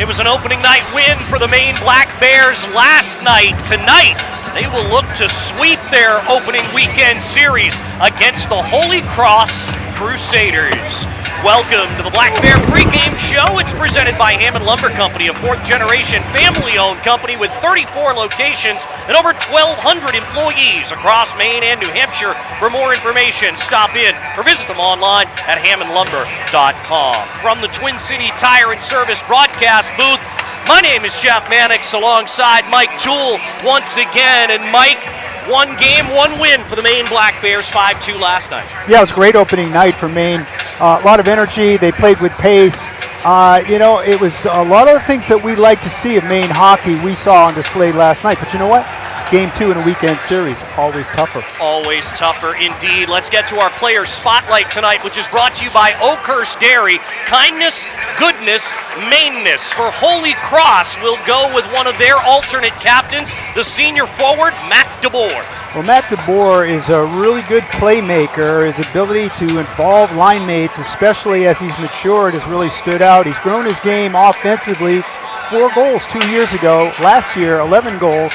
It was an opening night win for the Maine Black Bears last night. Tonight, they will look to sweep their opening weekend series against the Holy Cross Crusaders. Welcome to the Black Bear pregame show. It's presented by Hammond Lumber Company, a fourth-generation family-owned company with 34 locations and over 1,200 employees across Maine and New Hampshire. For more information, stop in or visit them online at hammondlumber.com. From the Twin City Tire and Service broadcast booth, my name is Jeff Mannix alongside Mike Toole once again. And Mike, one game, one win for the Maine Black Bears, 5-2 last night. Yeah, it was a great opening night for Maine. A lot of energy. They played with pace. It was a lot of the things that we like to see of Maine hockey we saw on display last night. But you know what? Game 2 in a weekend series, always tougher. Always tougher indeed. Let's get to our player spotlight tonight, which is brought to you by Oakhurst Dairy. Kindness, goodness, Maineness. For Holy Cross, we'll go with one of their alternate captains, the senior forward, Matt DeBoer. Well, Matt DeBoer is a really good playmaker. His ability to involve line mates, especially as he's matured, has really stood out. He's grown his game offensively. 4 goals 2 years ago. Last year, 11 goals.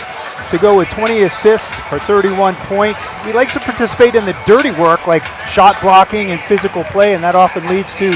To go with 20 assists for 31 points. He likes to participate in the dirty work like shot blocking and physical play, and that often leads to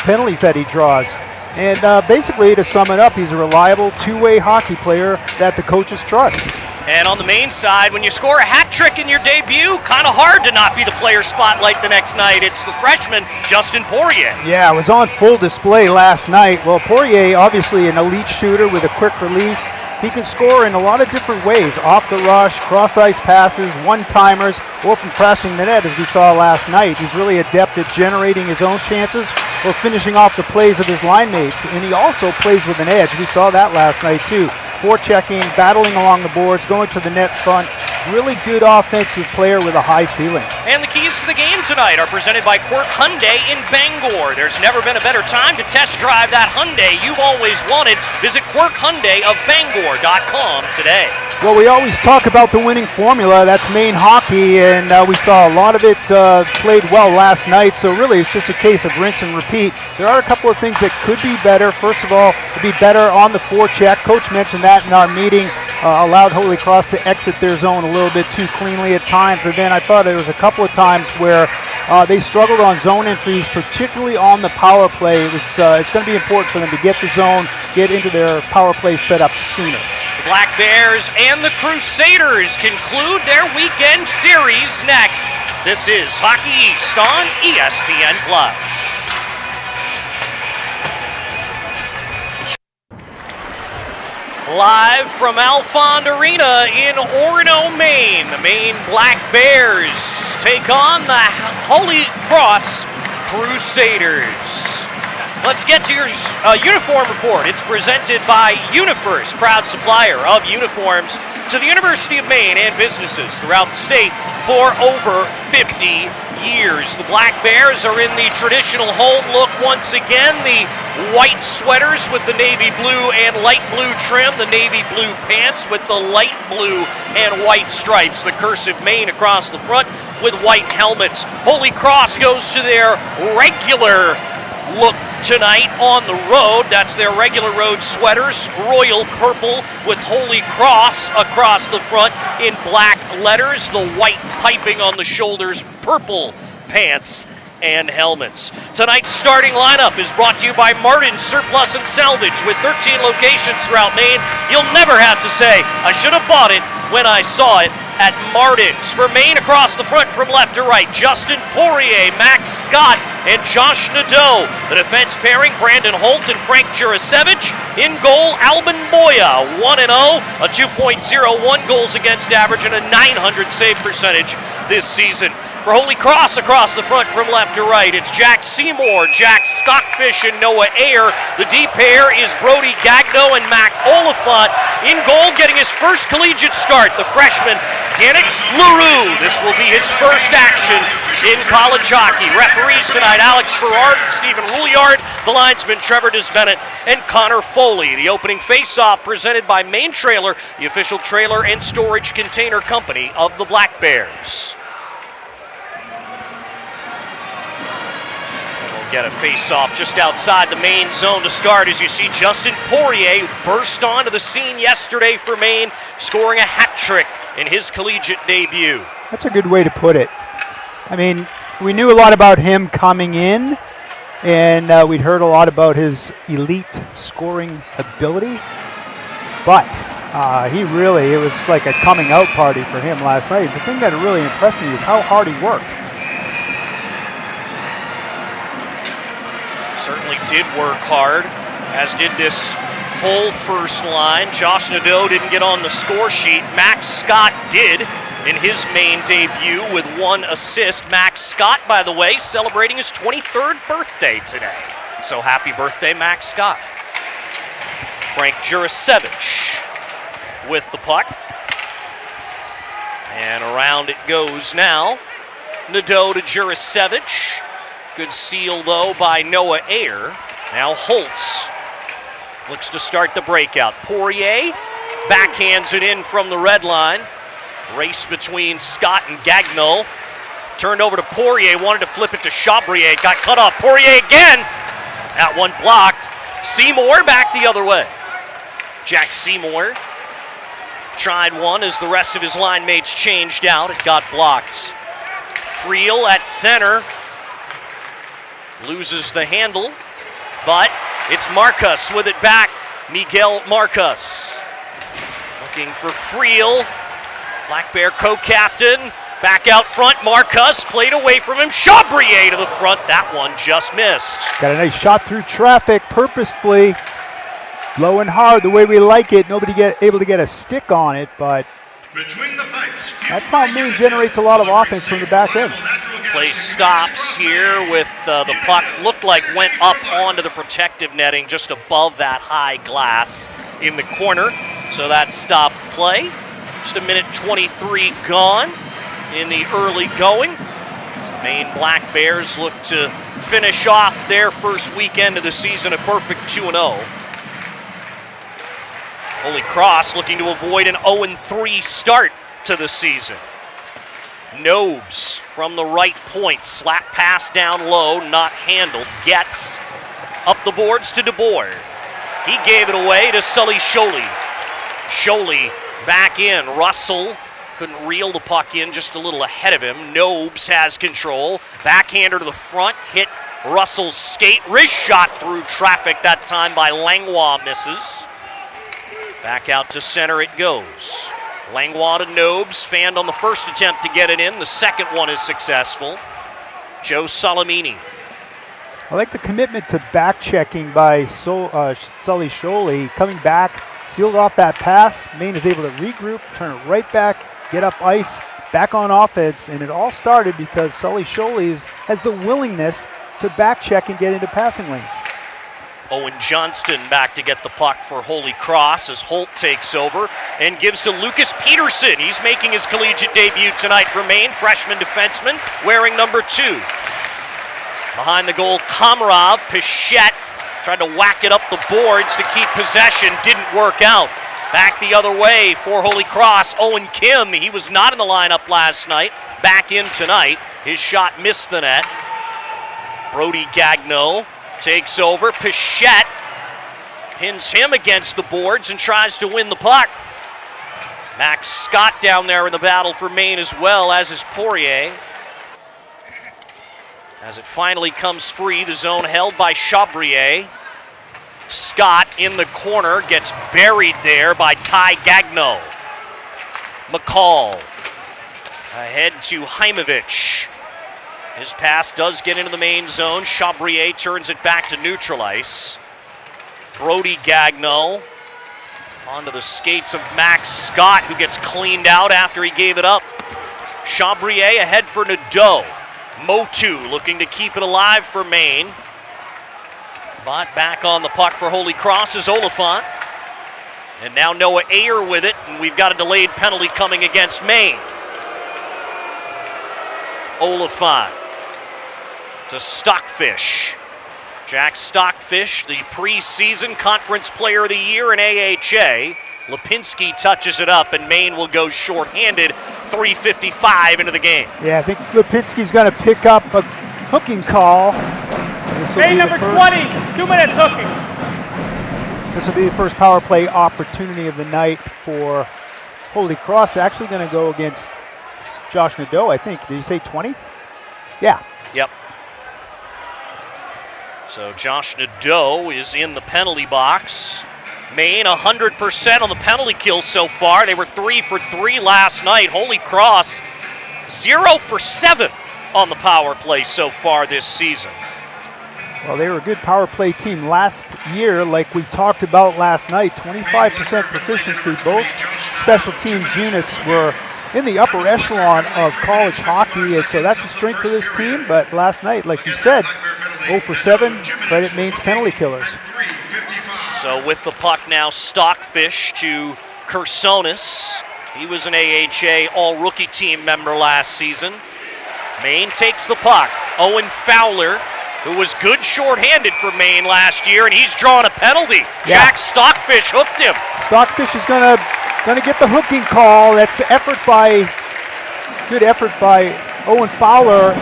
penalties that he draws. And basically, to sum it up, he's a reliable two-way hockey player that the coaches trust. And on the Maine side, when you score a hat trick in your debut, kind of hard to not be the player spotlight the next night. It's the freshman, Justin Poirier. Yeah, it was on full display last night. Well, Poirier, obviously an elite shooter with a quick release. He can score in a lot of different ways, off the rush, cross-ice passes, one-timers, or from crashing the net, as we saw last night. He's really adept at generating his own chances or finishing off the plays of his line mates. And he also plays with an edge. We saw that last night, too. Forechecking, battling along the boards, going to the net front. Really good offensive player with a high ceiling. And the keys to the game tonight are presented by Quirk Hyundai in Bangor. There's never been a better time to test drive that Hyundai you've always wanted. Visit Quirk Hyundai of Bangor.com today. Well, we always talk about the winning formula. That's Maine hockey, and we saw a lot of it played well last night. So really, it's just a case of rinse and repeat. There are a couple of things that could be better. First of all, to be better on the forecheck. Coach mentioned that in our meeting. Allowed Holy Cross to exit their zone a little bit too cleanly at times. And then I thought there was a couple of times where they struggled on zone entries, particularly on the power play. It's going to be important for them to get the zone, get into their power play setup sooner. The Black Bears and the Crusaders conclude their weekend series next. This is Hockey East on ESPN+. Live from Alfond Arena in Orono, Maine, the Maine Black Bears take on the Holy Cross Crusaders. Let's get to your uniform report. It's presented by UniFirst, proud supplier of uniforms to the University of Maine and businesses throughout the state for over 50 years. The Black Bears are in the traditional home look once again. The white sweaters with the navy blue and light blue trim, the navy blue pants with the light blue and white stripes, the cursive Maine across the front with white helmets. Holy Cross goes to their regular look tonight on the road. That's their regular road sweaters, royal purple with Holy Cross across the front in black letters, the white piping on the shoulders, purple pants and helmets. Tonight's starting lineup is brought to you by Martin Surplus and Salvage with 13 locations throughout Maine. You'll never have to say, I should have bought it when I saw it at Martin's. For Maine across the front from left to right, Justin Poirier, Max Scott, and Josh Nadeau. The defense pairing, Brandon Holt and Frank Jurasevich. In goal, Albin Boya, 1-0, a 2.01 goals against average and a .900 save percentage this season. For Holy Cross across the front from left to right, it's Jack Seymour, Jack Stockfish, and Noah Ayer. The D pair is Brody Gagno and Mac Oliphant. In goal, getting his first collegiate start, the freshman, Danik LaRue. This will be his first action in college hockey. Referees tonight, Alex Berard, Stephen Rouliard, the linesman Trevor Desbennett, and Connor Foley. The opening face-off presented by Maine Trailer, the official trailer and storage container company of the Black Bears. We'll get a face-off just outside the Maine zone to start as you see Justin Poirier burst onto the scene yesterday for Maine, scoring a hat trick in his collegiate debut. That's a good way to put it. I mean, we knew a lot about him coming in, and we'd heard a lot about his elite scoring ability, but it was like a coming out party for him last night. The thing that really impressed me is how hard he worked. Certainly did work hard, as did this whole first line. Josh Nadeau didn't get on the score sheet. Max Scott did in his Maine debut with 1 assist. Max Scott, by the way, celebrating his 23rd birthday today. So happy birthday, Max Scott. Frank Jurasevich with the puck. And around it goes now. Nadeau to Jurasevich. Good seal, though, by Noah Ayer. Now Holtz looks to start the breakout. Poirier backhands it in from the red line. Race between Scott and Gagnon. Turned over to Poirier, wanted to flip it to Chabrier. Got cut off. Poirier again. That one blocked. Seymour back the other way. Jack Seymour tried one as the rest of his line mates changed out. It got blocked. Friel at center. Loses the handle, but it's Marcus with it back. Miguel Marcus looking for Friel. Black Bear co-captain back out front. Marcus played away from him. Chabrier to the front. That one just missed. Got a nice shot through traffic purposefully. Low and hard, the way we like it. Nobody able to get a stick on it, but that's how Maine generates a lot of offense from the back end. Play stops here with the puck looked like went up onto the protective netting just above that high glass in the corner. So that stopped play. Just a minute 23 gone in the early going. The Maine Black Bears look to finish off their first weekend of the season a perfect 2-0. Holy Cross looking to avoid an 0-3 start to the season. Nobes from the right point, slap pass down low, not handled, gets up the boards to DeBoer. He gave it away to Sully Sholey. Sholey back in, Russell couldn't reel the puck in, just a little ahead of him. Nobes has control, backhander to the front, hit Russell's skate, wrist shot through traffic that time by Langlois, misses. Back out to center it goes. Langlois to Nobes, fanned on the first attempt to get it in. The second one is successful. Joe Salamini. I like the commitment to back checking by Sully Sholey. Coming back, sealed off that pass. Maine is able to regroup, turn it right back, get up ice, back on offense. And it all started because Sully Sholey has the willingness to back check and get into passing lanes. Owen Johnston back to get the puck for Holy Cross as Holt takes over and gives to Lucas Peterson. He's making his collegiate debut tonight for Maine, freshman defenseman, wearing number 2. Behind the goal, Komarov, Pichette tried to whack it up the boards to keep possession, didn't work out. Back the other way for Holy Cross, Owen Kim. He was not in the lineup last night, back in tonight. His shot missed the net. Brody Gagnon takes over. Pichette pins him against the boards and tries to win the puck. Max Scott down there in the battle for Maine as well, as is Poirier. As it finally comes free, the zone held by Chabrier. Scott in the corner gets buried there by Ty Gagnon. McCall ahead to Heimovich. His pass does get into the Maine zone. Chabrier turns it back to neutral ice. Brody Gagnon onto the skates of Max Scott, who gets cleaned out after he gave it up. Chabrier ahead for Nadeau. Motu looking to keep it alive for Maine. But back on the puck for Holy Cross is Oliphant. And now Noah Ayer with it, and we've got a delayed penalty coming against Maine. Oliphant to Stockfish. Jack Stockfish, the preseason conference player of the year in AHA. Lipinski touches it up, and Maine will go shorthanded, 3:55 into the game. Yeah, I think Lipinski's going to pick up a hooking call Maine number 20, 2 minutes hooking. This will be the first power play opportunity of the night for Holy Cross. Actually going to go against Josh Nadeau, I think. Did you say 20? Yeah. Yep. So Josh Nadeau is in the penalty box. Maine 100% on the penalty kills so far. They were 3 for 3 last night. Holy Cross 0 for 7 on the power play so far this season. Well, they were a good power play team last year, like we talked about last night. 25% proficiency. Both special teams units were in the upper echelon of college hockey, and so that's a strength for this team. But last night, like you said, 0 for 7, credit Maine's penalty killers. So with the puck now, Stockfish to Kersonis. He was an AHA all-rookie team member last season. Maine takes the puck. Owen Fowler, who was good shorthanded for Maine last year, and he's drawn a penalty. Yeah. Jack Stockfish hooked him. Stockfish is gonna get the hooking call. That's the good effort by Owen Fowler.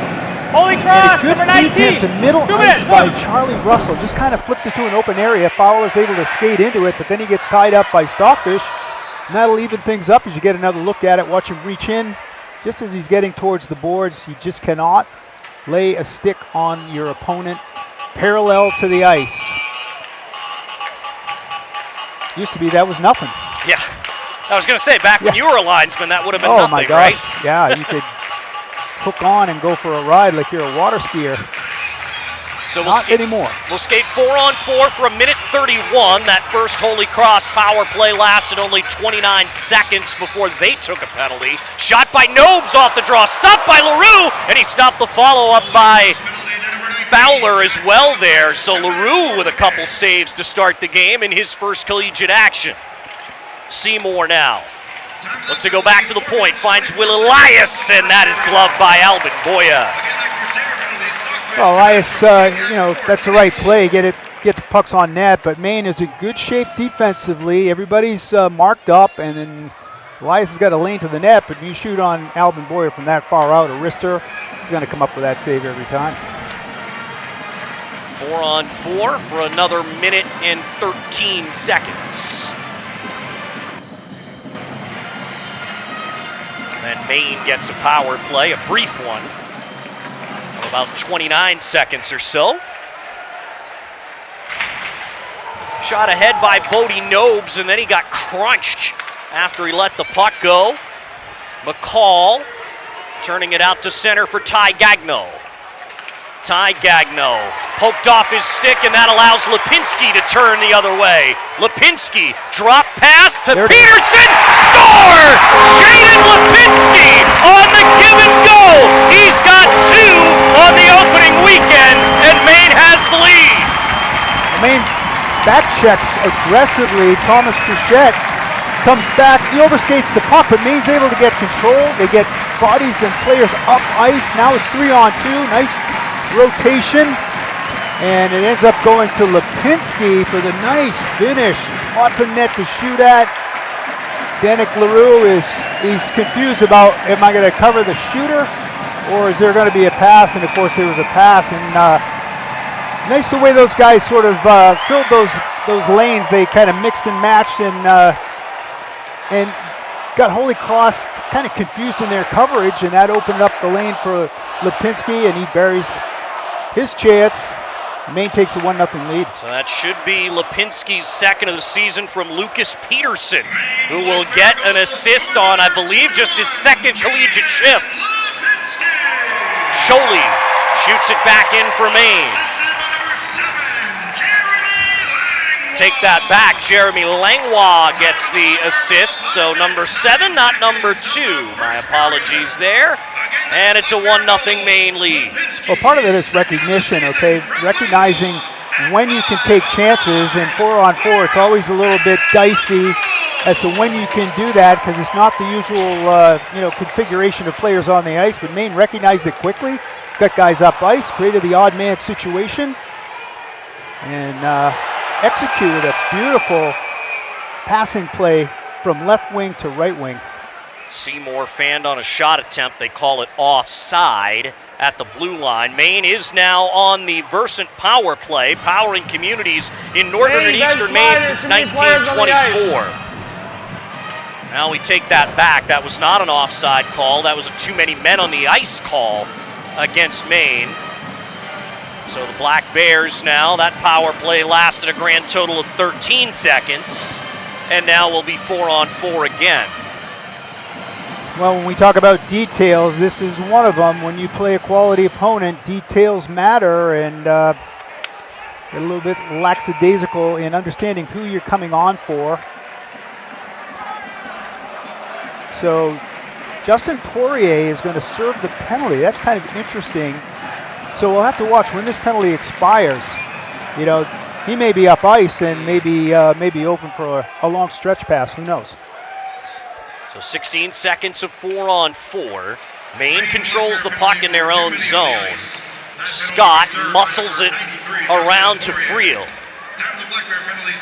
Holy Cross, number 19. To middle 2 ice minutes, by hook. Charlie Russell. Just kind of flipped it to an open area. Fowler's able to skate into it, but then he gets tied up by Stockfish. And that'll even things up as you get another look at it. Watch him reach in. Just as he's getting towards the boards, he just cannot lay a stick on your opponent parallel to the ice. Used to be that was nothing. Yeah, I was going to say, back when you were a linesman, that would have been Oh nothing, my gosh, right? yeah, you could hook on and go for a ride like you're a water skier. So Not anymore. We'll skate 4-on-4 for 1:31. That first Holy Cross power play lasted only 29 seconds before they took a penalty. Shot by Nobes off the draw, stopped by LaRue, and he stopped the follow-up by Fowler as well there. So LaRue with a couple saves to start the game in his first collegiate action. Seymour now. Look to go back to the point, finds Will Elias, and that is gloved by Albin Boya. Well, Elias, that's the right play. Get the pucks on net, but Maine is in good shape defensively. Everybody's marked up, and then Elias has got a lane to the net, but you shoot on Albin Boyer from that far out, a wrister, he's going to come up with that save every time. 4-on-4 for another 1:13. And then Maine gets a power play, a brief one, of about 29 seconds or so. Shot ahead by Bodie Nobes, and then he got crunched after he let the puck go. McCall turning it out to center for Ty Gagno. Ty Gagno poked off his stick, and that allows Lipinski to turn the other way. Lipinski drop pass to Peterson, score! Jaden Lipinski on the give and go. He's got 2 on the opening weekend, and Maine has the lead. Maine back checks aggressively. Thomas Pichette comes back, he overskates the puck, but Maine's able to get control. They get bodies and players up ice. Now it's 3-on-2. Nice rotation, and it ends up going to Lipinski for the nice finish. Lots of net to shoot at. Danik LaRue he's confused about, am I going to cover the shooter, or is there going to be a pass? And of course there was a pass, and nice the way those guys sort of filled those lanes. They kind of mixed and matched, and got Holy Cross kind of confused in their coverage, and that opened up the lane for Lipinski, and he buries his chance. Maine takes the 1-0 lead. So that should be Lipinski's second of the season from Lucas Peterson, who will get an assist on, I believe, just his second collegiate shift. Scholey shoots it back in for Maine. Take that back. Jeremy Langlois gets the assist. So number 7, not number 2. My apologies there. And it's a 1-0 Maine lead. Well, part of it is recognition, okay? Recognizing when you can take chances, and 4-on-4, it's always a little bit dicey as to when you can do that, because it's not the usual, configuration of players on the ice. But Maine recognized it quickly, got guys up ice, created the odd man situation, and executed a beautiful passing play from left wing to right wing. Seymour fanned on a shot attempt. They call it offside at the blue line. Maine is now on the Versant power play, powering communities in northern and eastern Maine since 1924. Now we take that back. That was not an offside call. That was a too many men on the ice call against Maine. So the Black Bears now, that power play lasted a grand total of 13 seconds, and now will be 4-on-4 again. Well, when we talk about details, this is one of them. When you play a quality opponent, details matter, and get a little bit lackadaisical in understanding who you're coming on for. So Justin Poirier is going to serve the penalty. That's kind of interesting. So we'll have to watch when this penalty expires. You know, he may be up ice and maybe open for a long stretch pass. Who knows? So 16 seconds of 4-on-4. Maine controls the puck in their own zone. Scott muscles it around to Friel.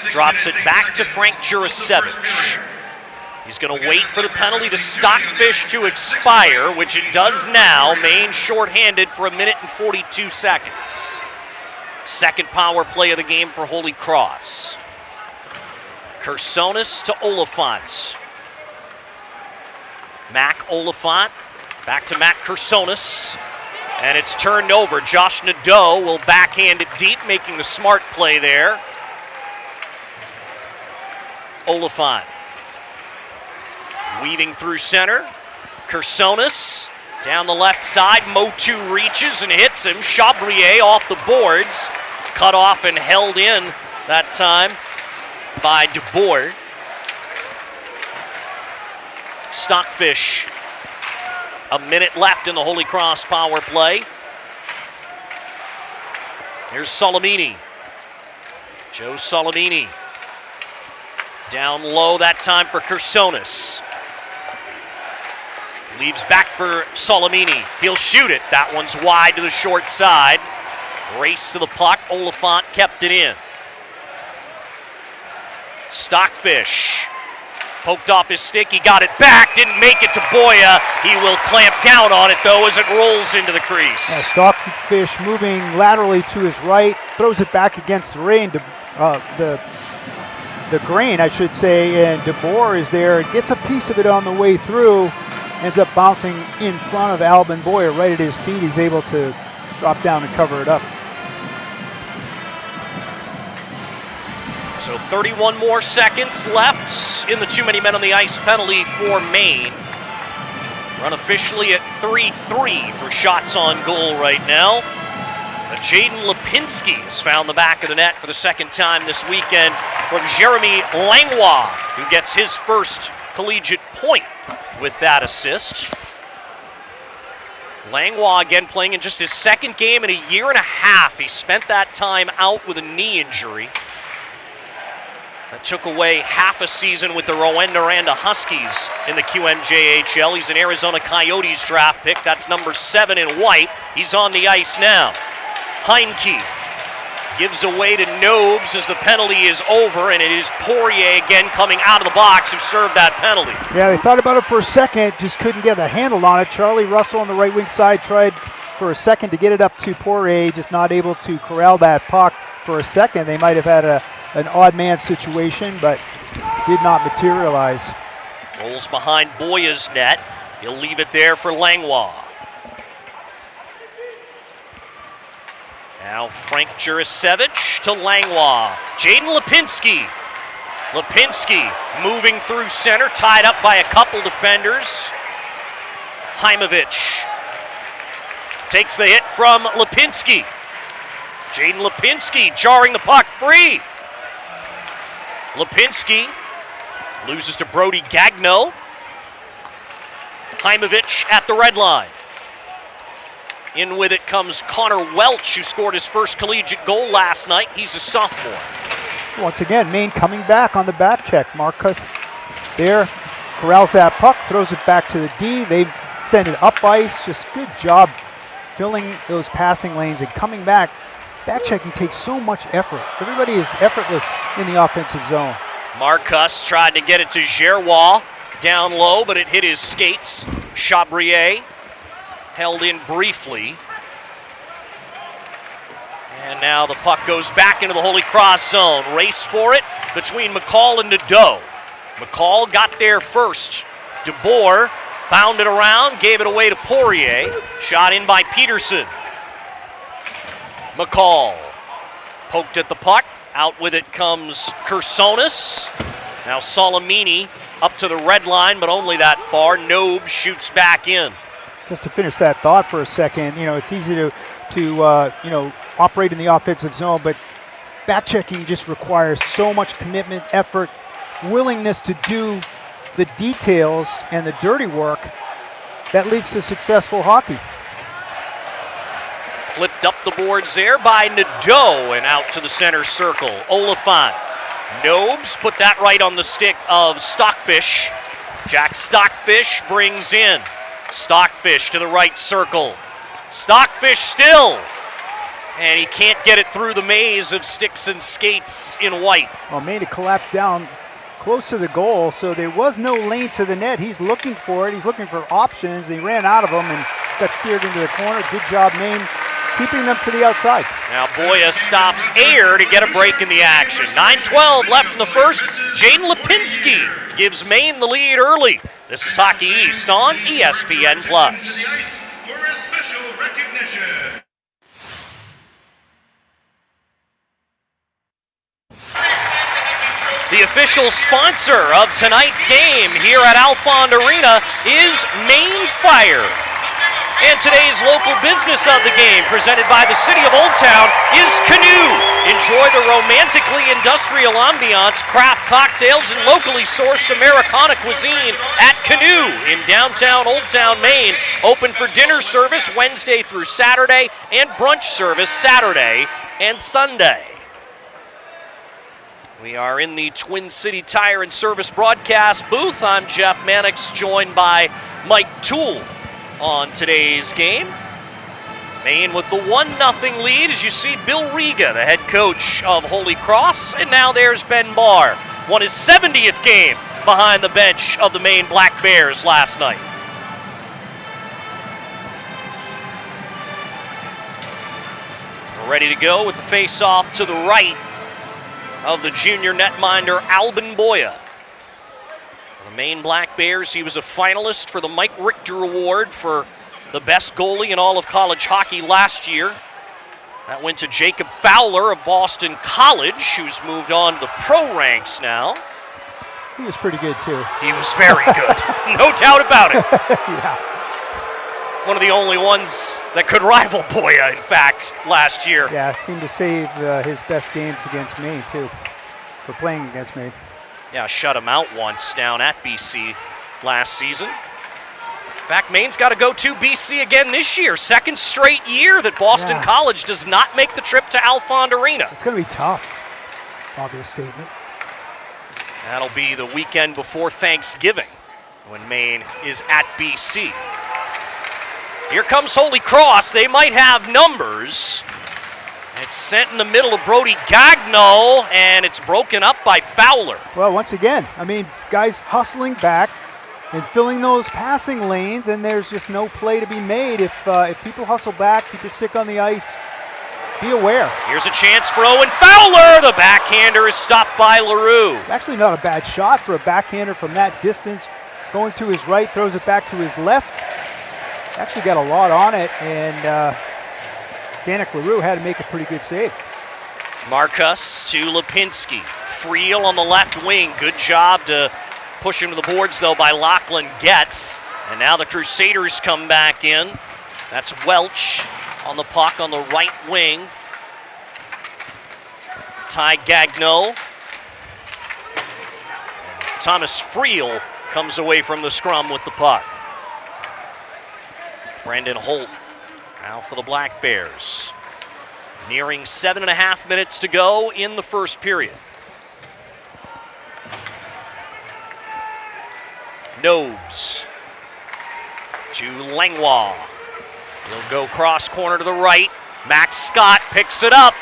Drops it back to Frank Jurasevich. He's going to wait for the penalty to Stockfish to expire, which it does now. Maine shorthanded for 1 minute and 42 seconds. Second power play of the game for Holy Cross. Kersonis to Oliphant. Mac Oliphant, back to Matt Kersonis, and it's turned over. Josh Nadeau will backhand it deep, making the smart play there. Oliphant, weaving through center. Kersonis, down the left side. Motu reaches and hits him. Chabrier off the boards, cut off and held in that time by DeBoer. Stockfish, a minute left in the Holy Cross power play. Here's Solomini. Joe Solomini. Down low that time for Kersonis. Leaves back for Solomini. He'll shoot it. That one's wide to the short side. Race to the puck. Oliphant kept it in. Stockfish. Poked off his stick, he got it back, didn't make it to Boya. He will clamp down on it, though, as it rolls into the crease. Stockfish moving laterally to his right, throws it back against the grain, the grain, I should say, and DeBoer is there, gets a piece of it on the way through, ends up bouncing in front of Albin Boya right at his feet. He's able to drop down and cover it up. So 31 more seconds left in the too many men on the ice penalty for Maine. Run officially at 3-3 for shots on goal right now. Jaden Lipinski has found the back of the net for the second time this weekend from Jeremy Langlois, who gets his first collegiate point with that assist. Langlois again playing in just his second game in a year and a half. He spent that time out with a knee injury. That took away half a season with the Rowena Huskies in the QMJHL. He's an Arizona Coyotes draft pick. That's number 7 in white. He's on the ice now. Heinke gives away to Nobes as the penalty is over, and it is Poirier again coming out of the box who served that penalty. Yeah, they thought about it for a second, just couldn't get a handle on it. Charlie Russell on the right wing side tried for a second to get it up to Poirier, just not able to corral that puck for a second. They might have had an odd man situation, but did not materialize. Rolls behind Boya's net. He'll leave it there for Langlois. Now Frank Jurasevich to Langlois. Jaden Lipinski. Lipinski moving through center, tied up by a couple defenders. Heimovich takes the hit from Lipinski. Jaden Lipinski jarring the puck free. Lipinski loses to Brody Gagno. Heimovich at the red line. In with it comes Connor Welch, who scored his first collegiate goal last night. He's a sophomore. Once again, Maine coming back on the back check. Marcus there corrals that puck, throws it back to the D. They send it up ice. Just good job filling those passing lanes and coming back. Back checking takes so much effort. Everybody is effortless in the offensive zone. Marcus tried to get it to Gerrois down low, but it hit his skates. Chabrier held in briefly. And now the puck goes back into the Holy Cross zone. Race for it between McCall and Nadeau. McCall got there first. DeBoer bounded around, gave it away to Poirier. Shot in by Peterson. McCall poked at the puck. Out with it comes Kersonis. Now Salamini up to the red line, but only that far. Nobe shoots back in. Just to finish that thought for a second, it's easy to operate in the offensive zone, but back checking just requires so much commitment, effort, willingness to do the details and the dirty work that leads to successful hockey. Flipped up the boards there by Nadeau and out to the center circle. Oliphant. Nobes put that right on the stick of Stockfish. Jack Stockfish brings in. Stockfish to the right circle. Stockfish still. And he can't get it through the maze of sticks and skates in white. Well, Maine collapsed down close to the goal, so there was no lane to the net. He's looking for it. He's looking for options. He ran out of them and got steered into the corner. Good job, Maine, keeping them to the outside. Now Boya stops Ayer to get a break in the action. 9:12 left in the first. Jane Lipinski gives Maine the lead early. This is Hockey East on ESPN+. The official sponsor of tonight's game here at Alfond Arena is Maine Fire. And today's local business of the game, presented by the City of Old Town, is Canoe. Enjoy the romantically industrial ambiance, craft cocktails, and locally sourced Americana cuisine at Canoe in downtown Old Town, Maine. Open for dinner service Wednesday through Saturday and brunch service Saturday and Sunday. We are in the Twin City Tire and Service broadcast booth. I'm Jeff Mannix, joined by Mike Toole on today's game. Maine with the 1-0 lead as you see Bill Riga, the head coach of Holy Cross, and now there's Ben Barr. Won his 70th game behind the bench of the Maine Black Bears last night. We're ready to go with the face-off to the right of the junior netminder Albin Boya. The Maine Black Bears, he was a finalist for the Mike Richter Award for the best goalie in all of college hockey last year. That went to Jacob Fowler of Boston College, who's moved on to the pro ranks now. He was pretty good too. He was very good, no doubt about it. Yeah. One of the only ones that could rival Boya, in fact, last year. Yeah, seemed to save his best games against Maine too, for playing against Maine. Yeah, shut him out once down at BC last season. In fact, Maine's got to go to BC again this year. Second straight year that Boston College does not make the trip to Alfond Arena. It's going to be tough. Obvious statement. That'll be the weekend before Thanksgiving when Maine is at BC. Here comes Holy Cross. They might have numbers. It's sent in the middle of Brody Gagno, and it's broken up by Fowler. Well, once again, guys hustling back and filling those passing lanes, and there's just no play to be made. If people hustle back, keep your stick on the ice, be aware. Here's a chance for Owen Fowler. The backhander is stopped by LaRue. Actually not a bad shot for a backhander from that distance. Going to his right, throws it back to his left. Actually got a lot on it, and Danik LaRue had to make a pretty good save. Marcus to Lipinski. Friel on the left wing. Good job to push him to the boards, though, by Lachlan Getz. And now the Crusaders come back in. That's Welch on the puck on the right wing. Ty Gagno. And Thomas Friel comes away from the scrum with the puck. Brandon Holt now for the Black Bears. Nearing 7.5 minutes to go in the first period. Nobes to Langlois. He'll go cross corner to the right. Max Scott picks it up,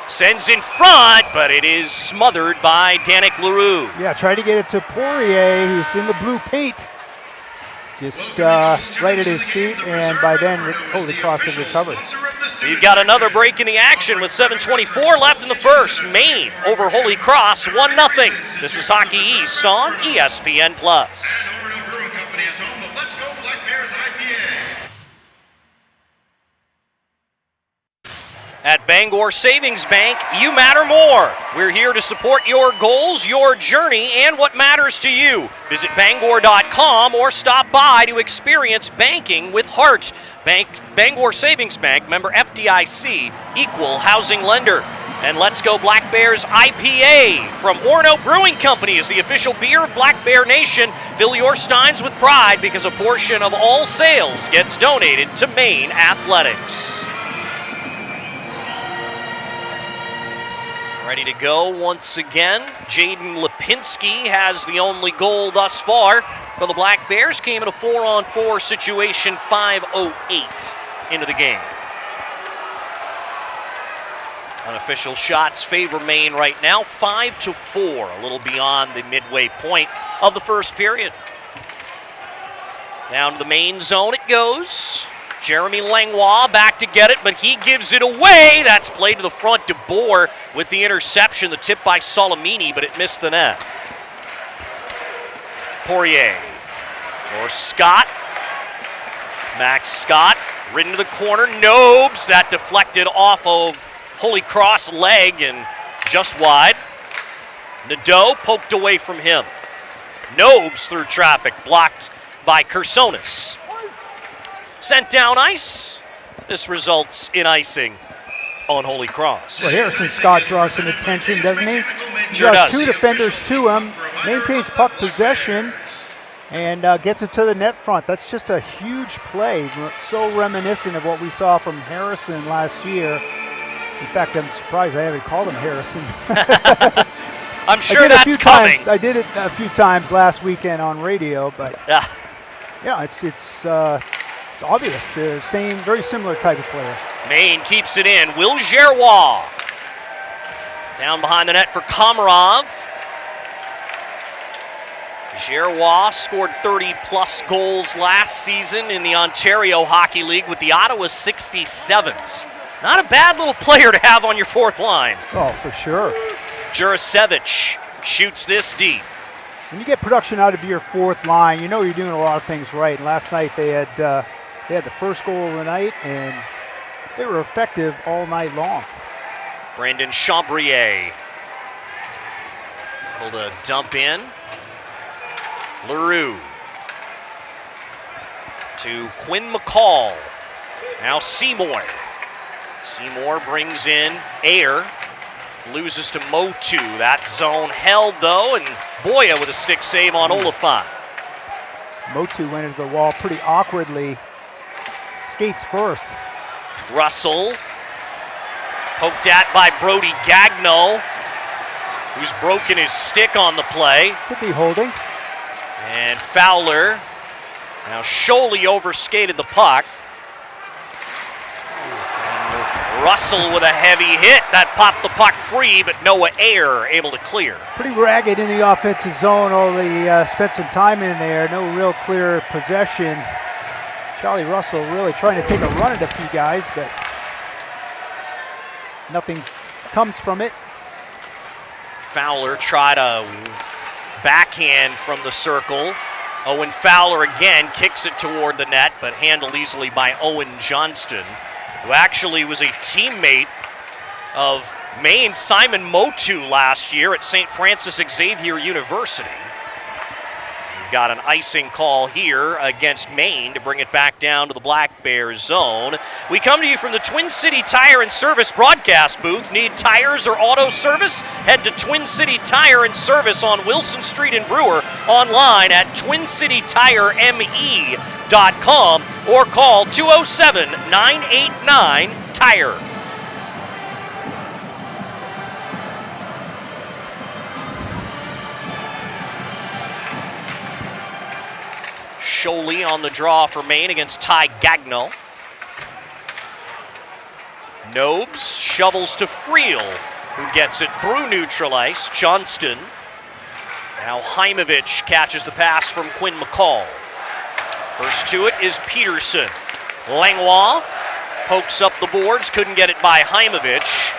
sends in front, but it is smothered by Danik LaRue. Yeah, tried to get it to Poirier, who's in the blue paint. just right at his feet, and by then Holy Cross had recovered. We've got another break in the action with 7:24 left in the first. Maine over Holy Cross, 1-0. This is Hockey East on ESPN+. At Bangor Savings Bank, you matter more. We're here to support your goals, your journey, and what matters to you. Visit Bangor.com or stop by to experience banking with heart. Bangor Savings Bank, member FDIC, equal housing lender. And Let's Go Black Bears IPA from Orono Brewing Company is the official beer of Black Bear Nation. Fill your steins with pride because a portion of all sales gets donated to Maine Athletics. Ready to go once again. Jaden Lipinski has the only goal thus far for the Black Bears. Came in a 4-on-4 situation, 5:08 into the game. Unofficial shots favor Maine right now, 5-4, a little beyond the midway point of the first period. Down to the Maine zone it goes. Jeremy Langlois back to get it, but he gives it away. That's played to the front. DeBoer with the interception. The tip by Solomini, but it missed the net. Poirier for Scott. Max Scott ridden to the corner. Nobes, that deflected off of Holy Cross leg and just wide. Nadeau poked away from him. Nobes through traffic, blocked by Kersonis. Sent down ice. This results in icing on Holy Cross. Well, Harrison Scott draws some attention, doesn't he? Sure does. Two defenders to him, maintains puck possession, and gets it to the net front. That's just a huge play, so reminiscent of what we saw from Harrison last year. In fact, I'm surprised I haven't called him Harrison. I'm sure that's coming. I did it a few times last weekend on radio, but yeah, it's obvious. Same, very similar type of player. Maine keeps it in. Will Gerrois down behind the net for Komarov. Gerrois scored 30-plus goals last season in the Ontario Hockey League with the Ottawa 67s. Not a bad little player to have on your fourth line. Oh, for sure. Jurasevich shoots this deep. When you get production out of your fourth line, you know you're doing a lot of things right. And last night they had the first goal of the night, and they were effective all night long. Brandon Chambrier able to dump in. LaRue to Quinn McCall. Now Seymour. Seymour brings in Ayer. Loses to Motu. That zone held, though, and Boya with a stick save on Oliphant. Motu went into the wall pretty awkwardly. Skates first. Russell. Poked at by Brody Gagno, who's broken his stick on the play. Could be holding. And Fowler. Now Sholey overskated the puck. Russell with a heavy hit. That popped the puck free, but Noah Ayer able to clear. Pretty ragged in the offensive zone. Only spent some time in there. No real clear possession. Charlie Russell really trying to take a run at a few guys, but nothing comes from it. Fowler tried a backhand from the circle. Owen Fowler again kicks it toward the net, but handled easily by Owen Johnston, who actually was a teammate of Maine's Simon Motu last year at St. Francis Xavier University. We've got an icing call here against Maine to bring it back down to the Black Bears zone. We come to you from the Twin City Tire and Service broadcast booth. Need tires or auto service? Head to Twin City Tire and Service on Wilson Street in Brewer, online at twincitytireme.com or call 207-989-TIRE. Sholey on the draw for Maine against Ty Gagno. Nobes shovels to Friel, who gets it through neutral ice. Johnston. Now Heimovich catches the pass from Quinn McCall. First to it is Peterson. Langlois pokes up the boards, couldn't get it by Heimovich.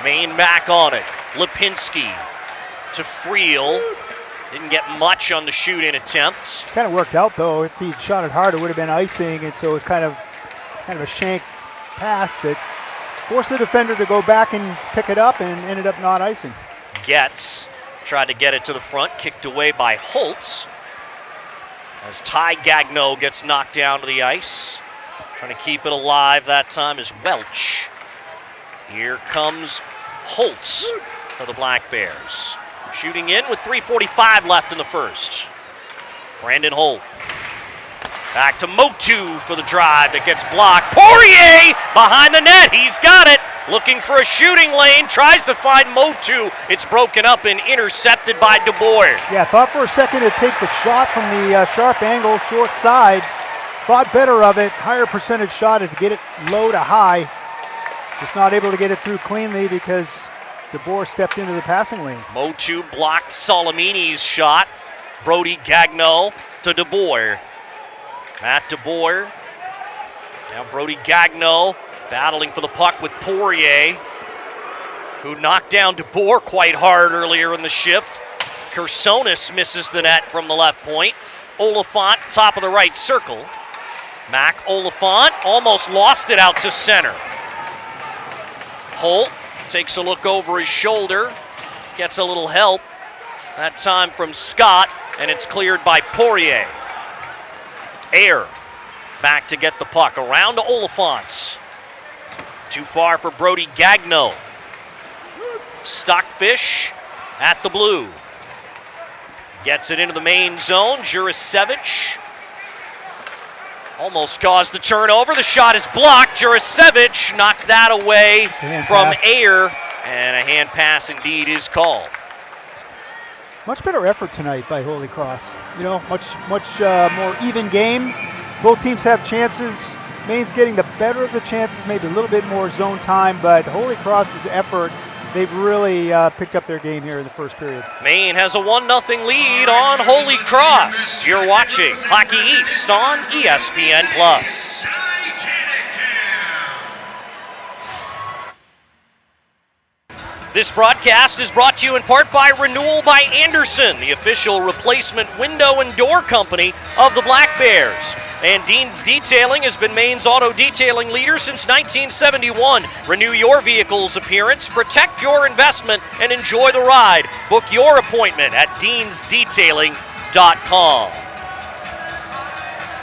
Maine back on it. Lipinski to Friel. Didn't get much on the shoot-in attempts. Kind of worked out though. If he'd shot it hard, it would have been icing, and so it was kind of a shank pass that forced the defender to go back and pick it up and ended up not icing. Getz tried to get it to the front, kicked away by Holtz. As Ty Gagnon gets knocked down to the ice. Trying to keep it alive that time is Welch. Here comes Holtz for the Black Bears. Shooting in with 3:45 left in the first. Brandon Holt. Back to Motu for the drive that gets blocked. Poirier behind the net. He's got it. Looking for a shooting lane. Tries to find Motu. It's broken up and intercepted by DeBoer. Yeah, thought for a second to take the shot from the sharp angle, short side. Thought better of it. Higher percentage shot is to get it low to high. Just not able to get it through cleanly because DeBoer stepped into the passing lane. Motu blocked Salamini's shot. Brody Gagnon to DeBoer. Matt DeBoer. Now Brody Gagnon battling for the puck with Poirier, who knocked down DeBoer quite hard earlier in the shift. Kersonis misses the net from the left point. Oliphant, top of the right circle. Mac Oliphant almost lost it out to center. Holt takes a look over his shoulder, gets a little help, that time from Scott, and it's cleared by Poirier. Air back to get the puck around to Oliphant. Too far for Brody Gagnon. Stockfish at the blue. Gets it into the main zone. Jurasevich almost caused the turnover. The shot is blocked. Jurasevich knocked that away from Ayer, and a hand pass indeed is called. Much better effort tonight by Holy Cross. You know, much more even game. Both teams have chances. Maine's getting the better of the chances, maybe a little bit more zone time, but Holy Cross's effort, they've really picked up their game here in the first period. Maine has a 1-0 lead on Holy Cross. You're watching Hockey East on ESPN+. This broadcast is brought to you in part by Renewal by Anderson, the official replacement window and door company of the Black Bears. And Dean's Detailing has been Maine's auto detailing leader since 1971. Renew your vehicle's appearance, protect your investment, and enjoy the ride. Book your appointment at deansdetailing.com.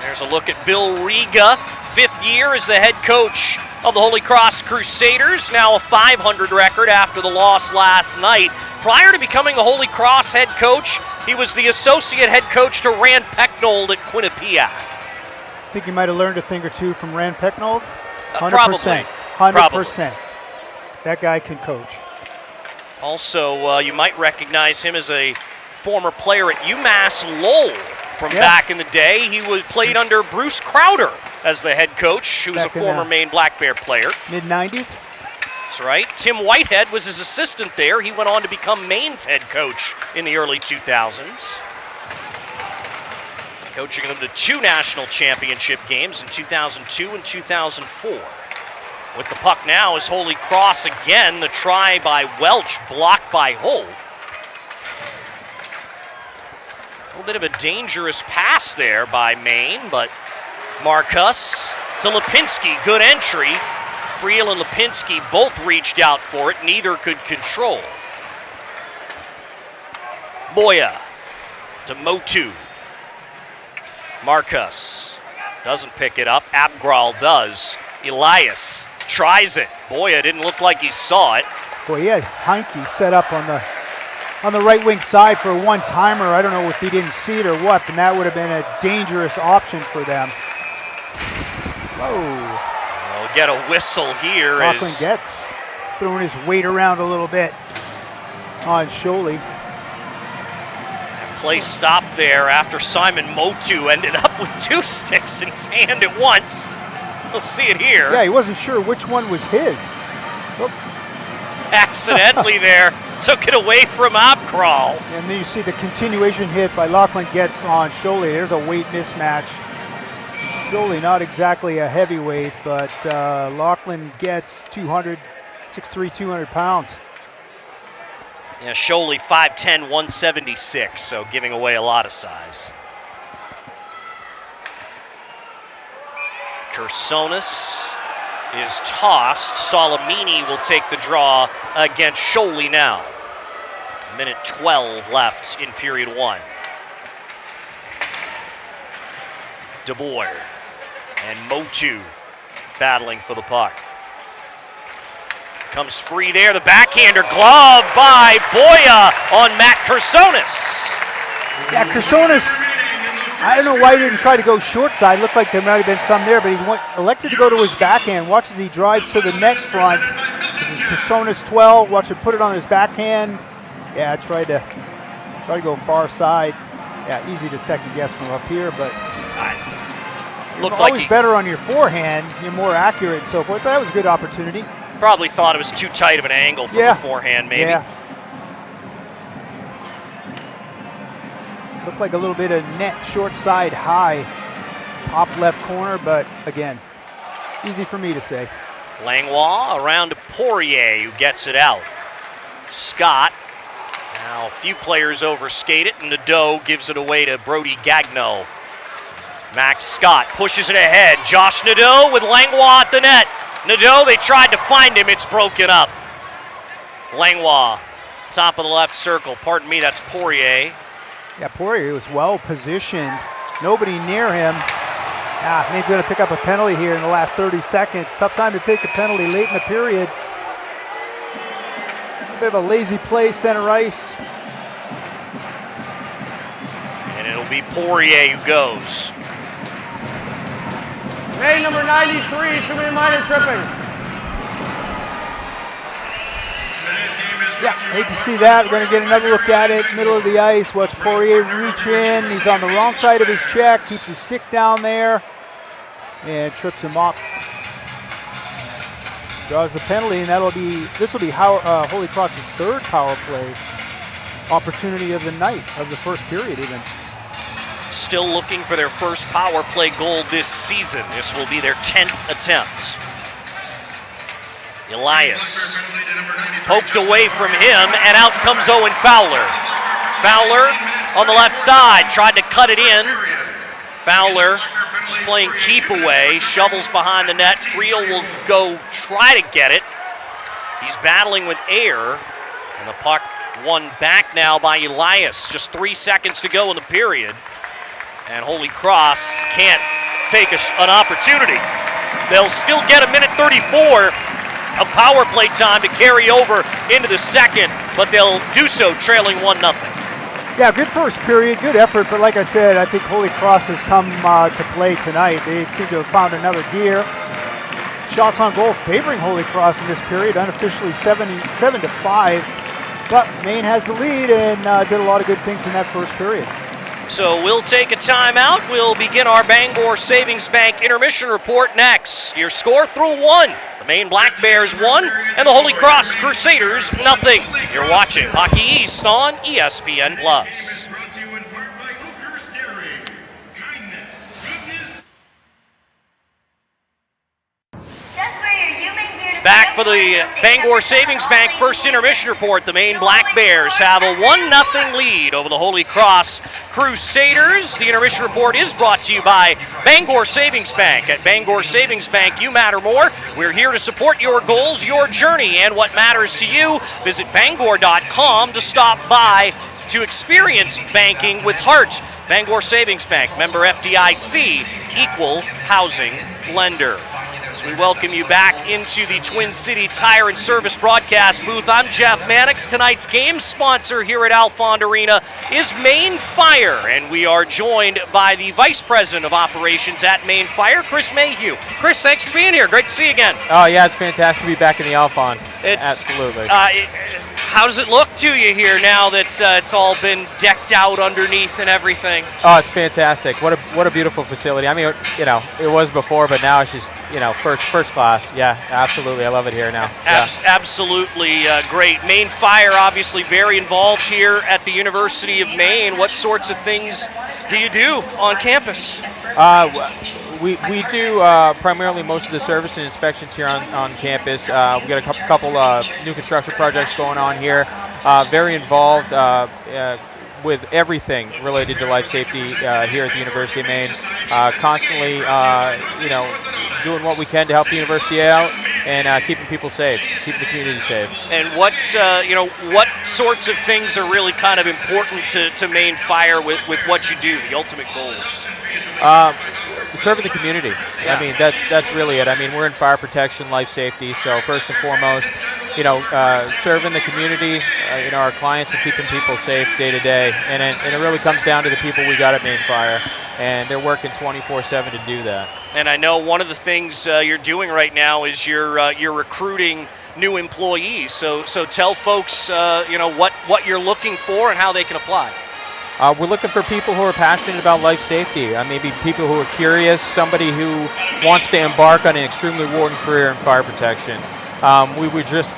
There's a look at Bill Riga, 5th year as the head coach of the Holy Cross Crusaders, now a .500 record after the loss last night. Prior to becoming the Holy Cross head coach, he was the associate head coach to Rand Pecknold at Quinnipiac. I think you might have learned a thing or two from Rand Pecknold. 100%. Probably. 100%. That guy can coach. Also, you might recognize him as a former player at UMass Lowell from back in the day. He played under Bruce Crowder as the head coach, who was a former Maine Black Bear player. Mid-90s? That's right. Tim Whitehead was his assistant there. He went on to become Maine's head coach in the early 2000s. Coaching them to 2 national championship games in 2002 and 2004. With the puck now is Holy Cross again. The try by Welch blocked by Holt. A little bit of a dangerous pass there by Maine, but Marcus to Lipinski. Good entry. Friel and Lipinski both reached out for it. Neither could control. Boya to Motu. Marcus doesn't pick it up. Abgral does. Elias tries it. Boya didn't look like he saw it. Boy, he had Heinke set up on the right wing side for a one-timer. I don't know if he didn't see it or what, but that would have been a dangerous option for them. Whoa. We'll get a whistle here. Lachlan Getz throwing his weight around a little bit on Sholey. Play stopped there after Simon Motu ended up with 2 sticks in his hand at once. We'll see it here. Yeah, he wasn't sure which one was his. Accidentally there took it away from Abkral. And then you see the continuation hit by Lachlan Getz on Sholey. There's a weight mismatch. Sholey not exactly a heavyweight, but Lachlan Getz 6'3", 200 pounds. Yeah, Sholey 5'10", 176, so giving away a lot of size. Kersonis is tossed. Salamini will take the draw against Sholey now. Minute 12 left in period 1. DeBoer and Motu battling for the puck. Comes free there, the backhander glove by Boya on Matt Kersonis. Yeah, Kersonis, I don't know why he didn't try to go short side. Looked like there might have been some there, but he elected to go to his backhand. Watch as he drives to the net front. This is Kersonis 12. Watch him put it on his backhand. Yeah, try to go far side. Yeah, easy to second guess from up here, but looked always like better on your forehand. You're more accurate and so forth. That was a good opportunity. Probably thought it was too tight of an angle from the forehand, maybe. Yeah. Looked like a little bit of net short side high, top left corner, but again, easy for me to say. Langlois around to Poirier, who gets it out. Scott, now a few players overskate it, and Nadeau gives it away to Brody Gagnon. Max Scott pushes it ahead. Josh Nadeau with Langlois at the net. Nadeau, they tried to find him, it's broken up. Langlois, top of the left circle. Pardon me, that's Poirier. Yeah, Poirier was well positioned. Nobody near him. Maine's going to pick up a penalty here in the last 30 seconds. Tough time to take a penalty late in the period. A bit of a lazy play, center ice. And it'll be Poirier who goes. Maine number 93, too many minor tripping. Yeah, hate to see that. We're going to get another look at it. Middle of the ice. Watch Poirier reach in. He's on the wrong side of his check. Keeps his stick down there. And trips him up. Draws the penalty, and this will be Holy Cross's third power play opportunity of the night, of the first period even. Still looking for their first power play goal this season. This will be their 10th attempt. Elias poked away from him, and out comes Owen Fowler. Fowler on the left side, tried to cut it in. Fowler just playing keep away, shovels behind the net. Friel will go try to get it. He's battling with air, and the puck won back now by Elias. Just 3 seconds to go in the period. And Holy Cross can't take an opportunity. They'll still get a minute 34 of power play time to carry over into the second, but they'll do so trailing 1-0. Yeah, good first period, good effort, but like I said, I think Holy Cross has come to play tonight. They seem to have found another gear. Shots on goal favoring Holy Cross in this period, unofficially 7-5, but Maine has the lead and did a lot of good things in that first period. So we'll take a timeout. We'll begin our Bangor Savings Bank intermission report next. Your score through 1. The Maine Black Bears 1 and the Holy Cross Crusaders 0. You're watching Hockey East on ESPN+. Back for the Bangor Savings Bank first intermission report. The Maine Black Bears have a 1-0 lead over the Holy Cross Crusaders. The intermission report is brought to you by Bangor Savings Bank. At Bangor Savings Bank, you matter more. We're here to support your goals, your journey, and what matters to you. Visit Bangor.com to stop by to experience banking with heart. Bangor Savings Bank, member FDIC, equal housing lender. We welcome you back into the Twin City Tire and Service broadcast booth. I'm Jeff Mannix. Tonight's game sponsor here at Alfond Arena is Maine Fire, and we are joined by the Vice President of Operations at Maine Fire, Chris Mayhew. Chris, thanks for being here. Great to see you again. Oh, yeah, it's fantastic to be back in the Alfond. Absolutely. How does it look to you here now that it's all been decked out underneath and everything? Oh, it's fantastic. What a beautiful facility. I mean, it was before, but now it's just, first class. Yeah, absolutely. I love it here now. Absolutely great. Maine Fire, obviously very involved here at the University of Maine. What sorts of things do you do on campus? We do primarily most of the service and inspections here on campus. We got a couple new construction projects going on here. Very involved with everything related to life safety here at the University of Maine. Constantly, doing what we can to help the university out and keeping people safe, keeping the community safe. And what sorts of things are really kind of important to Maine Fire with what you do, the ultimate goals? Serving the community. Yeah. I mean, that's really it. I mean, we're in fire protection, life safety, so first and foremost, serving the community, our clients, and keeping people safe day to day. And it really comes down to the people we got at Maine Fire, and they're working 24/7 to do that. And I know one of the things you're doing right now is you're recruiting new employees. So tell folks, what you're looking for and how they can apply. We're looking for people who are passionate about life safety, maybe people who are curious, somebody who wants to embark on an extremely rewarding career in fire protection. We were just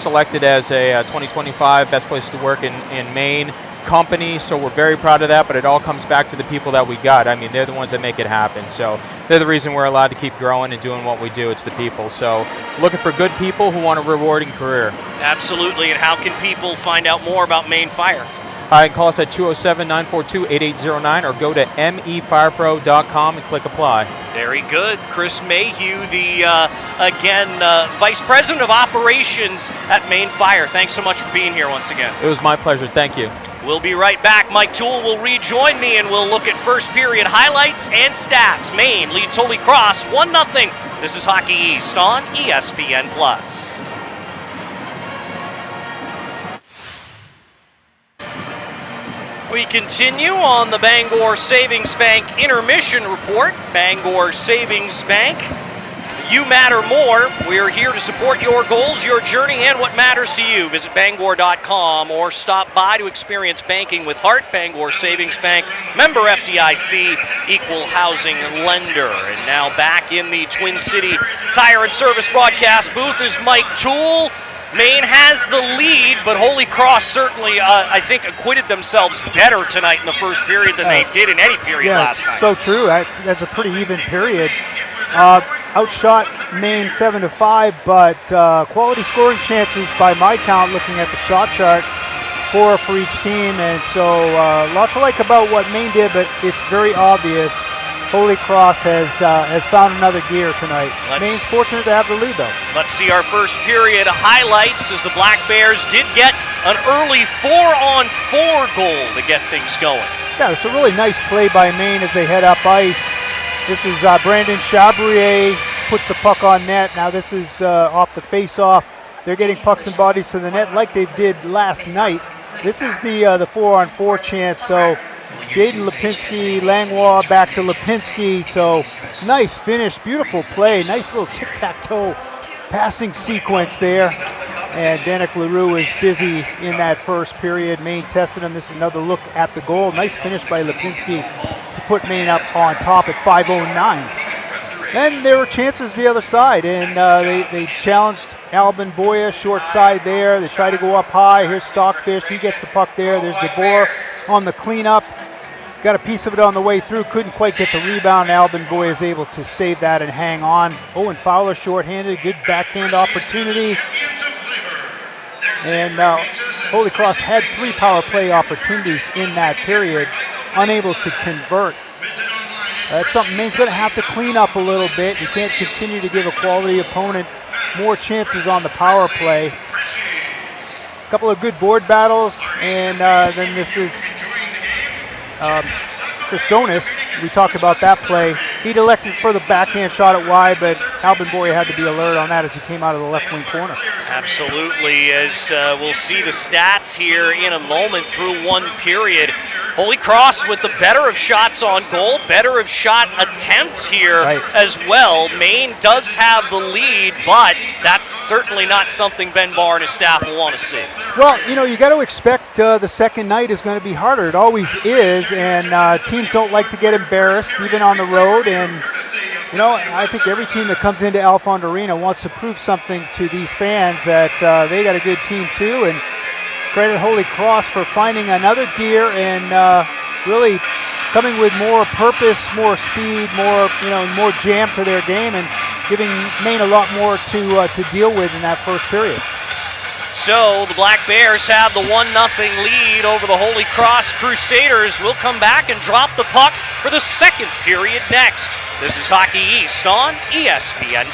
selected as a 2025 Best Place to Work in Maine company, so we're very proud of that, but it all comes back to the people that we got. I mean, they're the ones that make it happen, so they're the reason we're allowed to keep growing and doing what we do. It's the people. So looking for good people who want a rewarding career. Absolutely. And how can people find out more about Maine Fire? Call us at 207-942-8809 or go to mefirepro.com and click apply. Very good. Chris Mayhew, the, Vice President of Operations at Maine Fire. Thanks so much for being here once again. It was my pleasure. Thank you. We'll be right back. Mike Toole will rejoin me, and we'll look at first period highlights and stats. Maine leads Holy Cross 1-0. This is Hockey East on ESPN+. We continue on the Bangor Savings Bank Intermission Report. Bangor Savings Bank, you matter more. We're here to support your goals, your journey, and what matters to you. Visit Bangor.com or stop by to experience banking with heart. Bangor Savings Bank, member FDIC, equal housing lender. And now back in the Twin City Tire and Service broadcast booth is Mike Toole. Maine has the lead, but Holy Cross certainly, I think, acquitted themselves better tonight in the first period than they did in any period last night. So true. That's a pretty even period. Outshot Maine 7-5, but quality scoring chances by my count, looking at the shot chart, 4 for each team, and so a lot to like about what Maine did, but it's very obvious Holy Cross has found another gear tonight. Maine's fortunate to have the lead, though. Let's see our first period highlights as the Black Bears did get an early 4-on-4 goal to get things going. Yeah, it's a really nice play by Maine as they head up ice. This is Brandon Chabrier puts the puck on net. Now this is off the face-off. They're getting pucks and bodies to the net like they did last night. This is the 4-on-4 chance, so Jaden Lipinski, Langlois back to Lipinski, so nice finish, beautiful play, nice little tic-tac-toe passing sequence there. And Danik LaRue is busy in that first period. Maine tested him. This is another look at the goal. Nice finish by Lipinski to put Maine up on top at 5:09. Then there were chances the other side, and they challenged Albin Boya, short side there. They try to go up high. Here's Stockfish. He gets the puck there. There's DeBoer on the cleanup. Got a piece of it on the way through. Couldn't quite get the rebound. Albin Boya is able to save that and hang on. Owen Fowler shorthanded. Good backhand opportunity. And Holy Cross had 3 power play opportunities in that period, unable to convert. That's something Maine's going to have to clean up a little bit. You can't continue to give a quality opponent more chances on the power play. A couple of good board battles, and then this is Chrysonis. We talked about that play. He'd elected for the backhand shot at wide, but Alvin Boyer had to be alert on that as he came out of the left wing corner. Absolutely, as we'll see the stats here in a moment through one period. Holy Cross with the better of shots on goal, better of shot attempts here as well. Maine does have the lead, but that's certainly not something Ben Barr and his staff will want to see. Well, you know, you got to expect the second night is going to be harder. It always is, and teams don't like to get embarrassed, even on the road. And, you know, I think every team that comes into Alfond Arena wants to prove something to these fans that they got a good team too. And credit Holy Cross for finding another gear and really coming with more purpose, more speed, more jam to their game, and giving Maine a lot more to deal with in that first period. So the Black Bears have the 1-0 lead over the Holy Cross Crusaders. We'll come back and drop the puck for the second period next. This is Hockey East on ESPN+.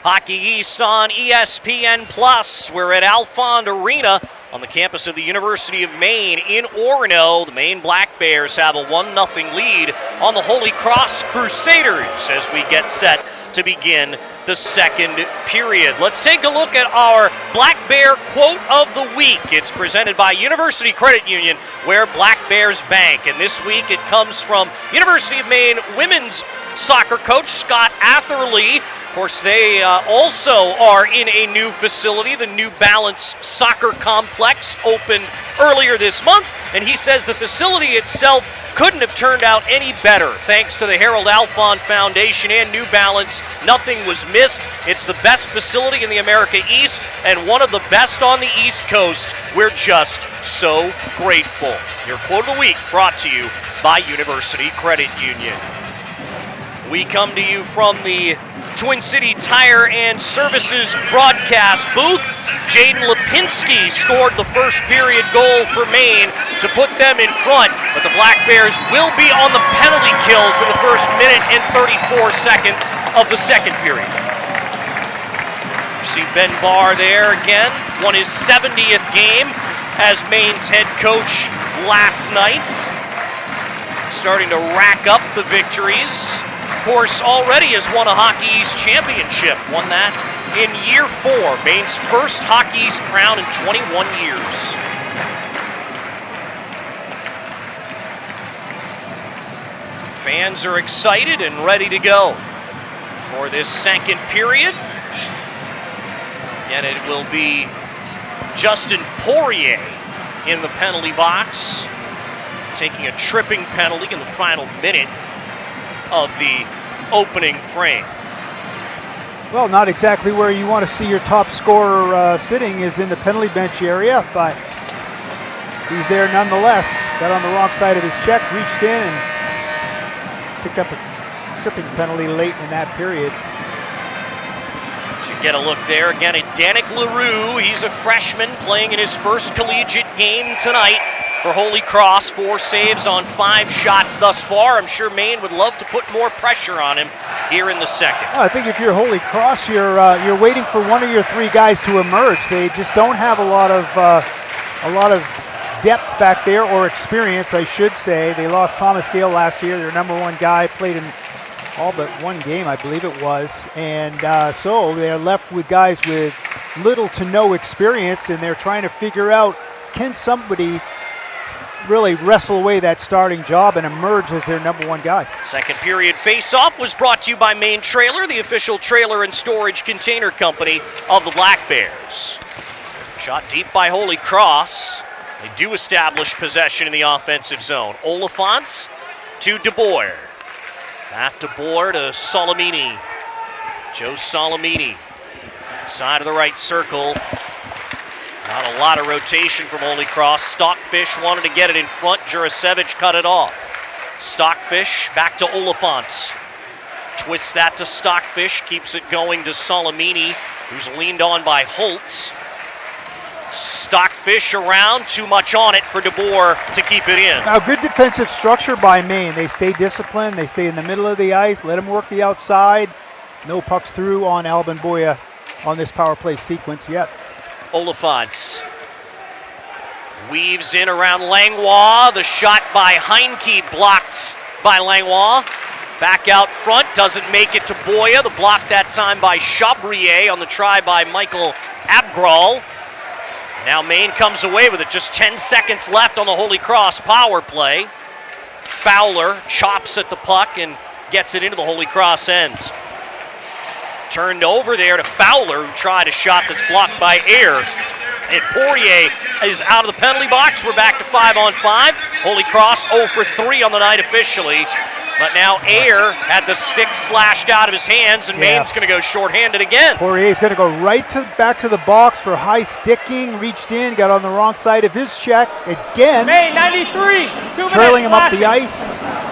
Hockey East on ESPN+. We're at Alfond Arena on the campus of the University of Maine in Orono. The Maine Black Bears have a 1-0 lead on the Holy Cross Crusaders as we get set to begin the second period. Let's take a look at our Black Bear quote of the week. It's presented by University Credit Union, where Black Bears bank. And this week it comes from University of Maine women's soccer coach Scott Atherley. Of course, they also are in a new facility. The New Balance Soccer Complex opened earlier this month, and he says the facility itself couldn't have turned out any better. Thanks to the Harold Alfond Foundation and New Balance, nothing was missed. It's the best facility in the America East and one of the best on the East Coast. We're just so grateful. Your quote of the week brought to you by University Credit Union. We come to you from the Twin City Tire and Services broadcast booth. Jaden Lipinski scored the first period goal for Maine to put them in front, but the Black Bears will be on the penalty kill for the first minute and 34 seconds of the second period. You see Ben Barr there again, won his 70th game as Maine's head coach last night. Starting to rack up the victories. Of course, already has won a Hockey East championship. Won that in year 4. Maine's first Hockey East crown in 21 years. Fans are excited and ready to go for this second period. And it will be Justin Poirier in the penalty box, taking a tripping penalty in the final minute of the opening frame. Well, not exactly where you want to see your top scorer sitting is in the penalty bench area, but he's there nonetheless. Got on the wrong side of his check, reached in, and picked up a tripping penalty late in that period. Should get a look there again at Danik LaRue. He's a freshman playing in his first collegiate game tonight for Holy Cross. 4 saves on 5 shots thus far. I'm sure Maine would love to put more pressure on him here in the second. Well, I think if you're Holy Cross, you're waiting for one of your 3 guys to emerge. They just don't have a lot of depth back there, or experience, I should say. They lost Thomas Gale last year, their number 1 guy, played in all but 1 game, I believe it was. And so they're left with guys with little to no experience, and they're trying to figure out, can somebody really wrestle away that starting job and emerge as their number 1 guy. Second period face-off was brought to you by Maine Trailer, the official trailer and storage container company of the Black Bears. Shot deep by Holy Cross. They do establish possession in the offensive zone. Oliphants to DeBoer. Back DeBoer to Solomini. Joe Solomini. Side of the right circle. Not a lot of rotation from Holy Cross. Stockfish wanted to get it in front. Jurasevich cut it off. Stockfish back to Oliphants. Twists that to Stockfish. Keeps it going to Solomini, who's leaned on by Holtz. Stockfish around. Too much on it for DeBoer to keep it in. Now, good defensive structure by Maine. They stay disciplined. They stay in the middle of the ice. Let them work the outside. No pucks through on Alvin Boyer on this power play sequence yet. Oliphants Weaves in around Langlois. The shot by Heinke blocked by Langlois. Back out front, doesn't make it to Boya. The block that time by Chabrier on the try by Michael Abgral. Now Maine comes away with it. Just 10 seconds left on the Holy Cross power play. Fowler chops at the puck and gets it into the Holy Cross end. Turned over there to Fowler, who tried a shot that's blocked by Air. And Poirier is out of the penalty box. We're back to 5-on-5. Holy Cross 0 for 3 on the night officially. But now Air had the stick slashed out of his hands, and Maine's going to go shorthanded again. Poirier's going to go back to the box for high sticking. Reached in, got on the wrong side of his check. Again, Maine 93, 2 trailing him up minutes the ice.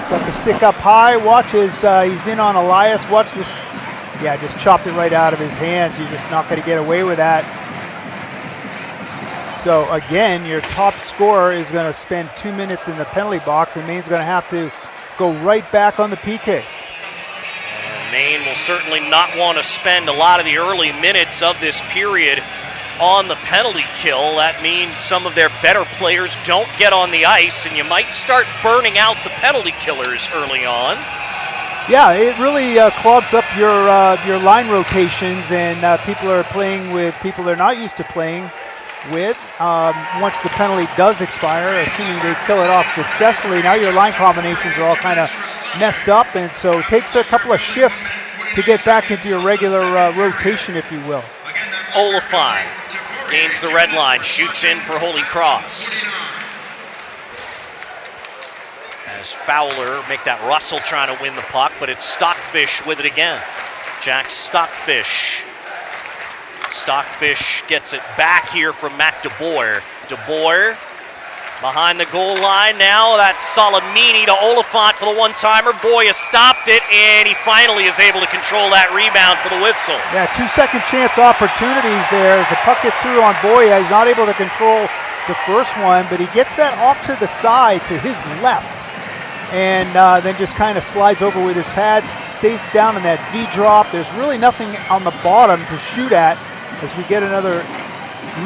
Got the stick up high. Watch as he's in on Elias. Watch this. Yeah, just chopped it right out of his hands. You're just not going to get away with that. So again, your top scorer is going to spend 2 minutes in the penalty box, and Maine's going to have to go right back on the PK. And Maine will certainly not want to spend a lot of the early minutes of this period on the penalty kill. That means some of their better players don't get on the ice, and you might start burning out the penalty killers early on. Yeah, it really clogs up your line rotations, and people are playing with people they're not used to playing with. Once the penalty does expire, assuming they kill it off successfully, now your line combinations are all kind of messed up, and so it takes a couple of shifts to get back into your regular rotation, if you will. Oliphant gains the red line, shoots in for Holy Cross. As Fowler make that Russell trying to win the puck, but it's Stockfish with it again. Jack Stockfish. Stockfish gets it back here from Matt DeBoer. DeBoer behind the goal line now. That's Salamini to Oliphant for the one-timer. Boya stopped it, and he finally is able to control that rebound for the whistle. Yeah, 2 second chance opportunities there as the puck gets through on Boya. He's not able to control the first one, but he gets that off to the side to his left, and then just kind of slides over with his pads, stays down in that V drop. There's really nothing on the bottom to shoot at. As we get another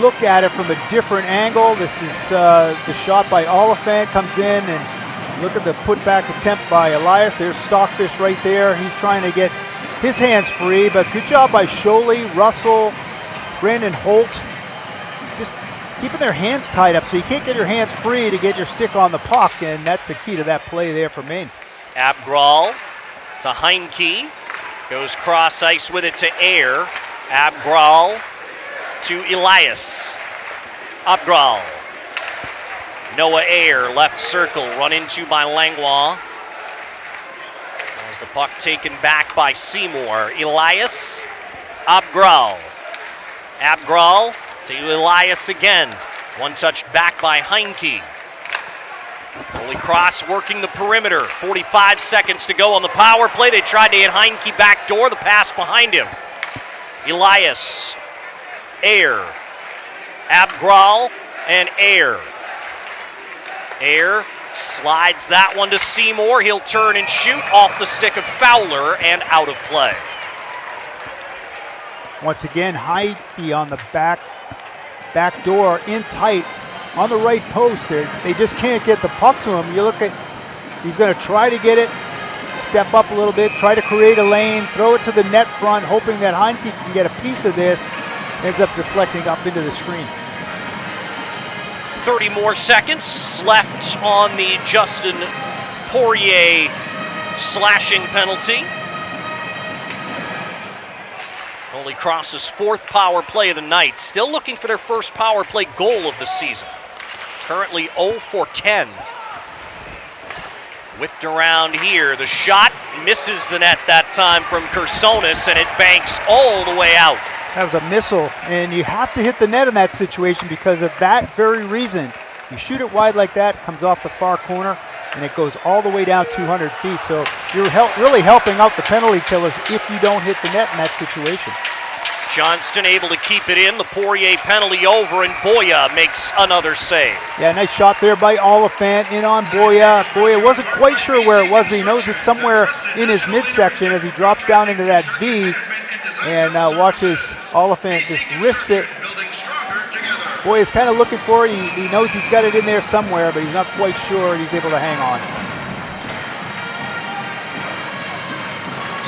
look at it from a different angle, this is the shot by Oliphant, comes in, and look at the putback attempt by Elias. There's Stockfish right there. He's trying to get his hands free, but good job by Sholey, Russell, Brandon Holt, just keeping their hands tied up so you can't get your hands free to get your stick on the puck, and that's the key to that play there for Maine. Abgral to Heinke, goes cross ice with it to Air. Abgral to Elias. Abgral. Noah Ayer, left circle, run into by Langlois. As the puck taken back by Seymour. Elias. Abgral. Abgral to Elias again. One touch back by Heinke. Holy Cross working the perimeter. 45 seconds to go on the power play. They tried to hit Heinke back door. The pass behind him. Elias, Ayer, Abgral, and Ayer. Ayer slides that one to Seymour. He'll turn and shoot off the stick of Fowler and out of play. Once again, Heinke on the back door, in tight, on the right post there. They just can't get the puck to him. You look at, he's going to try to get it, step up a little bit, try to create a lane, throw it to the net front, hoping that Heinke can get a piece of this. Ends up deflecting up into the screen. 30 more seconds left on the Justin Poirier slashing penalty. Holy Cross's fourth power play of the night. Still looking for their first power play goal of the season. Currently 0 for 10. Whipped around here. The shot misses the net that time from Kersonis, and it banks all the way out. That was a missile, and you have to hit the net in that situation because of that very reason. You shoot it wide like that, comes off the far corner, and it goes all the way down 200 feet. So you're really helping out the penalty killers if you don't hit the net in that situation. Johnston able to keep it in. The Poirier penalty over, and Boya makes another save. Yeah, nice shot there by Oliphant in on Boya. Boya wasn't quite sure where it was, but he knows it's somewhere in his midsection as he drops down into that V and watches Oliphant just wrists it Boy is kind of looking for it. He knows he's got it in there somewhere, but he's not quite sure, and he's able to hang on.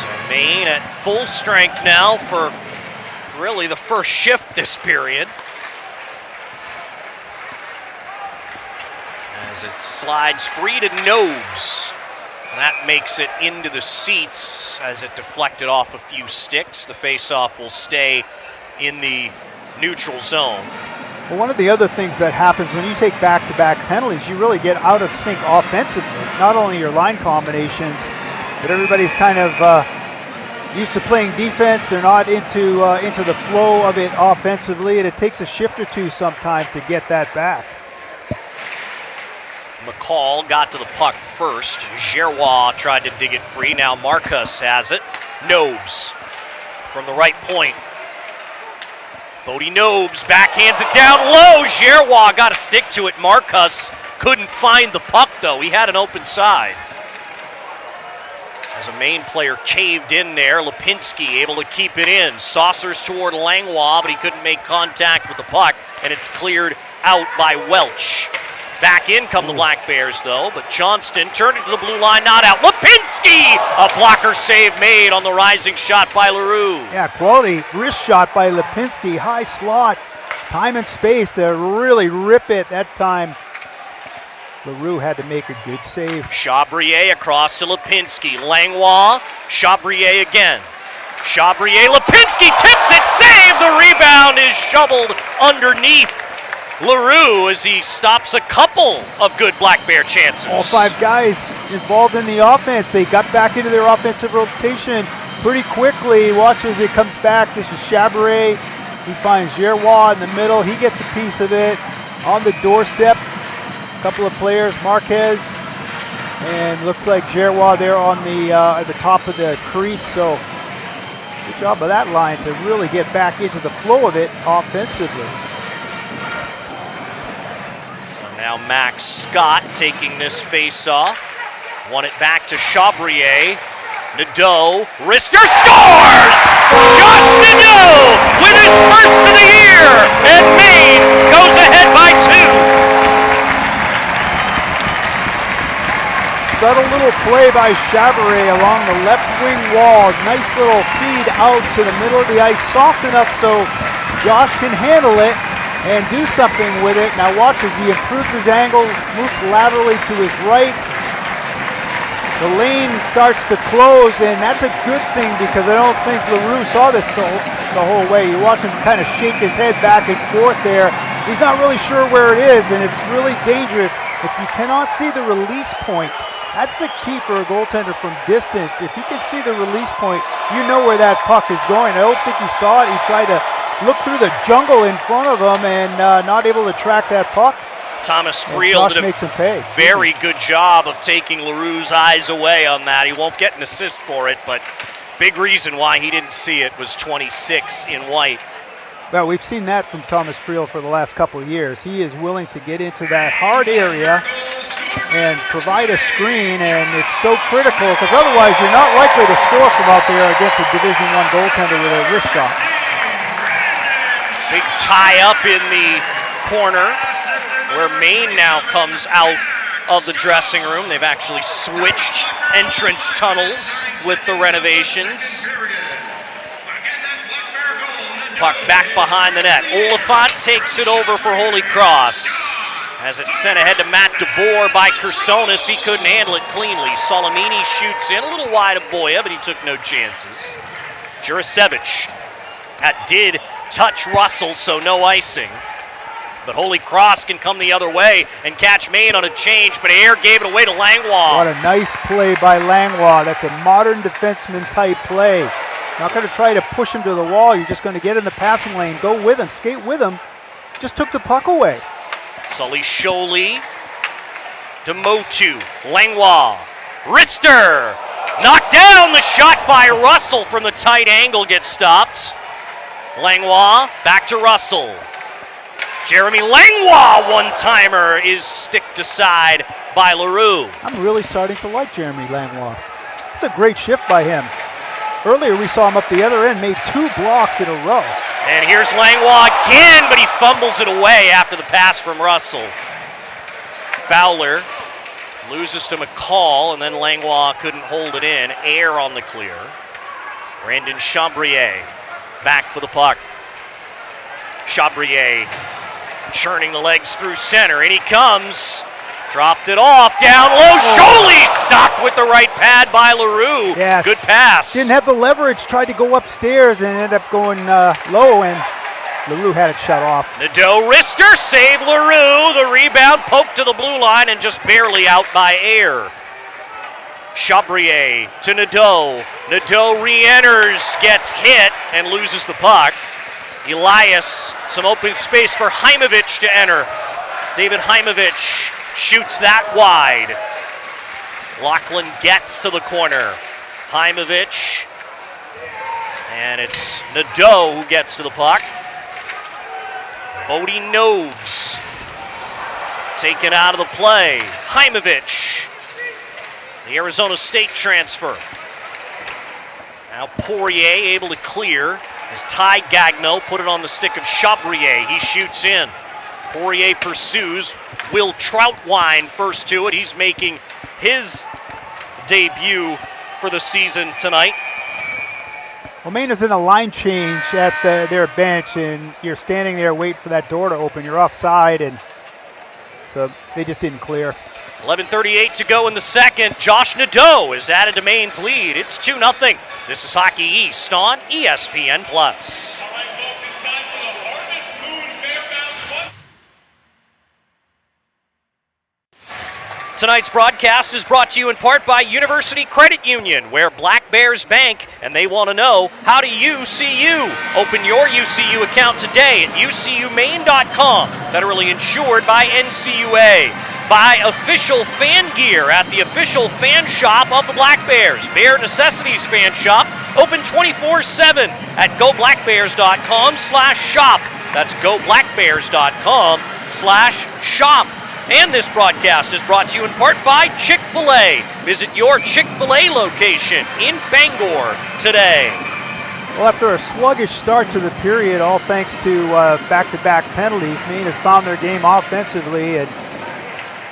So Maine at full strength now for really the first shift this period. As it slides free to Nobes. And that makes it into the seats as it deflected off a few sticks. The face-off will stay in the neutral zone. Well, one of the other things that happens when you take back-to-back penalties, you really get out of sync offensively. Not only your line combinations, but everybody's kind of used to playing defense. They're not into the flow of it offensively, and it takes a shift or two sometimes to get that back. McCall got to the puck first. Giroir tried to dig it free. Now Marcus has it. Nobes from the right point. Bodie Nobes backhands it down low. Giroir got a stick to it. Marcus couldn't find the puck, though. He had an open side. As a Maine player caved in there, Lipinski able to keep it in. Saucers toward Langlois, but he couldn't make contact with the puck, and it's cleared out by Welch. Back in come the Black Bears, though, but Johnston turned it to the blue line, not out. Lipinski! A blocker save made on the rising shot by LaRue. Yeah, quality wrist shot by Lipinski. High slot, time and space to really rip it that time. LaRue had to make a good save. Chabrier across to Lipinski. Langlois, Chabrier again. Chabrier, Lipinski tips it, save! The rebound is shoveled underneath LaRue as he stops a couple of good Black Bear chances. All five guys involved in the offense. They got back into their offensive rotation pretty quickly. Watch as it comes back. This is Chabrier. He finds Giroir in the middle. He gets a piece of it on the doorstep. A couple of players, Marquez, and looks like Giroir there on the at the top of the crease. So good job of that line to really get back into the flow of it offensively. Now Max Scott taking this face-off. Won it back to Chabrier. Nadeau, wrister scores! Josh Nadeau with his first of the year! And Maine goes ahead by 2. Subtle little play by Chabrier along the left wing wall. Nice little feed out to the middle of the ice. Soft enough so Josh can handle it and do something with it. Now watch as he improves his angle, moves laterally to his right. The lane starts to close, and that's a good thing because I don't think LaRue saw this the whole way. You watch him kind of shake his head back and forth there. He's not really sure where it is, and it's really dangerous. If you cannot see the release point, that's the key for a goaltender from distance. If you can see the release point, you know where that puck is going. I don't think he saw it. He tried to look through the jungle in front of him and not able to track that puck. Thomas Friel did a very good job of taking LaRue's eyes away on that. He won't get an assist for it, but big reason why he didn't see it was 26 in white. Well, we've seen that from Thomas Friel for the last couple of years. He is willing to get into that hard area and provide a screen, and it's so critical because otherwise you're not likely to score from out there against a Division I goaltender with a wrist shot. Big tie up in the corner where Maine now comes out of the dressing room. They've actually switched entrance tunnels with the renovations. Puck back behind the net. Oliphant takes it over for Holy Cross. As it's sent ahead to Matt DeBoer by Kersonis, he couldn't handle it cleanly. Solomini shoots in a little wide of Boya, but he took no chances. Jurasevich, that did touch Russell, so no icing. But Holy Cross can come the other way and catch Maine on a change, but Air gave it away to Langlois. What a nice play by Langlois. That's a modern defenseman type play. Not going to try to push him to the wall. You're just going to get in the passing lane, go with him, skate with him. Just took the puck away. Sully Sholey to Motu. Langlois. Rister. Knocked down. The shot by Russell from the tight angle gets stopped. Langlois back to Russell. Jeremy Langlois one-timer is sticked aside by LaRue. I'm really starting to like Jeremy Langlois. It's a great shift by him. Earlier we saw him up the other end, made 2 blocks in a row. And here's Langlois again, but he fumbles it away after the pass from Russell. Fowler loses to McCall, and then Langlois couldn't hold it in. Air on the clear. Brandon Chabrier back for the puck. Chabrier churning the legs through center, and he comes. Dropped it off, down low. Scholey stopped with the right pad by LaRue. Yeah. Good pass. Didn't have the leverage, tried to go upstairs and ended up going low, and LaRue had it shut off. Nadeau wrister, save LaRue. The rebound poked to the blue line and just barely out by Air. Chabrier to Nadeau. Nadeau re-enters, gets hit, and loses the puck. Elias, some open space for Heimovich to enter. David Heimovich shoots that wide. Lachlan gets to the corner. Heimovich. And it's Nadeau who gets to the puck. Bodie Nobes taken out of the play. Heimovich, the Arizona State transfer. Now Poirier able to clear as Ty Gagno put it on the stick of Chabrier. He shoots in. Poirier pursues. Will Troutwine first to it. He's making his debut for the season tonight. Well, Maine is in a line change at their bench, and you're standing there waiting for that door to open. You're offside, and so they just didn't clear. 11:38 to go in the second. Josh Nadeau is added to Maine's lead. It's 2-0. This is Hockey East on ESPN+. Tonight's broadcast is brought to you in part by University Credit Union, where Black Bears bank, and they want to know, how do you see you? Open your UCU account today at ucumaine.com, federally insured by NCUA. Buy official fan gear at the official fan shop of the Black Bears, Bear Necessities Fan Shop, open 24/7 at goblackbears.com/shop. That's goblackbears.com/shop. And this broadcast is brought to you in part by Chick-fil-A. Visit your Chick-fil-A location in Bangor today. Well, after a sluggish start to the period, all thanks to back-to-back penalties, Maine has found their game offensively and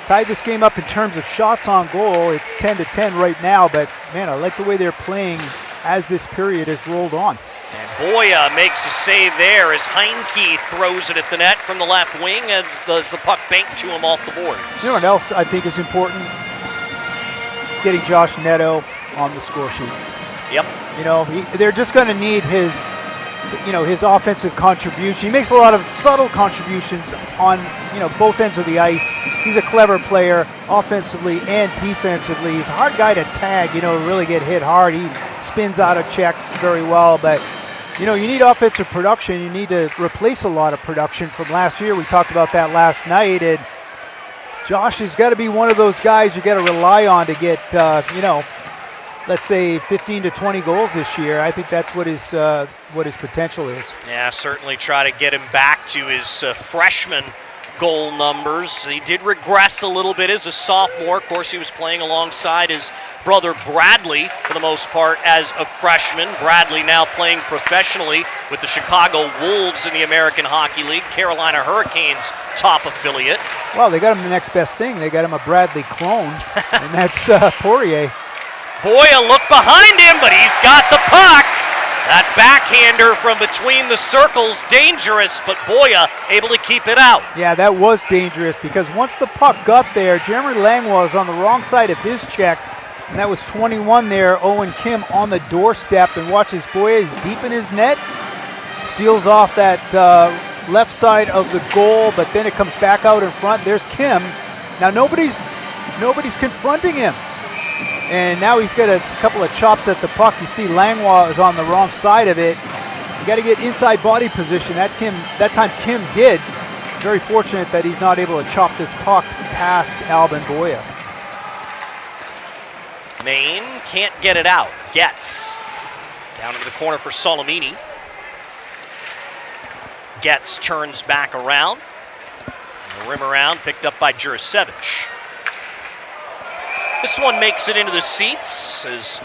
tied this game up in terms of shots on goal. It's 10-10 right now, but man, I like the way they're playing as this period has rolled on. And Boya makes a save there as Heinke throws it at the net from the left wing as does the puck bank to him off the boards. You know what else I think is important? Getting Josh Neto on the score sheet. Yep. You know, they're just going to need his offensive contribution. He makes a lot of subtle contributions on, both ends of the ice. He's a clever player offensively and defensively. He's a hard guy to tag, really get hit hard. He spins out of checks very well, but you need offensive production. You need to replace a lot of production from last year. We talked about that last night, and Josh has got to be one of those guys you got to rely on to get, let's say 15 to 20 goals this year. I think that's what his potential is. Yeah, certainly try to get him back to his freshman goal numbers. He did regress a little bit as a sophomore. Of course, he was playing alongside his brother Bradley for the most part as a freshman. Bradley now playing professionally with the Chicago Wolves in the American Hockey League, Carolina Hurricanes top affiliate. Well, they got him the next best thing. They got him a Bradley clone, and that's Poirier. Boya looked behind him, but he's got the puck. That backhander from between the circles, dangerous, but Boya able to keep it out. Yeah, that was dangerous because once the puck got there, Jeremy Langlois was on the wrong side of his check, and that was 21 there. Owen Kim on the doorstep, and watches Boya is deep in his net, seals off that left side of the goal, but then it comes back out in front. There's Kim. Now nobody's confronting him. And now he's got a couple of chops at the puck. You see Langlois is on the wrong side of it. You got to get inside body position. That time Kim did. Very fortunate that he's not able to chop this puck past Albin Boya. Maine can't get it out. Getz down into the corner for Solomini. Getz turns back around. The rim around, picked up by Jurasevich. This one makes it into the seats as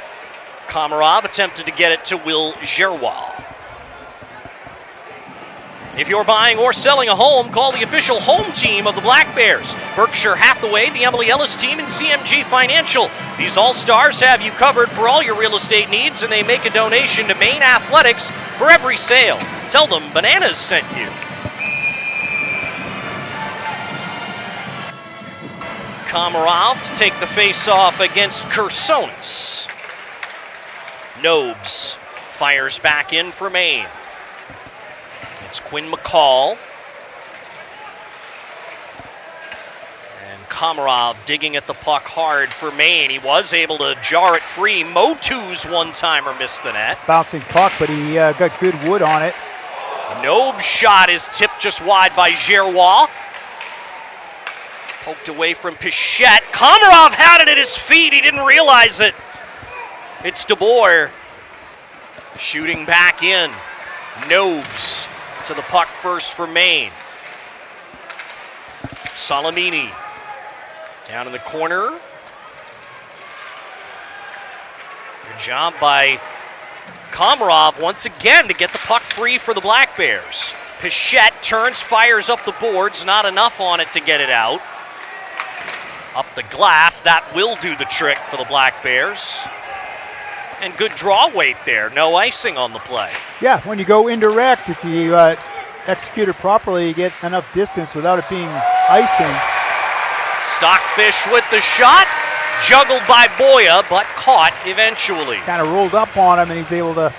Komarov attempted to get it to Will Gerwal. If you're buying or selling a home, call the official home team of the Black Bears, Berkshire Hathaway, the Emily Ellis team, and CMG Financial. These all-stars have you covered for all your real estate needs, and they make a donation to Maine Athletics for every sale. Tell them Bananas sent you. Komarov to take the face-off against Kersonis. Nobes fires back in for Maine. It's Quinn McCall. And Komarov digging at the puck hard for Maine. He was able to jar it free. Motu's one-timer missed the net. Bouncing puck, but he got good wood on it. Nobe's shot is tipped just wide by Giroir. Poked away from Pichette. Komarov had it at his feet. He didn't realize it. It's DeBoer shooting back in. Nobes to the puck first for Maine. Salamini down in the corner. Good job by Komarov once again to get the puck free for the Black Bears. Pichette turns, fires up the boards, not enough on it to get it out. Up the glass, that will do the trick for the Black Bears. And good draw weight there, no icing on the play. Yeah, when you go indirect, if you execute it properly, you get enough distance without it being icing. Stockfish with the shot, juggled by Boya, but caught eventually. Kind of rolled up on him, and he's able to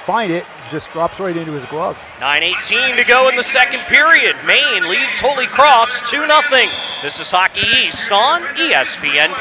find it. Just drops right into his glove. 9:18 to go in the second period. Maine leads Holy Cross 2-0. This is Hockey East on ESPN+.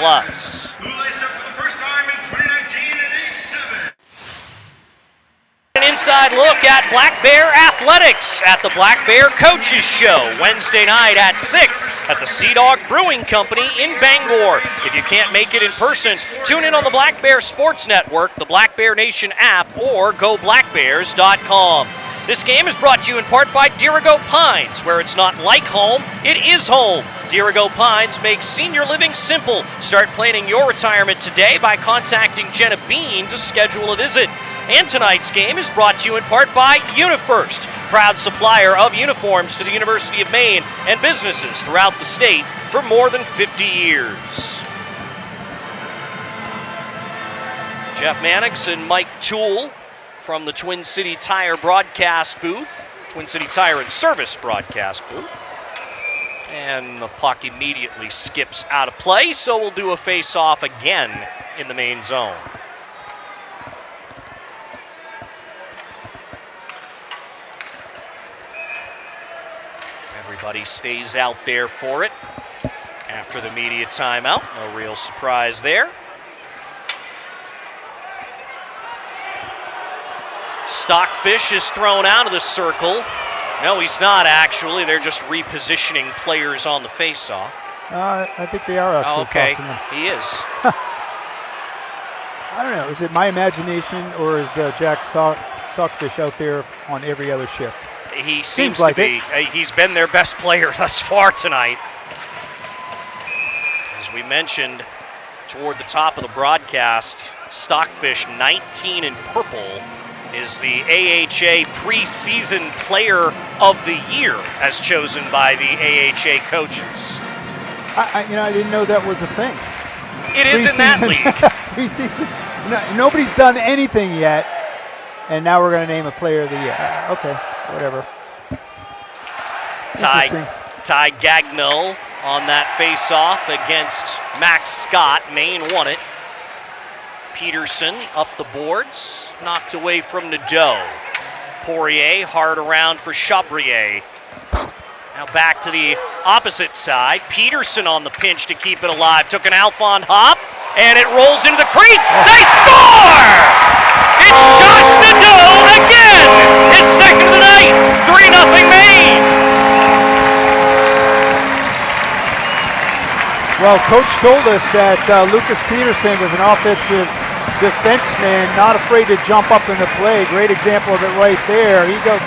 An inside look at Black Bear Athletics at the Black Bear Coaches Show, Wednesday night at 6 at the Sea Dog Brewing Company in Bangor. If you can't make it in person, tune in on the Black Bear Sports Network, the Black Bear Nation app, or go blackbears.com. This game is brought to you in part by Dirigo Pines, where it's not like home, it is home. Dirigo Pines makes senior living simple. Start planning your retirement today by contacting Jenna Bean to schedule a visit. And tonight's game is brought to you in part by UniFirst, proud supplier of uniforms to the University of Maine and businesses throughout the state for more than 50 years. Jeff Mannix and Mike Toole from the Twin City Tire broadcast booth, Twin City Tire and Service broadcast booth. And the puck immediately skips out of play, so we'll do a face-off again in the main zone. Everybody stays out there for it after the media timeout. No real surprise there. Stockfish is thrown out of the circle. No, he's not actually. They're just repositioning players on the face-off. I think they are actually okay, crossing them. he is. I don't know. Is it my imagination, or is Jack Stockfish out there on every other shift? He seems like to be. He's been their best player thus far tonight. As we mentioned toward the top of the broadcast, Stockfish, 19 in purple, is the AHA preseason player of the year as chosen by the AHA coaches. I didn't know that was a thing. It is in that league. Preseason. No, nobody's done anything yet, and now we're going to name a player of the year. Okay, whatever. Ty Gagno on that face-off against Max Scott. Maine won it. Peterson up the boards, knocked away from Nadeau. Poirier hard around for Chabrier. Now back to the opposite side. Peterson on the pinch to keep it alive. Took an Alphon hop, and it rolls into the crease. They score! It's Josh Nadeau again! His second of the night. 3-0 Maine. Well, Coach told us that Lucas Peterson was an offensive defenseman, not afraid to jump up in the play. Great example of it right there. He goes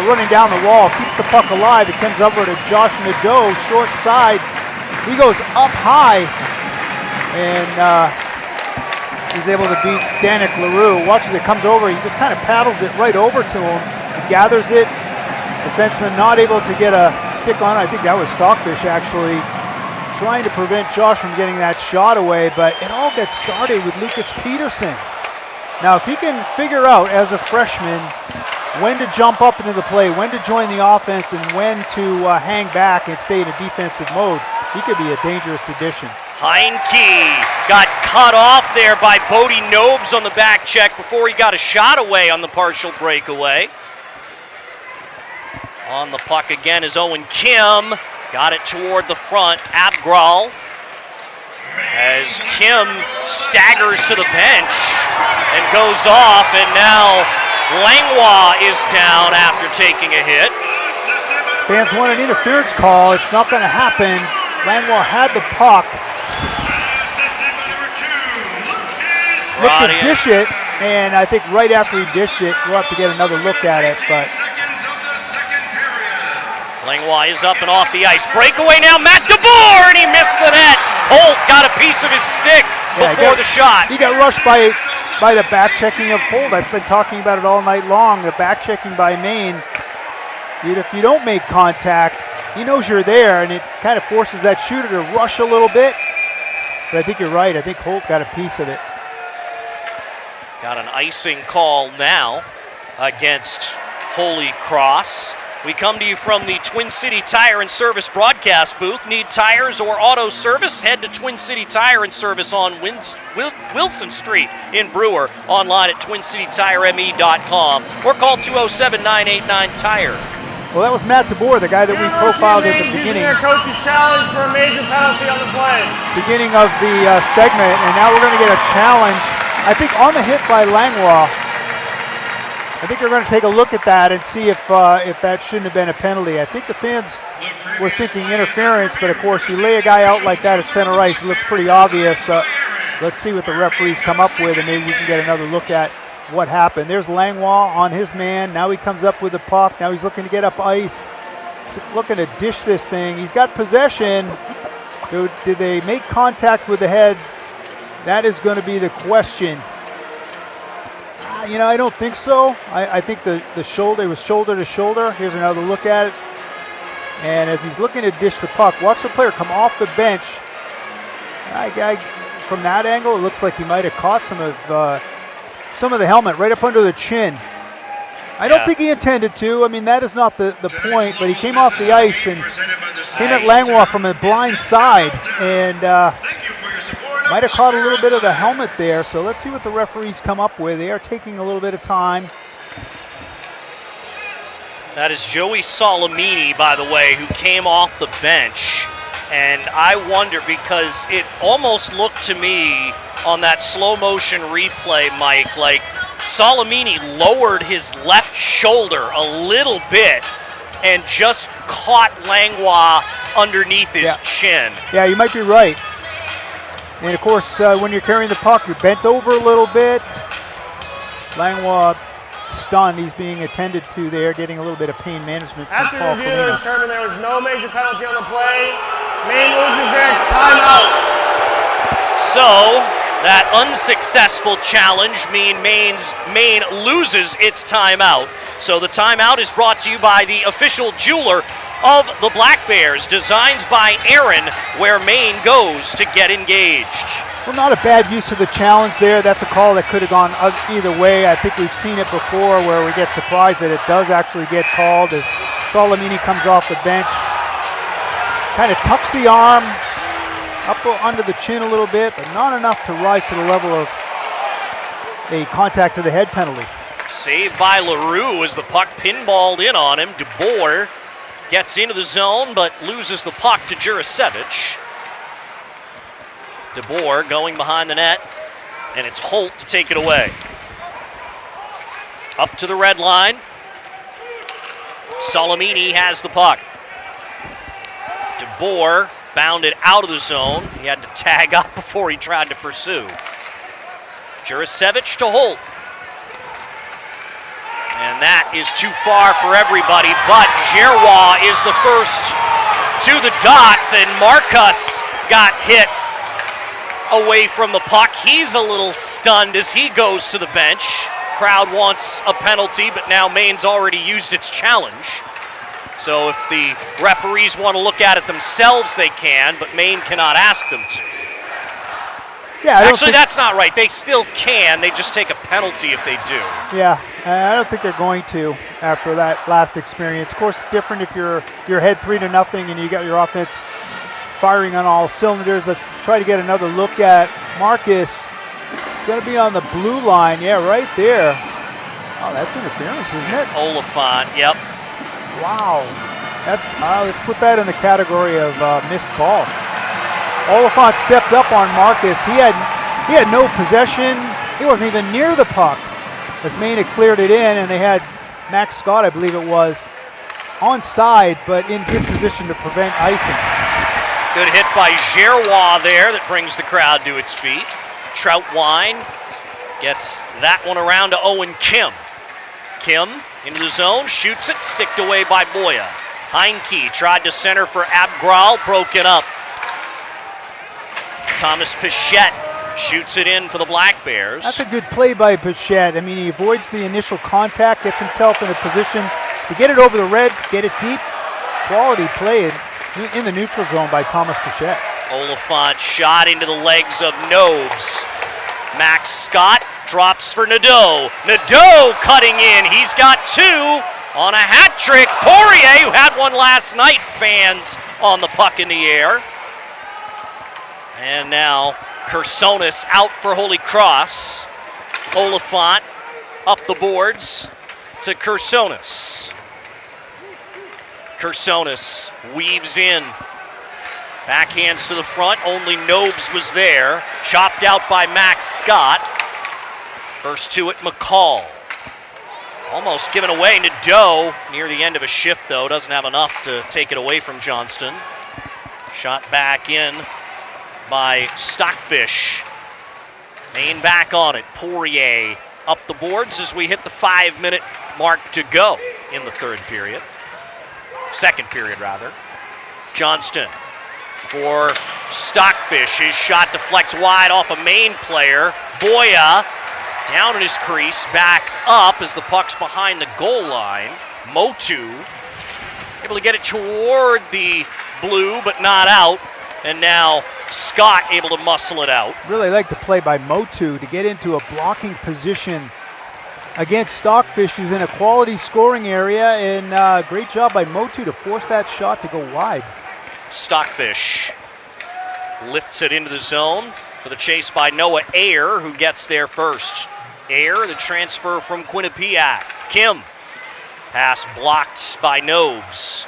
running down the wall, keeps the puck alive. It comes over to Josh Nadeau, short side. He goes up high, and he's able to beat Danik LaRue. Watches it, comes over. He just kind of paddles it right over to him. He gathers it, Defenseman not able to get a stick on. I think that was Stockfish actually trying to prevent Josh from getting that shot away, but it all gets started with Lucas Peterson. Now, if he can figure out as a freshman when to jump up into the play, when to join the offense, and when to hang back and stay in a defensive mode, he could be a dangerous addition. Heinke got cut off there by Bodie Nobes on the back check before he got a shot away on the partial breakaway. On the puck again is Owen Kim. Got it toward the front. Abgral. As Kim staggers to the bench and goes off, and now Langlois is down after taking a hit. Fans want an interference call. It's not going to happen. Langlois had the puck. Looked to dish it, and I think right after he dished it, we'll have to get another look at it, but Langlois is up and off the ice. Breakaway now, Matt DeBoer, and he missed the net. Holt got a piece of his stick before the shot. He got rushed by the back checking of Holt. I've been talking about it all night long. The back checking by Maine. If you don't make contact, he knows you're there, and it kind of forces that shooter to rush a little bit. But I think you're right. I think Holt got a piece of it. Got an icing call now against Holy Cross. We come to you from the Twin City Tire and Service broadcast booth. Need tires or auto service? Head to Twin City Tire and Service on Wilson Street in Brewer. Online at twincitytireme.com or call 207-989-TIRE. Well, that was Matt DeBoer, the guy that we profiled at the beginning. Their coach's challenge for a major penalty on the play. Beginning of the segment, and now we're going to get a challenge. I think on the hit by Langlois. I think they're going to take a look at that and see if that shouldn't have been a penalty. I think the fans were thinking interference, but of course you lay a guy out like that at center ice, it looks pretty obvious, but let's see what the referees come up with, and maybe we can get another look at what happened. There's Langlois on his man. Now he comes up with the puck. Now he's looking to get up ice, looking to dish this thing. He's got possession. Did they make contact with the head? That is going to be the question. I don't think so. I think the shoulder was shoulder to shoulder. Here's another look at it. And as he's looking to dish the puck, watch the player come off the bench. From that angle, it looks like he might have caught some of the helmet right up under the chin. I don't think he intended to. I mean, that is not the point, but he came off the ice and came at Langlois from a blind side, and might have caught a little bit of the helmet there. So let's see what the referees come up with. They are taking a little bit of time. That is Joey Salamini, by the way, who came off the bench. And I wonder, because it almost looked to me on that slow motion replay, Mike, like Salamini lowered his left shoulder a little bit and just caught Langlois underneath his chin. Yeah, you might be right. And of course, when you're carrying the puck, you're bent over a little bit. Langlois stunned. He's being attended to there, getting a little bit of pain management. After the review, it was determined there was no major penalty on the play. Maine loses their timeout. So that unsuccessful challenge means Maine loses its timeout. So the timeout is brought to you by the official jeweler of the Black Bears, Designs by Aaron, where Maine goes to get engaged. Well, not a bad use of the challenge there. That's a call that could have gone either way. I think we've seen it before where we get surprised that it does actually get called as Salamini comes off the bench. Kind of tucks the arm up under the chin a little bit, but not enough to rise to the level of a contact to the head penalty. Saved by LaRue as the puck pinballed in on him. DeBoer gets into the zone, but loses the puck to Jurasevich. DeBoer going behind the net, and it's Holt to take it away. Up to the red line. Salamini has the puck. DeBoer bounded out of the zone. He had to tag up before he tried to pursue. Jurasevich to Holt. And that is too far for everybody, but Gerrois is the first to the dots, and Marcus got hit away from the puck. He's a little stunned as he goes to the bench. Crowd wants a penalty, but now Maine's already used its challenge. So if the referees want to look at it themselves, they can, but Maine cannot ask them to. Yeah, actually, that's not right. They still can. They just take a penalty if they do. Yeah, I don't think they're going to after that last experience. Of course, it's different if you're ahead 3-0 and you got your offense firing on all cylinders. Let's try to get another look at Marcus. He's going to be on the blue line. Yeah, right there. Oh, that's interference, isn't it? Oliphant, yep. Wow. Let's put that in the category of missed call. Oliphant stepped up on Marcus. He had no possession. He wasn't even near the puck as Maine had cleared it in, and they had Max Scott, I believe it was, onside, but in good position to prevent icing. Good hit by Gerrois there that brings the crowd to its feet. Troutwine gets that one around to Owen Kim. Kim into the zone, shoots it, sticked away by Boya. Heinke tried to center for Abgral, broken up. Thomas Pichette shoots it in for the Black Bears. That's a good play by Pichette. I mean, he avoids the initial contact, gets himself in a position to get it over the red, get it deep. Quality play in the neutral zone by Thomas Pichette. Oliphant shot into the legs of Nobes. Max Scott drops for Nadeau. Nadeau cutting in. He's got two on a hat trick. Poirier, who had one last night, fans on the puck in the air. And now Kersonis out for Holy Cross. Oliphant up the boards to Kersonis. Kersonis weaves in. Backhands to the front. Only Nobes was there. Chopped out by Max Scott. First to it, McCall. Almost given away. Nadeau near the end of a shift, though. Doesn't have enough to take it away from Johnston. Shot back in by Stockfish. Maine back on it. Poirier up the boards as we hit the 5-minute mark to go in the third period. Second period, rather. Johnston for Stockfish. His shot deflects wide off a Maine player. Boya down in his crease, back up as the puck's behind the goal line. Motu able to get it toward the blue, but not out. And now Scott able to muscle it out. Really like the play by Motu to get into a blocking position against Stockfish, who's in a quality scoring area, and great job by Motu to force that shot to go wide. Stockfish lifts it into the zone for the chase by Noah Ayer, who gets there first. Ayer, the transfer from Quinnipiac. Kim, pass blocked by Nobes.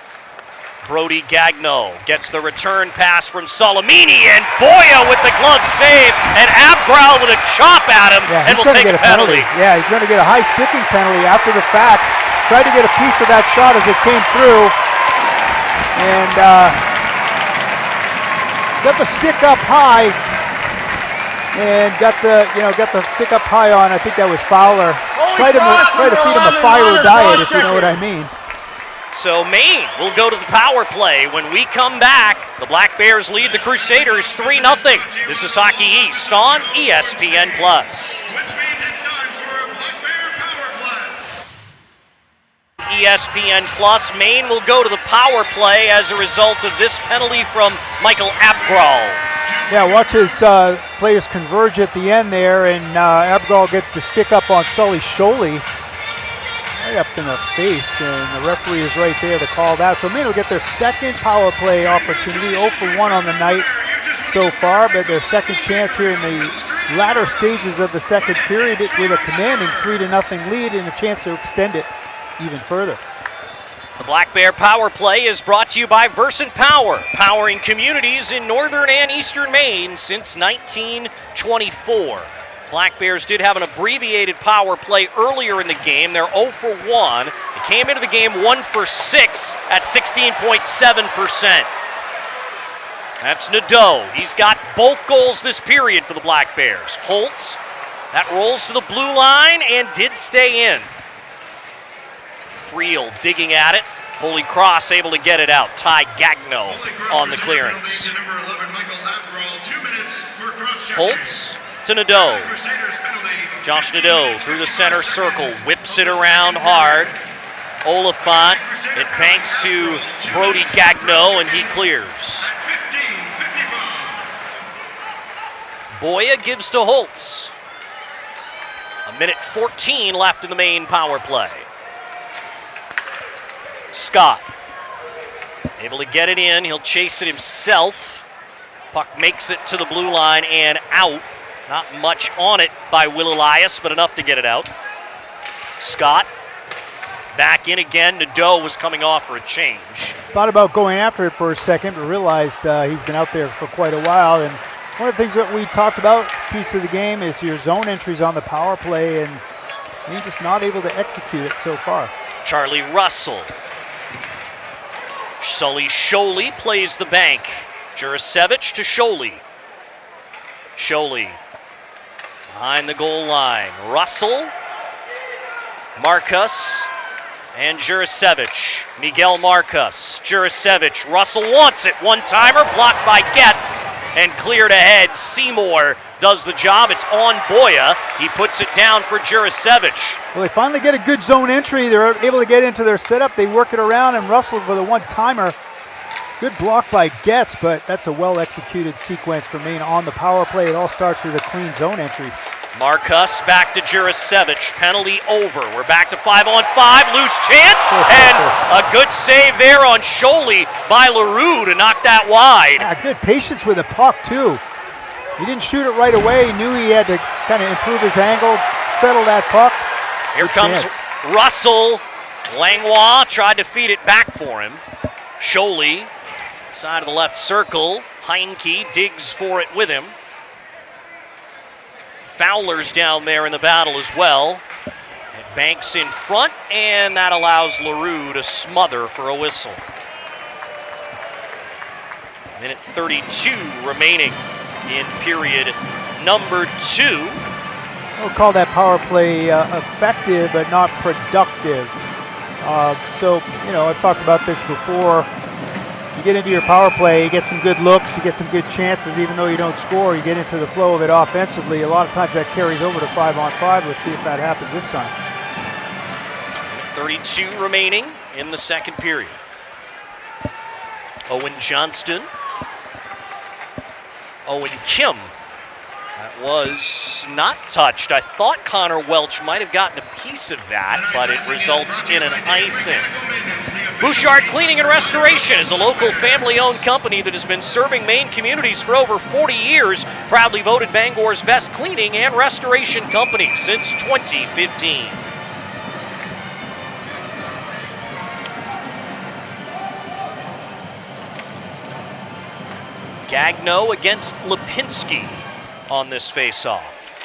Brody Gagno gets the return pass from Salamini, and Boya with the glove save, and Abgral with a chop at him, and will take a penalty. Yeah, he's going to get a high sticking penalty after the fact. Tried to get a piece of that shot as it came through, and got the stick up high, and got the stick up high on. I think that was Fowler. Try to feed him a fire diet, if you know what I mean. So Maine will go to the power play. When we come back, the Black Bears lead the Crusaders 3-0. This is Hockey East on ESPN+. ESPN+, Maine will go to the power play as a result of this penalty from Michael Abgral. Yeah, watch his players converge at the end there, and Abgral gets the stick up on Sully Sholey. Right up in the face, and the referee is right there to call that. So Maine will get their second power play opportunity, 0 for 1 on the night so far, but their second chance here in the latter stages of the second period with a commanding 3-0 lead and a chance to extend it even further. The Black Bear Power Play is brought to you by Versant Power, powering communities in northern and eastern Maine since 1924. Black Bears did have an abbreviated power play earlier in the game. They're 0 for 1. They came into the game 1 for 6 at 16.7%. That's Nadeau. He's got both goals this period for the Black Bears. Holtz, that rolls to the blue line and did stay in. Friel digging at it. Holy Cross able to get it out. Ty Gagno on the clearance. Holtz to Nadeau. Josh Nadeau through the center circle, whips it around hard. Oliphant. It banks to Brody Gagnon, and he clears. Boya gives to Holtz. 1:14 left in the Maine power play. Scott able to get it in. He'll chase it himself. Puck makes it to the blue line and out. Not much on it by Will Elias, but enough to get it out. Scott back in again. Nadeau was coming off for a change. Thought about going after it for a second, but realized he's been out there for quite a while. And one of the things that we talked about, piece of the game, is your zone entries on the power play, and he's just not able to execute it so far. Charlie Russell. Sully Sholey plays the bank. Jurasevich to Sholey. Sholey behind the goal line. Russell, Marcus, and Jurasevich. Miguel Marcus, Jurasevich. Russell wants it. One-timer blocked by Getz and cleared ahead. Seymour does the job. It's on Boya. He puts it down for Jurasevich. Well, they finally get a good zone entry. They're able to get into their setup. They work it around, and Russell with a one-timer. Good block by Getz, but that's a well-executed sequence for Maine on the power play. It all starts with a clean zone entry. Marcus back to Jurasevich. Penalty over. We're back to 5-on-5. Loose chance, and a good save there on Sholey by LaRue to knock that wide. Yeah, good patience with the puck, too. He didn't shoot it right away. He knew he had to kind of improve his angle, settle that puck. Here comes Russell. Langlois tried to feed it back for him. Sholey, side of the left circle. Heinke digs for it with him. Fowler's down there in the battle as well. It banks in front, and that allows LaRue to smother for a whistle. 1:32 remaining in period number 2. We'll call that power play effective but not productive. So, you know, I've talked about this before. You get into your power play, you get some good looks, you get some good chances, even though you don't score, you get into the flow of it offensively. A lot of times that carries over to 5-on-5. Let's see if that happens this time. 32 remaining in the second period. Owen Johnston. Owen Kim. That was not touched. I thought Connor Welch might have gotten a piece of that, but it results in an icing. Bouchard Cleaning and Restoration is a local family-owned company that has been serving Maine communities for over 40 years, proudly voted Bangor's best cleaning and restoration company since 2015. Gagnon against Lipinski on this face-off.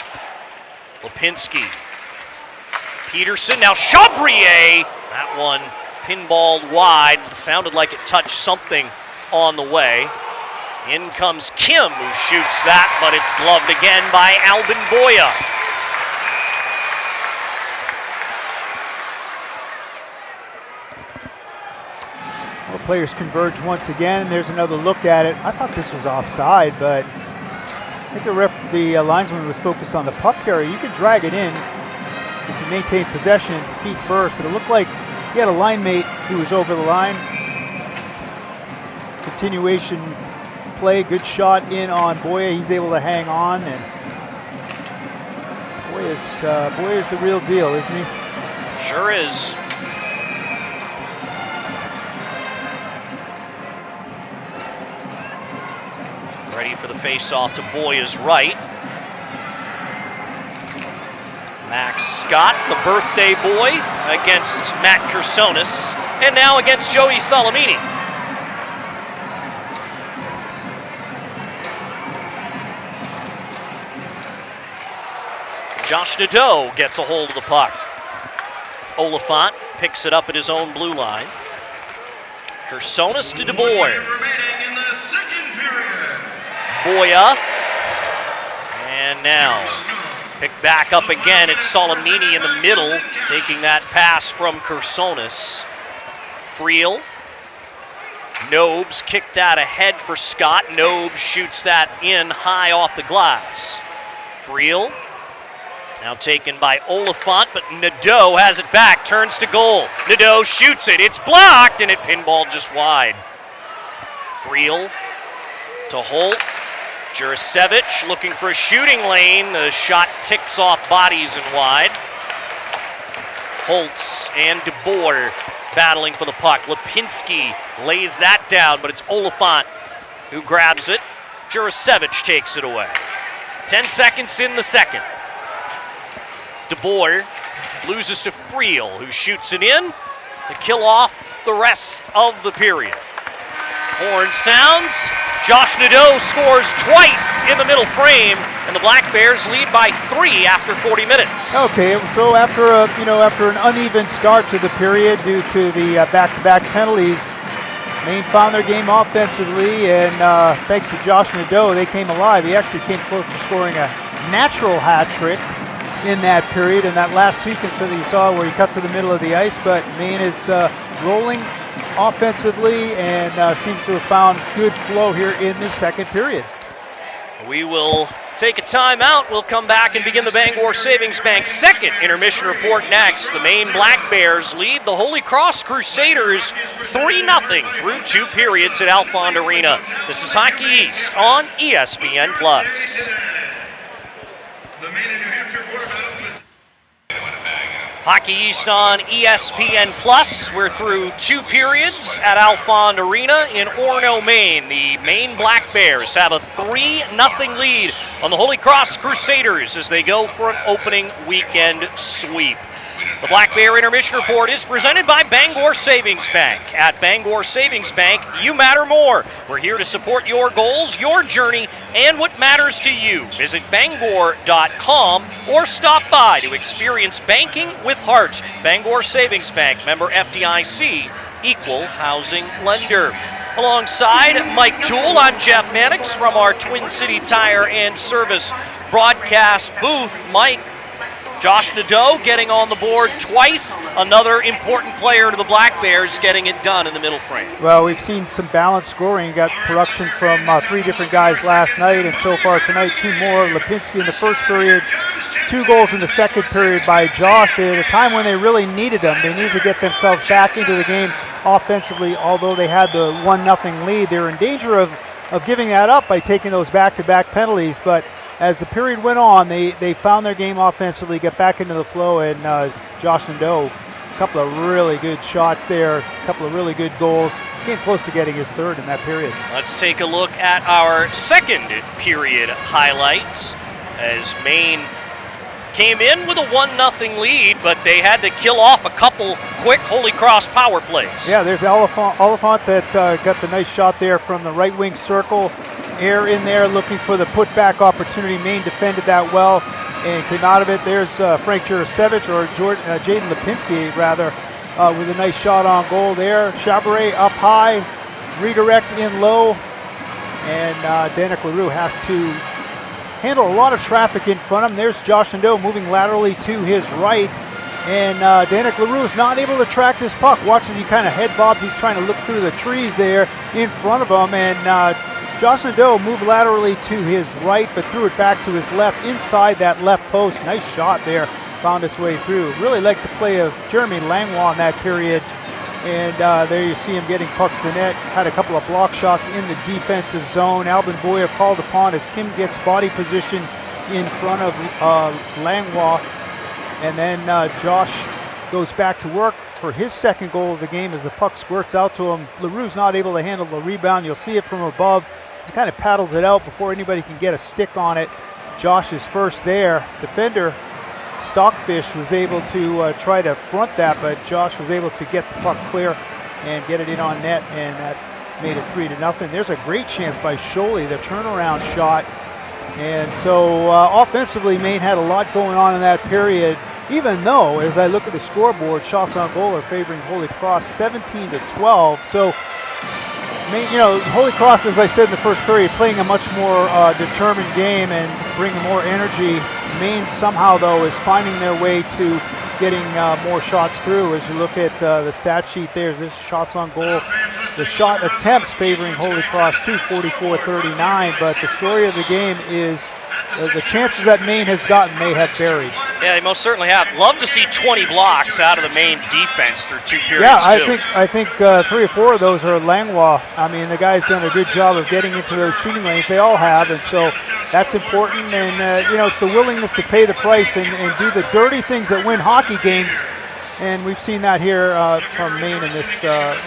Lipinski. Peterson, now Chabrier. That one pinballed wide. Sounded like it touched something on the way. In comes Kim, who shoots that, but it's gloved again by Albin Boya. Well, players converge once again, and there's another look at it. I thought this was offside, but I think the linesman was focused on the puck carrier. You could drag it in if you maintain possession feet first, but it looked like he had a line mate who was over the line. Continuation play, good shot in on Boya. He's able to hang on, and Boya's the real deal, isn't he? Sure is. Ready for the face-off to Boya's right. Max Scott, the birthday boy, against Matt Kersonis, and now against Joey Salamini. Josh Nadeau gets a hold of the puck. Oliphant picks it up at his own blue line. Kersonis to DeBoer. Boya. And now picked back up again. It's Salamini in the middle, taking that pass from Kersonis. Friel. Nobes kicked that ahead for Scott. Nobes shoots that in high off the glass. Friel Now taken by Oliphant, but Nadeau has it back, turns to goal. Nadeau shoots it, it's blocked, and it pinballed just wide. Friel to Holt. Jurasevich looking for a shooting lane. The shot ticks off bodies and wide. Holtz and DeBoer battling for the puck. Lipinski lays that down, but it's Oliphant who grabs it. Jurasevich takes it away. 10 seconds in the second. DeBoer loses to Friel, who shoots it in to kill off the rest of the period. Horn sounds. Josh Nadeau scores twice in the middle frame, and the Black Bears lead by 3 after 40 minutes. Okay, so after an uneven start to the period due to the back-to-back penalties, Maine found their game offensively, and thanks to Josh Nadeau, they came alive. He actually came close to scoring a natural hat trick in that period, in that last sequence that you saw where he cut to the middle of the ice. But Maine is rolling offensively and seems to have found good flow here in the second period. We will take a timeout. We'll come back and begin the Bangor Savings Bank second intermission report next. The Maine Black Bears lead the Holy Cross Crusaders 3-0 through 2 periods at Alfond Arena. This is Hockey East on ESPN+. Hockey East on ESPN+. We're through 2 periods at Alfond Arena in Orono, Maine. The Maine Black Bears have a 3-0 lead on the Holy Cross Crusaders as they go for an opening weekend sweep. The Black Bear Intermission Report is presented by Bangor Savings Bank. At Bangor Savings Bank, you matter more. We're here to support your goals, your journey, and what matters to you. Visit Bangor.com or stop by to experience banking with heart. Bangor Savings Bank, member FDIC, equal housing lender. Alongside Mike Toole, I'm Jeff Mannix from our Twin City Tire and Service broadcast booth. Mike, Josh Nadeau getting on the board twice. Another important player to the Black Bears getting it done in the middle frame. Well, we've seen some balanced scoring. You got production from 3 different guys last night, and so far tonight 2 more. Lipinski in the first period, 2 goals in the second period by Josh at a time when they really needed them. They needed to get themselves back into the game offensively. Although they had the 1-0 lead, they were in danger of giving that up by taking those back-to-back penalties. But as the period went on, they found their game offensively, get back into the flow, and Josh Nadeau, a couple of really good shots there, a couple of really good goals. Came close to getting his third in that period. Let's take a look at our second period highlights as Maine came in with a 1-0 lead, but they had to kill off a couple quick Holy Cross power plays. Yeah, there's Oliphant that got the nice shot there from the right wing circle. Air in there looking for the putback opportunity. Maine defended that well and came out of it. There's Frank Jurasevich, or Jaden Lipinski rather, with a nice shot on goal there. Chabaret up high, redirect in low, and Danik LaRue has to handle a lot of traffic in front of him. There's Josh Nadeau moving laterally to his right, and Danik LaRue is not able to track this puck. Watch as he kind of head bobs. He's trying to look through the trees there in front of him, and Josh Nadeau moved laterally to his right, but threw it back to his left inside that left post. Nice shot there, found its way through. Really liked the play of Jeremy Langlois in that period. And there you see him getting pucks to the net. Had a couple of block shots in the defensive zone. Alvin Boyer called upon as Kim gets body position in front of Langlois. And then Josh goes back to work for his second goal of the game as the puck squirts out to him. LaRue's not able to handle the rebound. You'll see it from above. He kind of paddles it out before anybody can get a stick on it. Josh is first there. Defender Stockfish was able to try to front that, but Josh was able to get the puck clear and get it in on net, and that made it 3-0. There's a great chance by Scholey, the turnaround shot. And so offensively, Maine had a lot going on in that period, even though, as I look at the scoreboard, shots on goal are favoring Holy Cross 17-12. So Holy Cross, as I said in the first period, playing a much more determined game and bringing more energy. Maine somehow, though, is finding their way to getting more shots through. As you look at the stat sheet there's this shots on goal. The shot attempts favoring Holy Cross too, 44-39, but the story of the game is the chances that Maine has gotten, they have buried. Yeah, they most certainly have. Love to see 20 blocks out of the Maine defense through 2 periods. Yeah, too. I think 3 or 4 of those are Langlois. I mean, the guy's done a good job of getting into those shooting lanes. They all have, and so that's important. And it's the willingness to pay the price and do the dirty things that win hockey games. And we've seen that here from Maine in this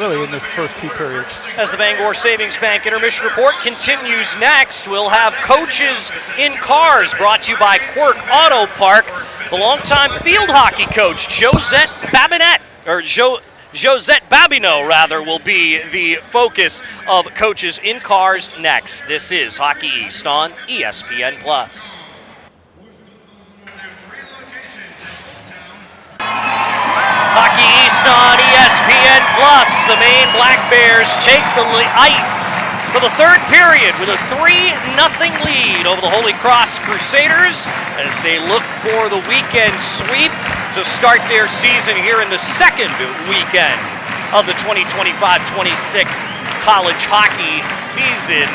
really in this first 2 periods. As the Bangor Savings Bank Intermission Report continues next, we'll have Coaches in Cars brought to you by Quirk Auto Park. The longtime field hockey coach, Josette Babineau, rather, will be the focus of Coaches in Cars next. This is Hockey East on ESPN+. Hockey East on ESPN+. The Maine Black Bears take the ice for the 3rd period with a 3-0 lead over the Holy Cross Crusaders as they look for the weekend sweep to start their season here in the 2nd weekend of the 2025-26 college hockey season.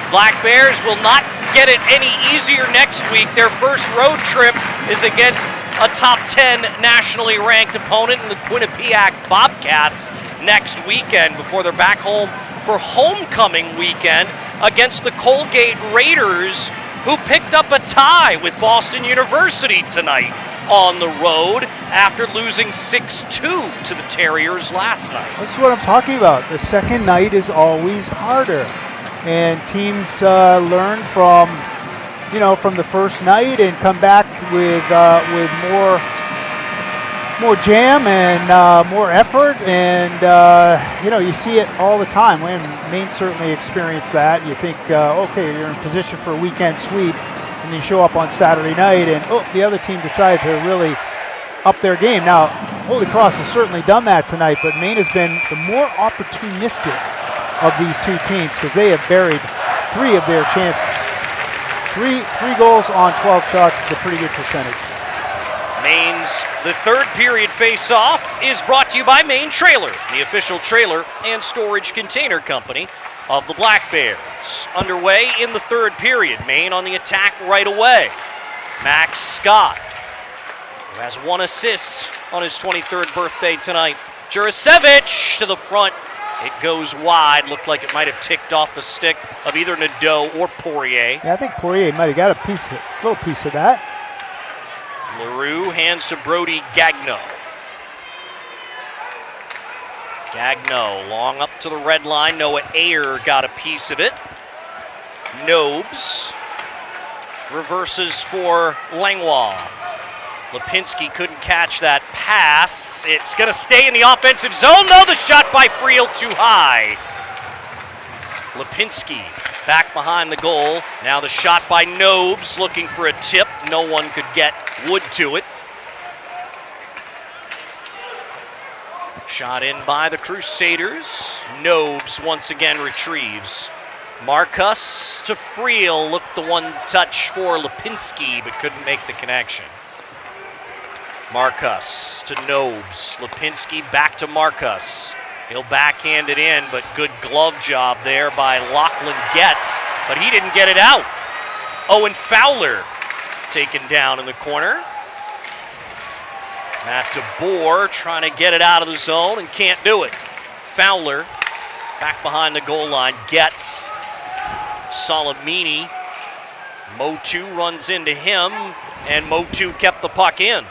Black Bears will not get it any easier next week. Their first road trip is against a top 10 nationally ranked opponent in the Quinnipiac Bobcats next weekend before they're back home for homecoming weekend against the Colgate Raiders, who picked up a tie with Boston University tonight on the road after losing 6-2 to the Terriers last night. That's what I'm talking about. The second night is always harder, and teams learn from the first night and come back with more jam and more effort, and you see it all the time. Maine certainly experienced that. You think, okay, you're in position for a weekend sweep, and you show up on Saturday night, and the other team decided to really up their game. Now, Holy Cross has certainly done that tonight, but Maine has been the more opportunistic of these 2 teams because they have buried 3 of their chances. Three goals on 12 shots is a pretty good percentage. Maine's the 3rd period face-off is brought to you by Maine Trailer, the official trailer and storage container company of the Black Bears. Underway in the 3rd period. Maine on the attack right away. Max Scott, who has 1 assist on his 23rd birthday tonight. Jurasevich to the front. It goes wide. Looked like it might have ticked off the stick of either Nadeau or Poirier. Yeah, I think Poirier might have got a little piece of that. LaRue hands to Brody Gagnon. Gagnon long up to the red line. Noah Ayer got a piece of it. Nobes reverses for Langlois. Lipinski couldn't catch that pass. It's going to stay in the offensive zone. No, the shot by Friel too high. Lipinski back behind the goal. Now the shot by Nobes looking for a tip. No one could get Wood to it. Shot in by the Crusaders. Nobes once again retrieves. Marcus to Friel. Looked the one touch for Lipinski, but couldn't make the connection. Marcus to Nobes. Lipinski back to Marcus. He'll backhand it in, but good glove job there by Lachlan Getz, but he didn't get it out. Owen Fowler taken down in the corner. Matt DeBoer trying to get it out of the zone and can't do it. Fowler back behind the goal line. Getz. Salamini. Motu runs into him, and Motu kept the puck in.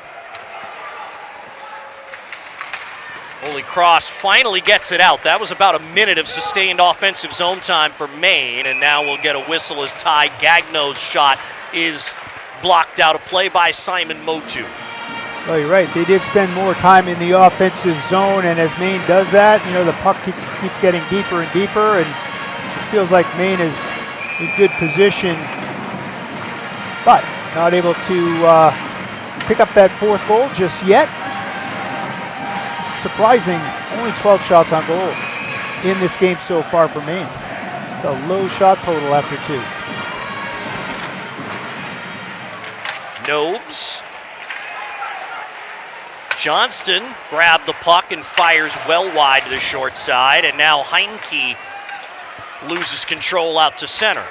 Holy Cross finally gets it out. That was about a minute of sustained offensive zone time for Maine, and now we'll get a whistle as Ty Gagnon's shot is blocked out of play by Simon Motu. Well, you're right. They did spend more time in the offensive zone, and as Maine does that, the puck keeps getting deeper and deeper, and it just feels like Maine is in good position, but not able to pick up that 4th goal just yet. Surprising, only 12 shots on goal in this game so far for Maine. It's a low shot total after 2. Nobes. Johnston grabbed the puck and fires well wide to the short side, and now Heinke loses control out to center.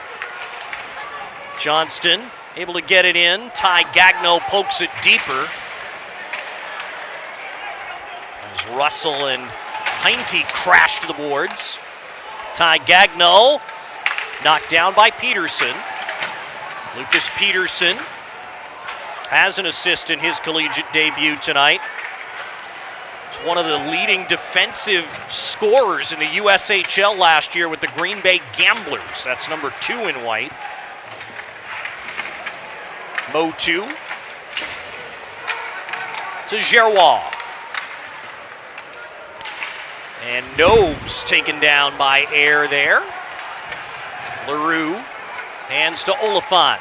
Johnston able to get it in. Ty Gagno pokes it deeper. As Russell and Heinke crash to the boards. Ty Gagno knocked down by Peterson. Lucas Peterson has an assist in his collegiate debut tonight. He's one of the leading defensive scorers in the USHL last year with the Green Bay Gamblers. That's number 2 in white. Motu to Gerrois. And Nobes taken down by Air there. LaRue hands to Oliphant.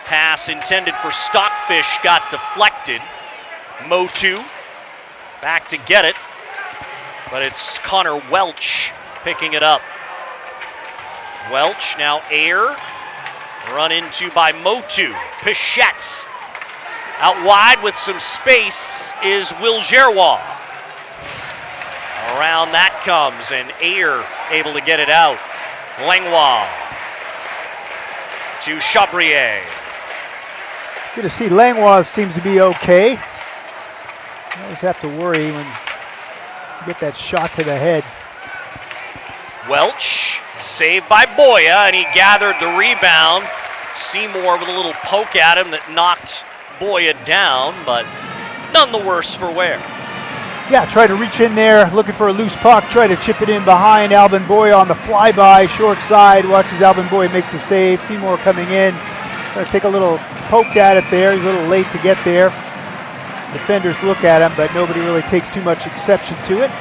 Pass intended for Stockfish got deflected. Motu back to get it, but it's Connor Welch picking it up. Welch, now Air, run into by Motu. Pichette. Out wide with some space is Will Gerrois. Around that comes, and Air able to get it out. Langlois to Chabrier. Good to see Langlois seems to be okay. You always have to worry when you get that shot to the head. Welch, saved by Boya, and he gathered the rebound. Seymour with a little poke at him that knocked Boya down, but none the worse for wear. Yeah, try to reach in there, looking for a loose puck, try to chip it in behind Albin Boya on the flyby, short side, watches Albin Boya makes the save. Seymour coming in, try to take a little poke at it there, he's a little late to get there. Defenders look at him, but nobody really takes too much exception to it.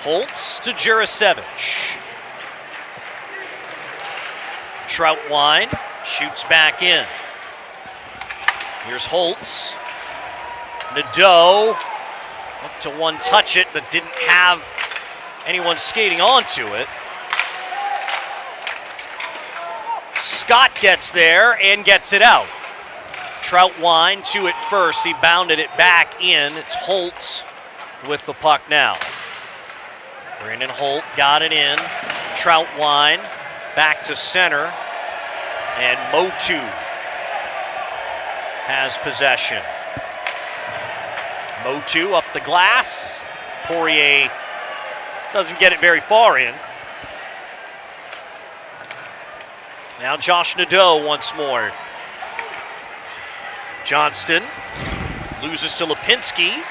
Holtz to Jurasevich. Troutwine shoots back in. Here's Holtz. Nadeau up to one touch it, but didn't have anyone skating onto it. Scott gets there and gets it out. Troutwine to it first. He bounded it back in. It's Holtz with the puck now. Brandon Holt got it in. Troutwine back to center. And Motu has possession. Motu up the glass. Poirier doesn't get it very far in. Now Josh Nadeau once more. Johnston loses to Lipinski.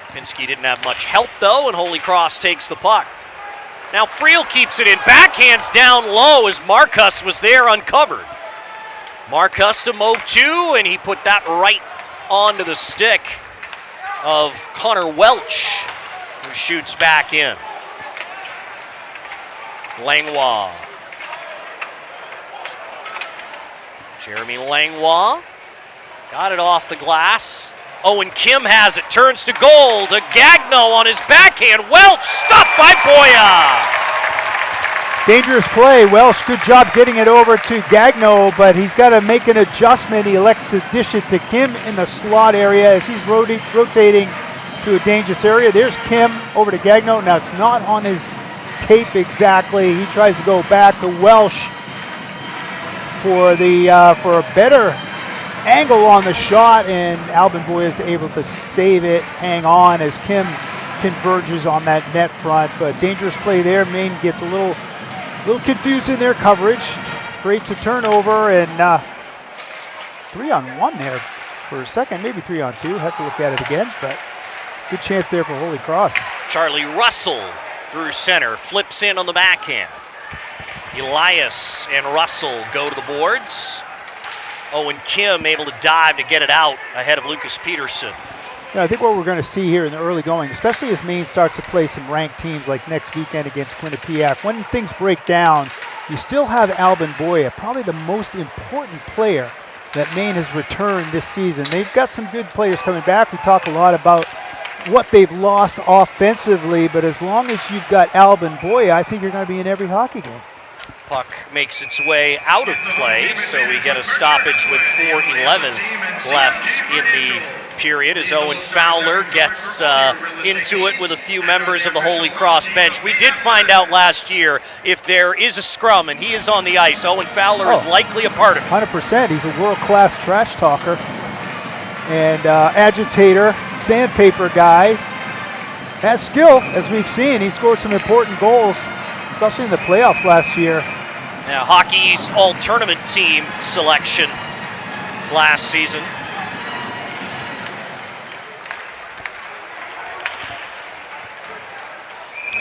Lipinski didn't have much help though, and Holy Cross takes the puck. Now Friel keeps it in, backhands down low as Marcus was there uncovered. Marcus to Motu, and he put that right onto the stick of Connor Welch, who shoots back in. Langlois. Jeremy Langlois got it off the glass. Owen Kim has it, turns to goal to Gagno on his backhand. Welch stopped by Boya. Dangerous play. Welsh, good job getting it over to Gagno, but he's got to make an adjustment. He elects to dish it to Kim in the slot area as he's rotating to a dangerous area. There's Kim over to Gagno. Now it's not on his tape exactly. He tries to go back to Welsh for a better angle on the shot, and Albin Boya is able to save it, hang on as Kim converges on that net front. But dangerous play there. Maine gets a little confused in their coverage, creates a turnover, and 3-on-1 there for a second, maybe 3-on-2. Have to look at it again, but good chance there for Holy Cross. Charlie Russell through center, flips in on the backhand. Elias and Russell go to the boards. Owen Kim able to dive to get it out ahead of Lucas Peterson. Yeah, I think what we're going to see here in the early going, especially as Maine starts to play some ranked teams like next weekend against Quinnipiac, when things break down, you still have Albin Boya, probably the most important player that Maine has returned this season. They've got some good players coming back. We talk a lot about what they've lost offensively, but as long as you've got Albin Boya, I think you're going to be in every hockey game. Puck makes its way out of play, so we get a stoppage with 4:11 left in the period as Owen Fowler gets into it with a few members of the Holy Cross bench. We did find out last year if there is a scrum and he is on the ice, Owen Fowler is likely a part of it. 100%. He's a world-class trash talker and agitator, sandpaper guy. Has skill, as we've seen. He scored some important goals, especially in the playoffs last year. Yeah, Hockey's all-tournament team selection last season.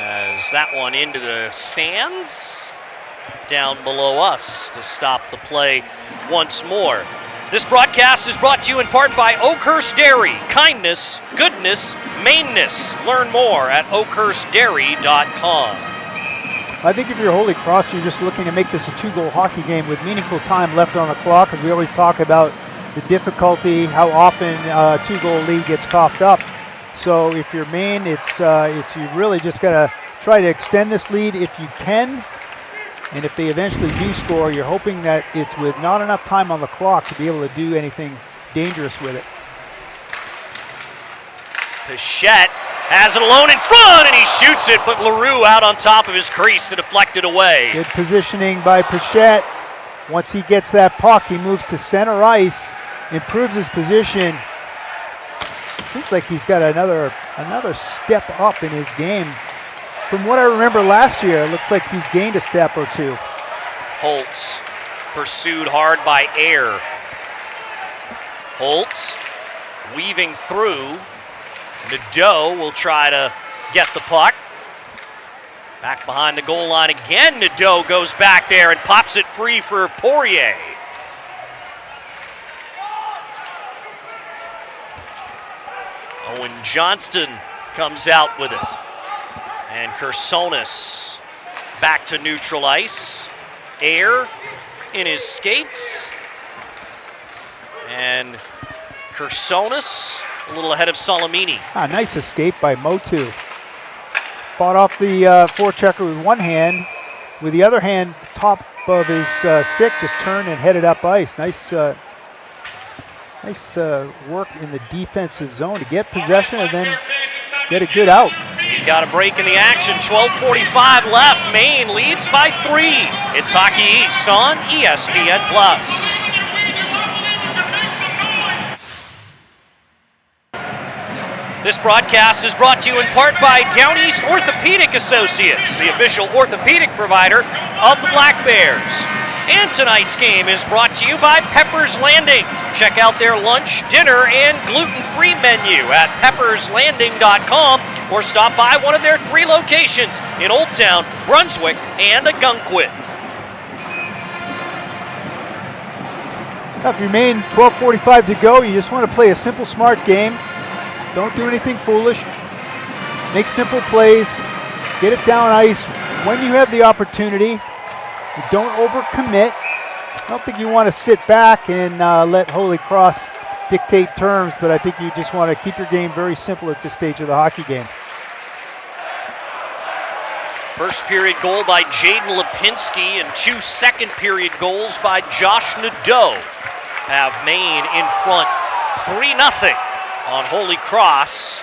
As that one into the stands, down below us to stop the play once more. This broadcast is brought to you in part by Oakhurst Dairy. Kindness, goodness, Maineness. Learn more at oakhurstdairy.com. I think if you're Holy Cross, you're just looking to make this a 2-goal hockey game with meaningful time left on the clock, as we always talk about the difficulty, how often a 2-goal lead gets coughed up. So if you're Maine, it's you really just got to try to extend this lead if you can. And if they eventually do score, you're hoping that it's with not enough time on the clock to be able to do anything dangerous with it. Pichette has it alone in front, and he shoots it, but LaRue out on top of his crease to deflect it away. Good positioning by Pichette. Once he gets that puck, he moves to center ice, improves his position. Seems like he's got another step up in his game. From what I remember last year, it looks like he's gained a step or two. Holtz pursued hard by Air. Holtz weaving through. Nadeau will try to get the puck. Back behind the goal line again. Nadeau goes back there and pops it free for Poirier. Owen Johnston comes out with it. And Kersonis back to neutral ice. Air in his skates. And Kersonis a little ahead of Salamini. Nice escape by Motu. Fought off the forechecker with one hand. With the other hand, the top of his stick just turned and headed up ice. Nice work in the defensive zone to get possession and then get a good out. He got a break in the action. 12:45 left. Maine leads by 3. It's Hockey East on ESPN+. This broadcast is brought to you in part by Down East Orthopedic Associates, the official orthopedic provider of the Black Bears. And tonight's game is brought to you by Pepper's Landing. Check out their lunch, dinner, and gluten-free menu at pepperslanding.com or stop by one of their 3 locations in Old Town, Brunswick, and Ogunquit. If you remain 12:45 to go, you just want to play a simple, smart game. Don't do anything foolish. Make simple plays. Get it down ice when you have the opportunity. Don't overcommit. I don't think you want to sit back and let Holy Cross dictate terms, but I think you just want to keep your game very simple at this stage of the hockey game. First period goal by Jaden Lipinski and 2 second period goals by Josh Nadeau have Maine in front 3-0 on Holy Cross,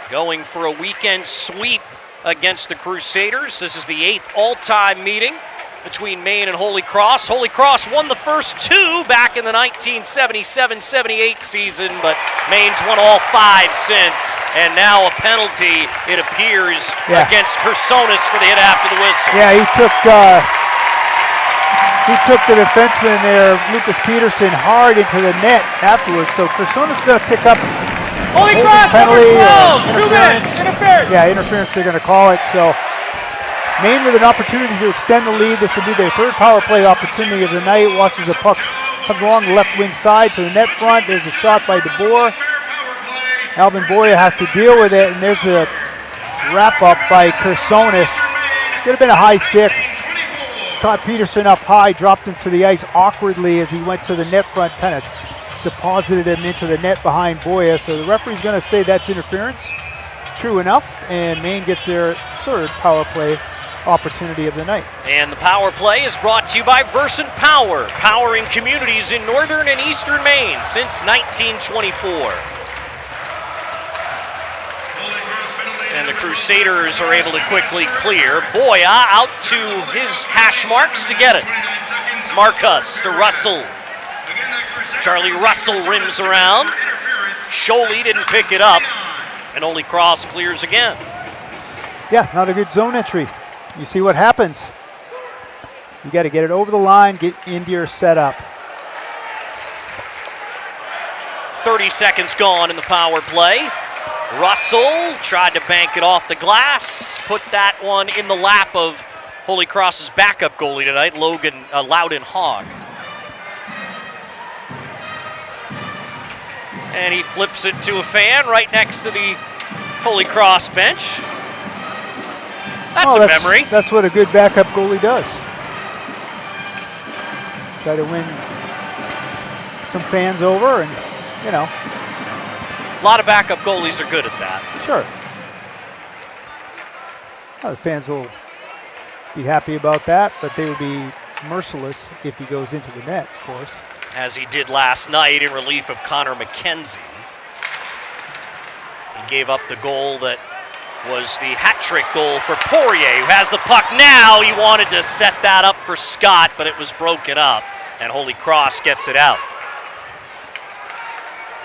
going for a weekend sweep against the Crusaders. This is the 8th all-time meeting between Maine and Holy Cross. Holy Cross won the first 2 back in the 1977-78 season, but Maine's won all 5 since, and now a penalty, it appears, against Kersonis for the hit after the whistle. Yeah, he took the defenseman there, Lucas Peterson, hard into the net afterwards, so Kersonis is going to pick up Holy Cross, penalty, number 12, 2 minutes, interference. Yeah, interference they're going to call it, so Maine with an opportunity to extend the lead. This will be their 3rd power play opportunity of the night. Watches the puck come along the left wing side to the net front. There's a shot by DeBoer. Alvin Boya has to deal with it, and there's the wrap-up by Kersonis. Could have been a high stick. Caught Peterson up high, dropped him to the ice awkwardly as he went to the net front, kind of deposited him into the net behind Boya. So the referee's going to say that's interference. True enough, and Maine gets their 3rd power play opportunity of the night. And the power play is brought to you by Versant Power, powering communities in northern and eastern Maine since 1924. And the Crusaders are able to quickly clear. Boya out to his hash marks to get it. Marcus to Russell. Charlie Russell rims around. Sholey didn't pick it up. And Holy Cross clears again. Yeah, not a good zone entry. You see what happens. You got to get it over the line, get into your setup. 30 seconds gone in the power play. Russell tried to bank it off the glass, put that one in the lap of Holy Cross's backup goalie tonight, Loudon Hogg. And he flips it to a fan right next to the Holy Cross bench. That's a memory. That's what a good backup goalie does. Try to win some fans over, and you know. A lot of backup goalies are good at that. Sure. Well, the fans will be happy about that, but they would be merciless if he goes into the net, of course. As he did last night in relief of Connor McKenzie. He gave up the goal that was the hat-trick goal for Poirier, who has the puck now. He wanted to set that up for Scott, but it was broken up, and Holy Cross gets it out.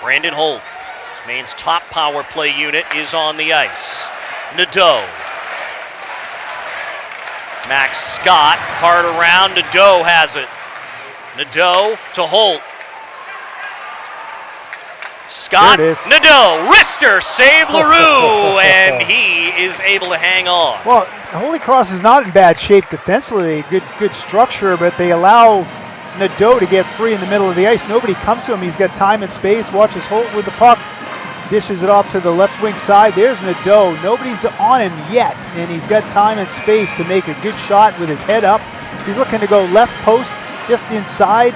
Brandon Holt, Maine's top power play unit, is on the ice. Nadeau. Max Scott, hard around, Nadeau has it. Nadeau to Holt. Scott, Nadeau, wrister, save LaRue, and he is able to hang on. Well, Holy Cross is not in bad shape defensively, good structure, but they allow Nadeau to get free in the middle of the ice. Nobody comes to him. He's got time and space. Watches Holt with the puck. Dishes it off to the left wing side. There's Nadeau. Nobody's on him yet, and he's got time and space to make a good shot with his head up. He's looking to go left post, just inside,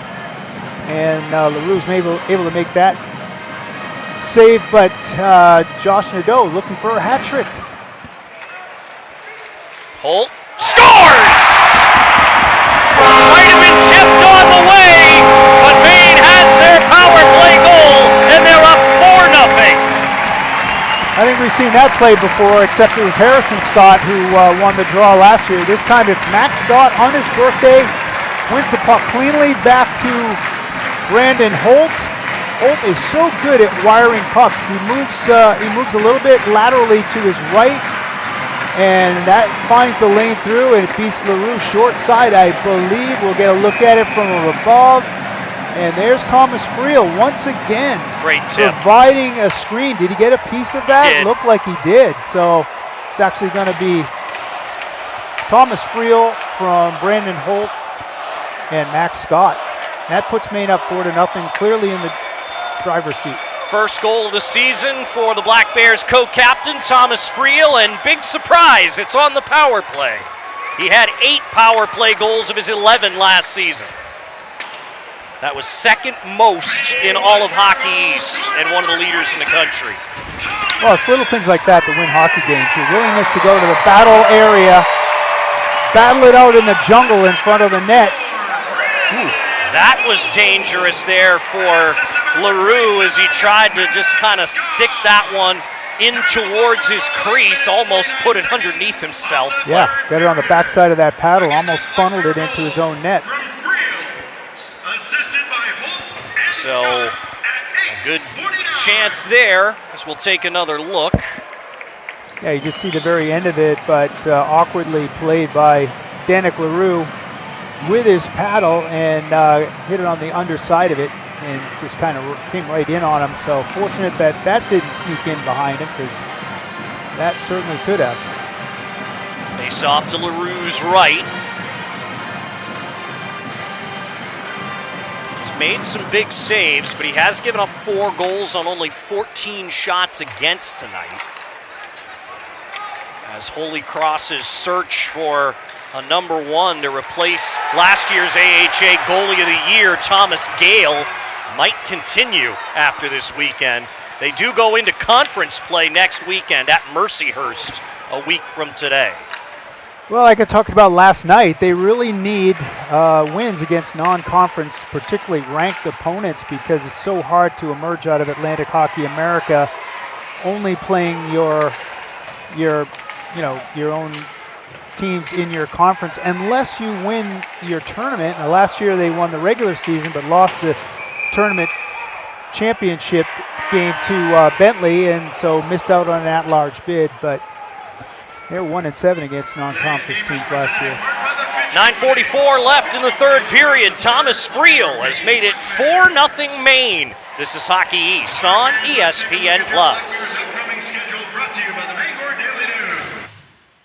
and LaRue's able to make that save, but Josh Nadeau looking for a hat trick. Holt scores! Might have been tipped on the way, but Maine has their power play goal, and they're up 4-0. I think we've seen that play before, except it was Harrison Scott who won the draw last year. This time it's Max Scott on his birthday, wins the puck cleanly back to Brandon Holt. Holt is so good at wiring pucks. He moves a little bit laterally to his right, and that finds the lane through, and it beats LaRue short side, I believe. We'll get a look at it from above. And there's Thomas Friel once again. Great tip. Providing a screen. Did he get a piece of that? He did. Looked like he did. So it's actually going to be Thomas Friel from Brandon Holt and Max Scott. That puts Maine up 4-0, clearly in the driver's seat. First goal of the season for the Black Bears co-captain Thomas Friel, and big surprise, it's on the power play. He had 8 power play goals of his 11 last season. That was second most in all of Hockey East and one of the leaders in the country. Well, it's little things like that win hockey games. Your willingness to go to the battle area, battle it out in the jungle in front of the net. Ooh. That was dangerous there for LaRue as he tried to just kind of stick that one in towards his crease, almost put it underneath himself. Yeah, got it on the backside of that paddle, almost funneled it into his own net. So, a good chance there as we'll take another look. Yeah, you just see the very end of it, but awkwardly played by Danik LaRue with his paddle and hit it on the underside of it and just kind of came right in on him. So fortunate that that didn't sneak in behind him, because that certainly could have. Face off to LaRue's right. Made some big saves, but he has given up 4 goals on only 14 shots against tonight. As Holy Cross's search for a number 1 to replace last year's AHA Goalie of the Year, Thomas Gale, might continue after this weekend. They do go into conference play next weekend at Mercyhurst a week from today. Well, like I talked about last night, they really need wins against non-conference, particularly ranked opponents, because it's so hard to emerge out of Atlantic Hockey America only playing your your own teams in your conference unless you win your tournament. Now, last year they won the regular season but lost the tournament championship game to Bentley, and so missed out on an at-large bid. But they're 1-7 against non-conference teams last year. 9:44 left in the third period. Thomas Friel has made it 4-0 Maine. This is Hockey East on ESPN+.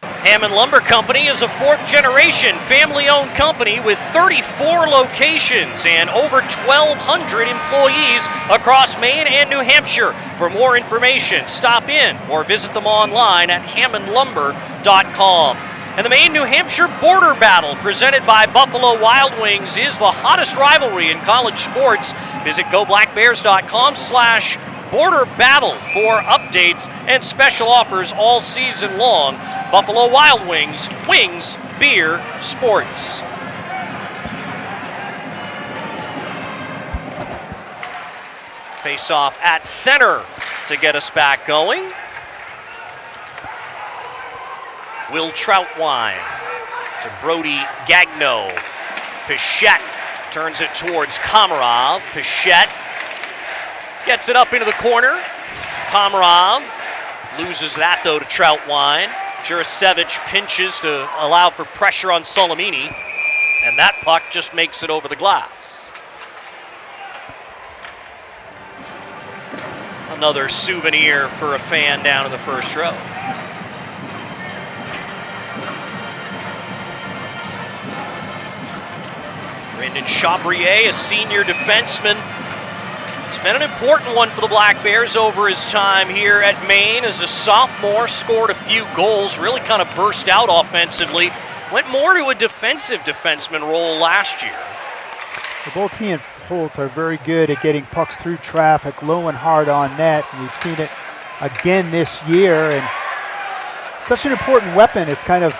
Hammond Lumber Company is a fourth-generation family-owned company with 34 locations and over 1,200 employees across Maine and New Hampshire. For more information, stop in or visit them online at hammondlumber.com. And the Maine-New Hampshire border battle presented by Buffalo Wild Wings is the hottest rivalry in college sports. Visit goblackbears.com/border battle for updates and special offers all season long. Buffalo Wild Wings, wings, beer, sports. Face off at center to get us back going. Will Troutwine to Brody Gagno. Pichette turns it towards Komarov. Pichette gets it up into the corner. Komarov loses that though to Troutwine. Jurasevich pinches to allow for pressure on Solomini, and that puck just makes it over the glass. Another souvenir for a fan down in the first row. Brendan Chabrier, a senior defenseman. It's been an important one for the Black Bears over his time here at Maine. As a sophomore, scored a few goals, really kind of burst out offensively. Went more to a defensive defenseman role last year. Both he and Holt are very good at getting pucks through traffic, low and hard on net. And we've seen it again this year. And such an important weapon. It's kind of,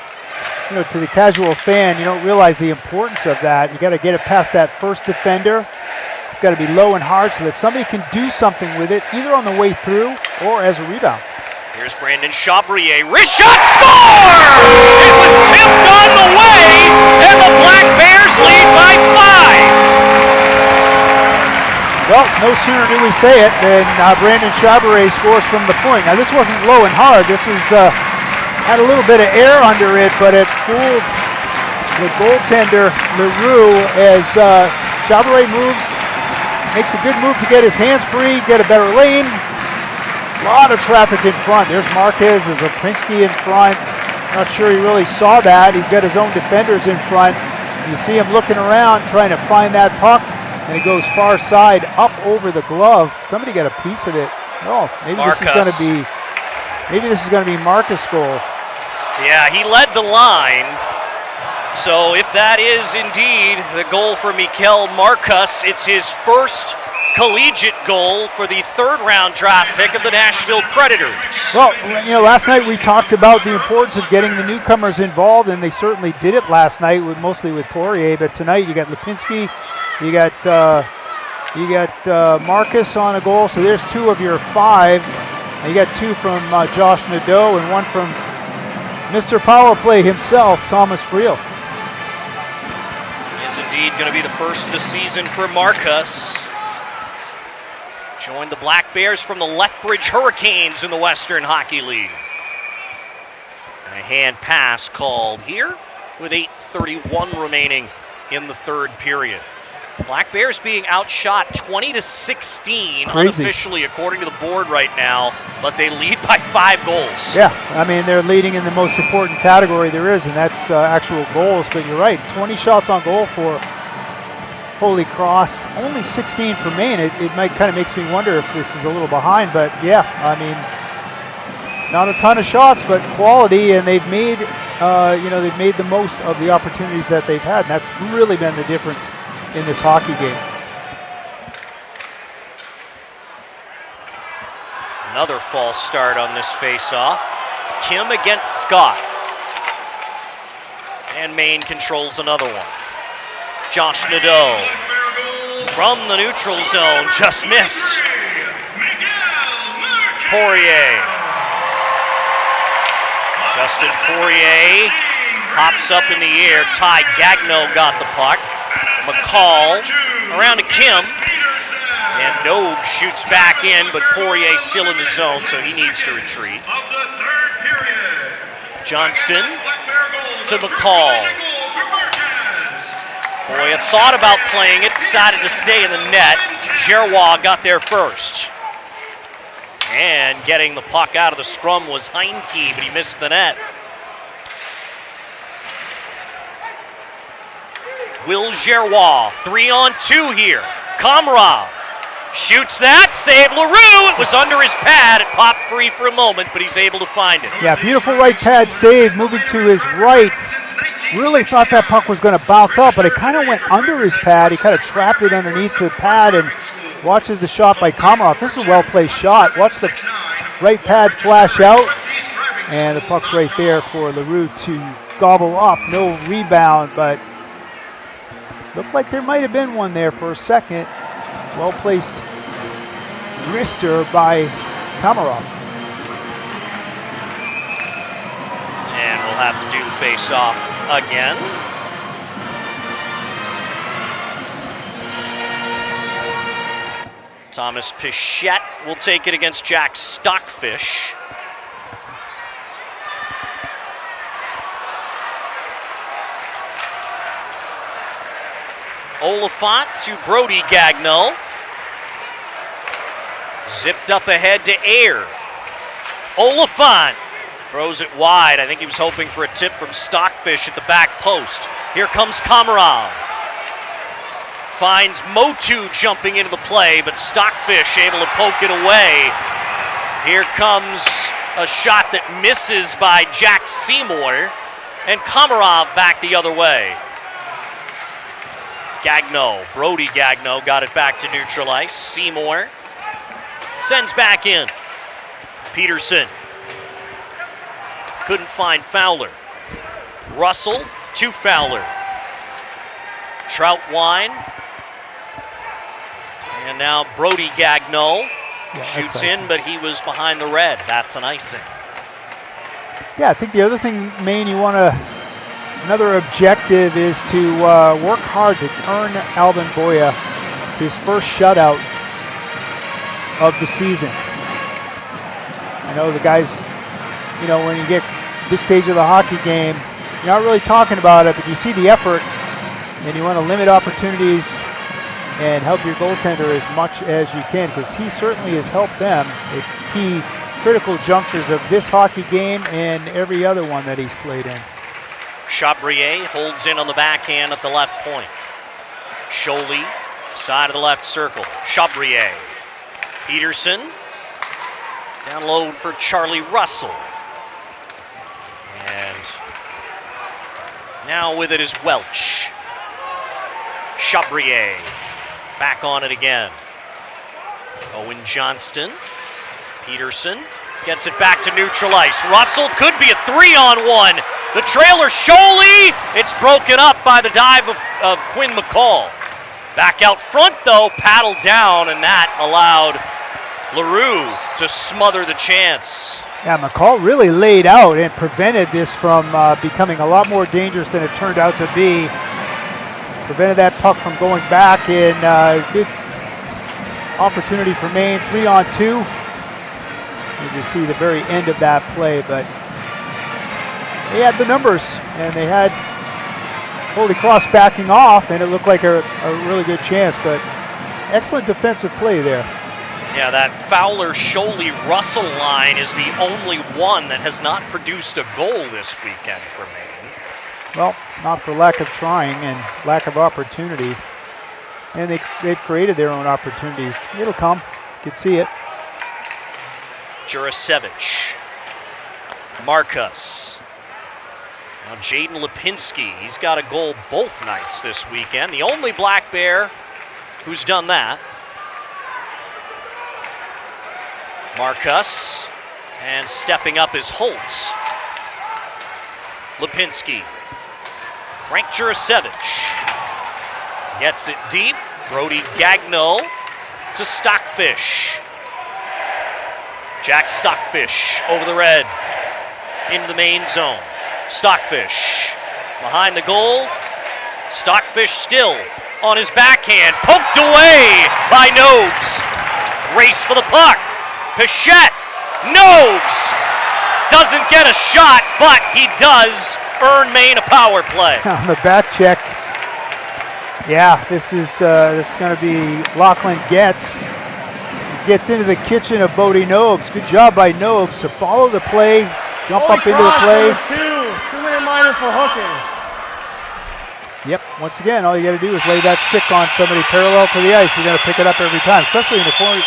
to the casual fan, you don't realize the importance of that. You got to get it past that first defender. It's got to be low and hard so that somebody can do something with it, either on the way through or as a rebound. Here's Brandon Chabrier. Wrist shot, score! It was tipped on the way, and the Black Bears lead by 5. Well, no sooner do we say it than Brandon Chabrier scores from the point. Now, this wasn't low and hard. This was had a little bit of air under it, but it fooled the goaltender, LaRue, as Chabrier makes a good move to get his hands free, get a better lane. A lot of traffic in front. There's Marquez, there's Lipinski in front. Not sure he really saw that. He's got his own defenders in front. You see him looking around, trying to find that puck, and it goes far side, up over the glove. Somebody got a piece of it. Oh, maybe Marcus. This is going to be Marcus' goal. Yeah, he led the line. So if that is indeed the goal for Mikel Marcus, it's his first collegiate goal for the third-round draft pick of the Nashville Predators. Well, last night we talked about the importance of getting the newcomers involved, and they certainly did it last night, mostly with Poirier. But tonight you got Lipinski, you got Marcus on a goal. So there's 2 of your 5. And you got 2 from Josh Nadeau and 1 from Mr. Power Play himself, Thomas Friel. Is indeed going to be the first of the season for Marcus. Joined the Black Bears from the Lethbridge Hurricanes in the Western Hockey League. And a hand pass called here with 8:31 remaining in the third period. Black Bears being outshot 20-16 unofficially according to the board right now, but they lead by 5 goals. Yeah, I mean, they're leading in the most important category there is, and that's actual goals. But you're right, 20 shots on goal for Holy Cross, only 16 for Maine. It might kind of makes me wonder if this is a little behind, but yeah, I mean, not a ton of shots, but quality, and they've made, they've made the most of the opportunities that they've had, and that's really been the difference in this hockey game. Another false start on this face-off. Kim against Scott. And Maine controls another one. Josh Nadeau from the neutral zone, just missed. Poirier. Dustin Poirier hops up in the air. Ty Gagno got the puck. McCall around to Kim. And Nobe shoots back in, but Poirier still in the zone, so he needs to retreat. Johnston to McCall. Boya thought about playing it, decided to stay in the net. Gerrois got there first. And getting the puck out of the scrum was Heinke, but he missed the net. Will Gerrois, 3-on-2 here. Komarov shoots that, save LaRue. It was under his pad. It popped free for a moment, but he's able to find it. Yeah, beautiful right pad save, moving to his right. Really thought that puck was going to bounce up, but it kind of went under his pad. He kind of trapped it underneath the pad and watches the shot by Komarov. This is a well-placed shot. Watch the right pad flash out, and the puck's right there for LaRue to gobble up. No rebound, but looked like there might have been one there for a second. Well-placed wrister by Komarov. And we'll have to do the face-off again. Thomas Pichette will take it against Jack Stockfish. Oliphant to Brody Gagno. Zipped up ahead to Ayer. Oliphant throws it wide. I think he was hoping for a tip from Stockfish at the back post. Here comes Komarov. Finds Motu jumping into the play, but Stockfish able to poke it away. Here comes a shot that misses by Jack Seymour, and Komarov back the other way. Gagno, Brody Gagno got it back to neutral ice. Seymour sends back in. Peterson couldn't find Fowler. Russell to Fowler. Troutwine. And now Brody Gagno shoots in, but he was behind the red. That's an icing. Yeah, I think the other thing, Maine, you want to, another objective is to work hard to earn Alvin Boya his first shutout of the season. I know the guys, you know, when you get this stage of the hockey game, you're not really talking about it, but you see the effort, and you want to limit opportunities and help your goaltender as much as you can, because he certainly has helped them at key critical junctures of this hockey game and every other one that he's played in. Chabrier holds in on the backhand at the left point. Scholey, side of the left circle. Chabrier. Peterson. Down low for Charlie Russell. And now with it is Welch. Chabrier. Back on it again. Owen Johnston. Peterson gets it back to neutral ice. Russell could be a 3-on-1. The trailer, Scholey. It's broken up by the dive of Quinn McCall. Back out front, though, paddled down, and that allowed LaRue to smother the chance. Yeah, McCall really laid out and prevented this from becoming a lot more dangerous than it turned out to be. Prevented that puck from going back, and good opportunity for Maine, 3-on-2. You can see the very end of that play, but they had the numbers, and they had Holy Cross backing off, and it looked like a really good chance, but excellent defensive play there. Yeah, that Fowler, Scholey, Russell line is the only one that has not produced a goal this weekend for Maine. Well, not for lack of trying and lack of opportunity. And they've created their own opportunities. It'll come. You can see it. Jurasevich. Marcus. Now Jaden Lipinski. He's got a goal both nights this weekend. The only Black Bear who's done that. Marcus. And stepping up is Holtz. Lipinski. Frank Jurasevich gets it deep. Brody Gagno to Stockfish. Jack Stockfish over the red. into the Maine zone. Stockfish behind the goal. Stockfish still on his backhand. Poked away by Nobes. Race for the puck. Pichette. Nobes doesn't get a shot, but he does earn Maine a power play. On the back check. Yeah, this is going to be Lachlan Getz. Gets into the kitchen of Bodie Nobes. Good job by Nobes to follow the play, jump Holy up into the cross play. number 2-minute minor for hooking. Yep, once again, all you got to do is lay that stick on somebody parallel to the ice. You're going to pick it up every time, especially in a scoring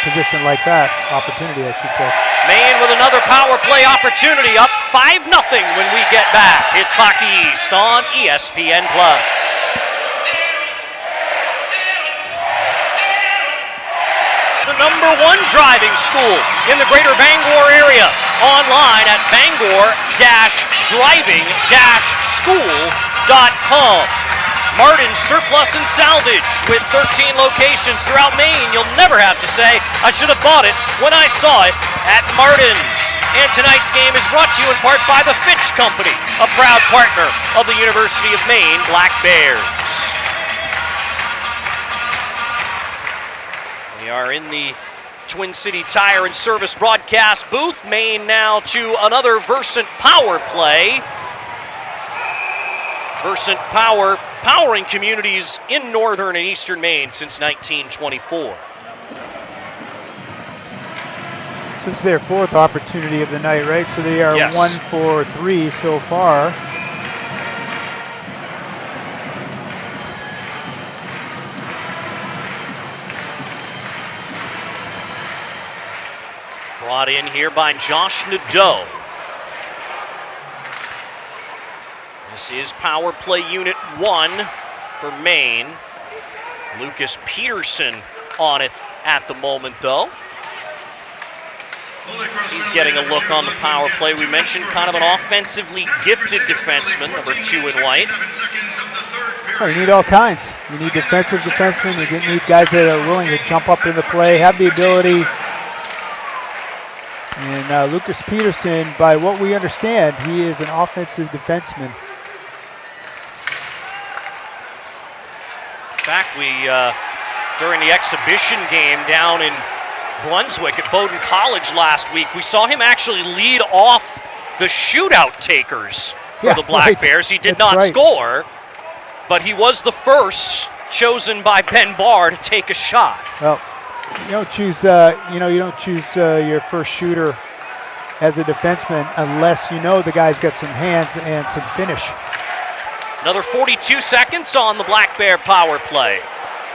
position like that. Opportunity, I should say. Maine with another power play opportunity, up 5-0 when we get back. It's Hockey East on ESPN+. The #1 driving school in the greater Bangor area. Online at bangor-driving-school.com. Martin Surplus and Salvage with 13 locations throughout Maine. You'll never have to say, I should have bought it when I saw it at Martin's. And tonight's game is brought to you in part by the Fitch Company, a proud partner of the University of Maine Black Bears. We are in the Twin City Tire and Service broadcast booth. Maine now to another Versant power play. Versant Power, powering communities in northern and eastern Maine since 1924. This is their 4th opportunity of the night, right? So they are 1 for 3 so far. Brought in here by Josh Nadeau. This is power play unit 1 for Maine. Lucas Peterson on it at the moment, though. He's getting a look on the power play. We mentioned kind of an offensively gifted defenseman, number 2 in white. Oh, you need all kinds. You need defensive defensemen. You need guys that are willing to jump up in the play, have the ability. And Lucas Peterson, by what we understand, he is an offensive defenseman. In fact, during the exhibition game down in Brunswick at Bowdoin College last week, we saw him actually lead off the shootout takers for the Black Bears. He did not score, but he was the first chosen by Ben Barr to take a shot. Well, you don't choose your first shooter as a defenseman unless you know the guy's got some hands and some finish. Another 42 seconds on the Black Bear power play.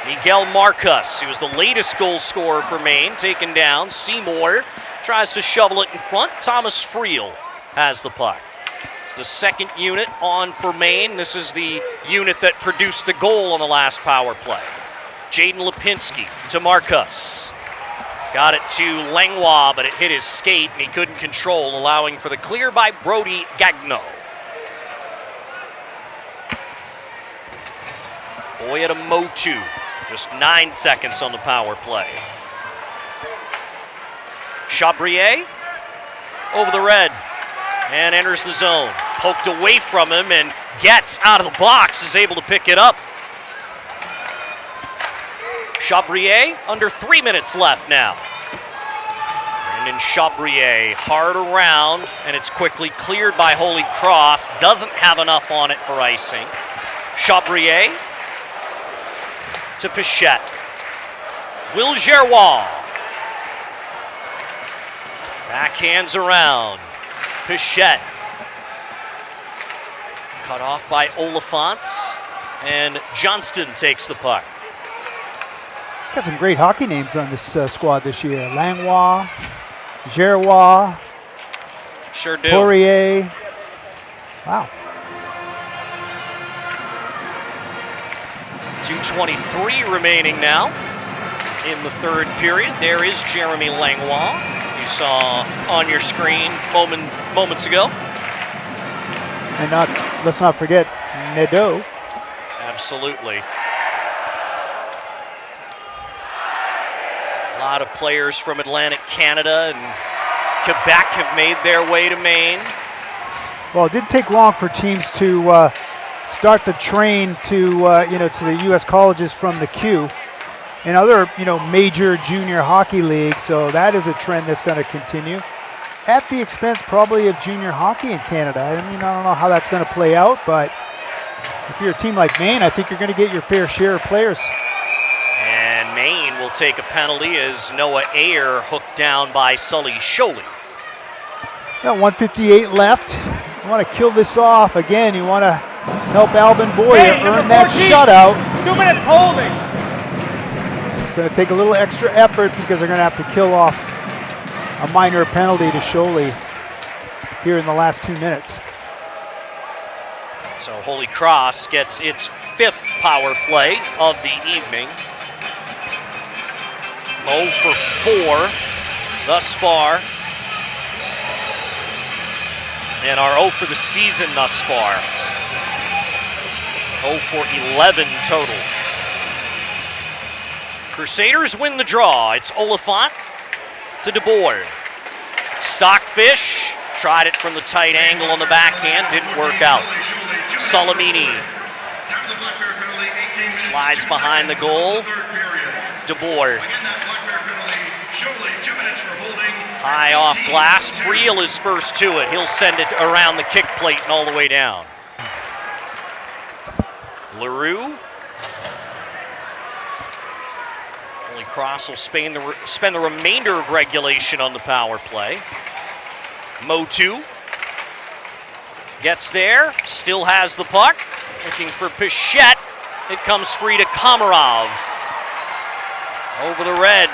Miguel Marcus, who was the latest goal scorer for Maine, taken down. Seymour tries to shovel it in front. Thomas Friel has the puck. It's the second unit on for Maine. This is the unit that produced the goal on the last power play. Jaden Lipinski to Marcus. Got it to Langlois, but it hit his skate and he couldn't control, allowing for the clear by Brody Gagno. Boyetta Motu, just 9 seconds on the power play. Chabrier over the red and enters the zone. Poked away from him and gets out of the box, is able to pick it up. Chabrier, under 3 minutes left now. Brendan Chabrier, hard around, and it's quickly cleared by Holy Cross. Doesn't have enough on it for icing. Chabrier to Pichette. Will Gerrois. Backhands around. Pichette. Cut off by Oliphant, and Johnston takes the puck. Got some great hockey names on this squad this year. Langlois, Gerrois, sure do. Poirier. Wow. 2:23 remaining now in the third period. There is Jeremy Langlois, you saw on your screen moments ago. And let's not forget Nadeau. Absolutely. A lot of players from Atlantic Canada and Quebec have made their way to Maine. Well, it didn't take long for teams to start the train to to the U.S. colleges from the Q and other major junior hockey leagues. So that is a trend that's going to continue at the expense probably of junior hockey in Canada. I mean, I don't know how that's going to play out, but if you're a team like Maine, I think you're going to get your fair share of players. And Maine will take a penalty as Noah Ayer hooked down by Sully Sholey. Got 1:58 left. You want to kill this off. Again, you want to help Alvin Boyer earn that shutout. 2 minutes holding. It's going to take a little extra effort because they're going to have to kill off a minor penalty to Sholey here in the last 2 minutes. So Holy Cross gets its 5th power play of the evening. 0 for 4 thus far. And our 0 for the season thus far. 0 for 11 total. Crusaders win the draw. It's Oliphant to DeBoer. Stockfish tried it from the tight angle on the backhand, didn't work out. Salamini slides behind the goal. DeBoer. High off glass, Friel is first to it. He'll send it around the kick plate and all the way down. LaRue. Holy Cross will spend the remainder of regulation on the power play. Motu gets there, still has the puck. Looking for Pichette. It comes free to Komarov. Over the red.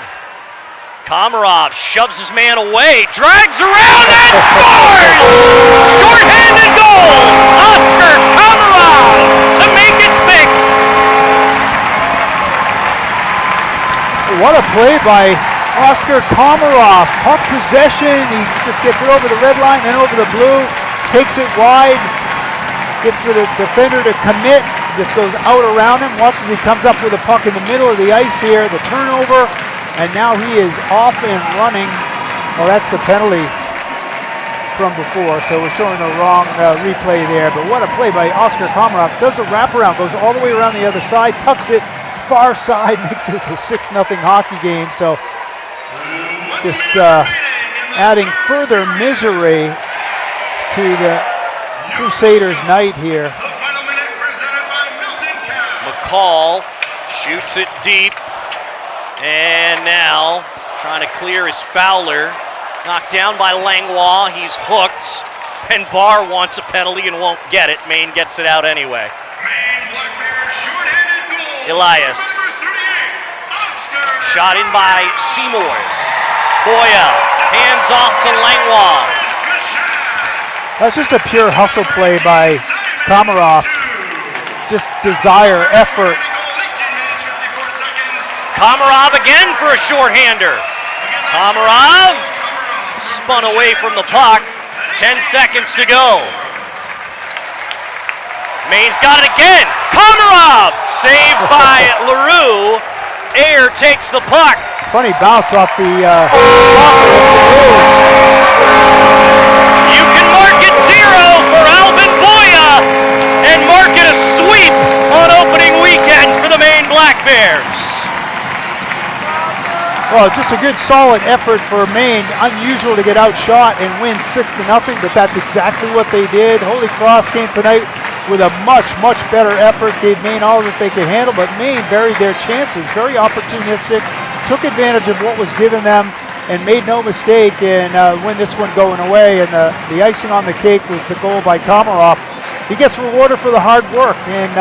Komarov shoves his man away, drags around and scores! Short-handed goal! Oscar Komarov to make it 6. What a play by Oscar Komarov. Puck possession, he just gets it over the red line, then over the blue, takes it wide, gets the defender to commit, just goes out around him, watches he comes up with the puck in the middle of the ice here, the turnover, and now he is off and running. Well, that's the penalty from before, so we're showing the wrong replay there. But what a play by Oscar Komarov. Does the wraparound, goes all the way around the other side, tucks it far side, makes this a 6-0 hockey game. So just adding further misery to the Crusaders' night here. McCall shoots it deep. And now, trying to clear is Fowler. Knocked down by Langlois. He's hooked. Ben Barr wants a penalty and won't get it. Maine gets it out anyway. Elias. Shot in by Seymour. Boya. Hands off to Langlois. That's just a pure hustle play by Komarov. Just desire, effort. Komarov again for a shorthander. Komarov spun away from the puck. 10 seconds to go. Maine's got it again. Komarov saved by LaRue. Ayer takes the puck. Funny bounce off the You can mark it 0 for Alvin Boya and mark it a sweep on opening weekend for the Maine Black Bears. Well, just a good solid effort for Maine. Unusual to get outshot and win 6-0, but that's exactly what they did. Holy Cross came tonight with a much, much better effort, gave Maine all that they could handle, but Maine buried their chances, very opportunistic, took advantage of what was given them, and made no mistake in win this one going away. And the icing on the cake was the goal by Komarov. He gets rewarded for the hard work, and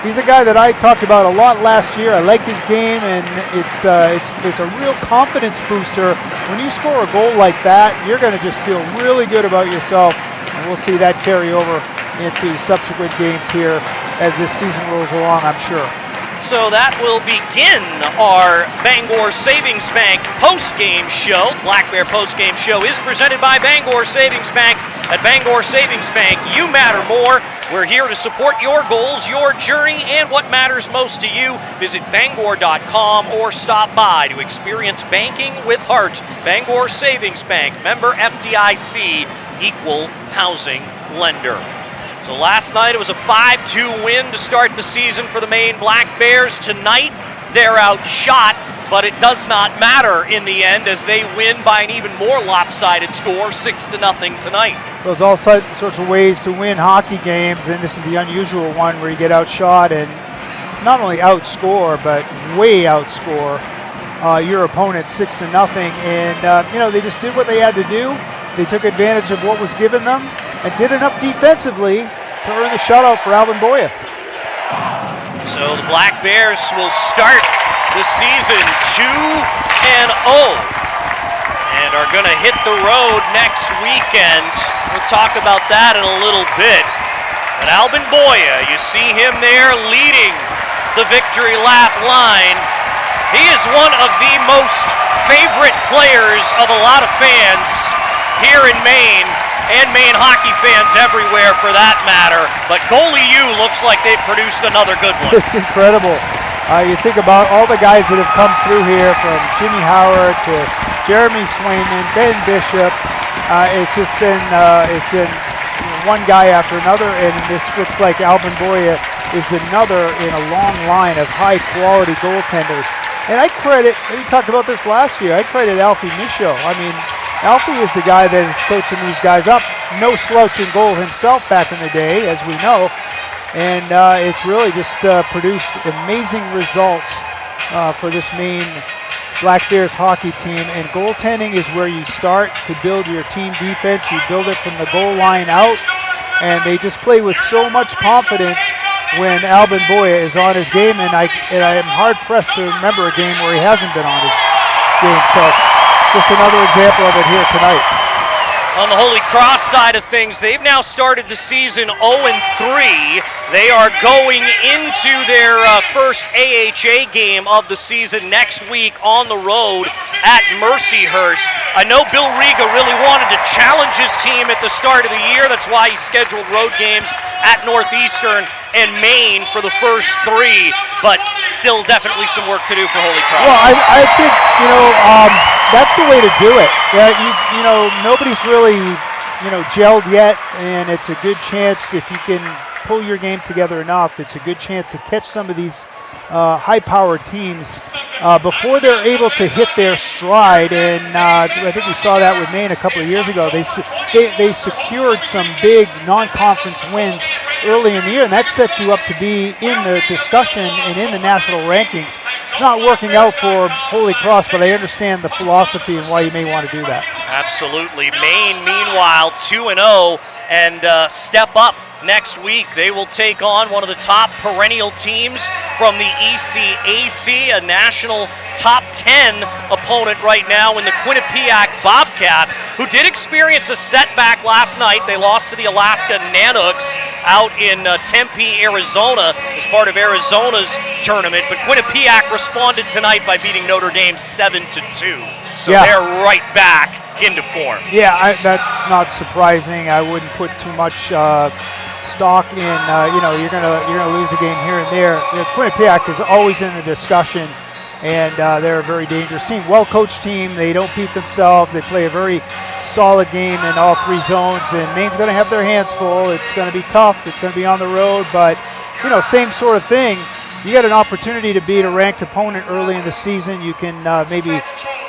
he's a guy that I talked about a lot last year. I like his game, and it's a real confidence booster. When you score a goal like that, you're going to just feel really good about yourself, and we'll see that carry over into subsequent games here as this season rolls along, I'm sure. So that will begin our Bangor Savings Bank post-game show. Black Bear post-game show is presented by Bangor Savings Bank. At Bangor Savings Bank, you matter more. We're here to support your goals, your journey, and what matters most to you. Visit Bangor.com or stop by to experience banking with heart. Bangor Savings Bank, member FDIC, equal housing lender. So last night it was a 5-2 win to start the season for the Maine Black Bears. Tonight they're outshot, but it does not matter in the end as they win by an even more lopsided score, 6-0 tonight. There's all sorts of ways to win hockey games, and this is the unusual one where you get outshot and not only outscore, but way outscore your opponent 6-0. And they just did what they had to do. They took advantage of what was given them and did enough defensively to earn the shutout for Alvin Boya. So the Black Bears will start the season 2-0 and are going to hit the road next weekend. We'll talk about that in a little bit. But Alvin Boya, you see him there leading the victory lap line. He is one of the most favorite players of a lot of fans here in Maine, and Maine hockey fans everywhere for that matter. But Goalie U looks like they've produced another good one. It's incredible. You think about all the guys that have come through here, from Jimmy Howard to Jeremy Swayman, Ben Bishop. It's been one guy after another, and this looks like Alvin Boya is another in a long line of high-quality goaltenders. And we talked about this last year, I credit Alfie Michaud. I mean, Alfie is the guy that is coaching these guys up. No slouch in goal himself back in the day, as we know. And it's really just produced amazing results for this Maine Black Bears hockey team. And goaltending is where you start to build your team defense. You build it from the goal line out. And they just play with so much confidence when Alvin Boya is on his game. And I am hard-pressed to remember a game where he hasn't been on his game. So just another example of it here tonight. On the Holy Cross side of things, they've now started the season 0-3. They are going into their first AHA game of the season next week on the road at Mercyhurst. I know Bill Riga really wanted to challenge his team at the start of the year. That's why he scheduled road games at Northeastern and Maine for the first 3, but still definitely some work to do for Holy Cross. Well, I think, that's the way to do it. Nobody's really, gelled yet, and it's a good chance if you can pull your game together enough. It's a good chance to catch some of these high-powered teams before they're able to hit their stride. And I think we saw that with Maine a couple of years ago. They secured some big non-conference wins early in the year, and that sets you up to be in the discussion and in the national rankings. It's not working out for Holy Cross, but I understand the philosophy and why you may want to do that. Absolutely. Maine, meanwhile, 2-0, and step up next week. They will take on one of the top perennial teams from the ECAC, a national top 10 opponent right now in the Quinnipiac Bobcats, who did experience a setback last night. They lost to the Alaska Nanooks out in Tempe, Arizona, as part of Arizona's tournament. But Quinnipiac responded tonight by beating Notre Dame 7-2. So they're right back into form. Yeah, that's not surprising. I wouldn't put too much stock in, you're gonna lose a game here and there. Quinnipiac is always in the discussion, and they're a very dangerous team. Well-coached team. They don't beat themselves. They play a very solid game in all 3 zones, and Maine's going to have their hands full. It's going to be tough. It's going to be on the road, but same sort of thing. You get an opportunity to beat a ranked opponent early in the season. You can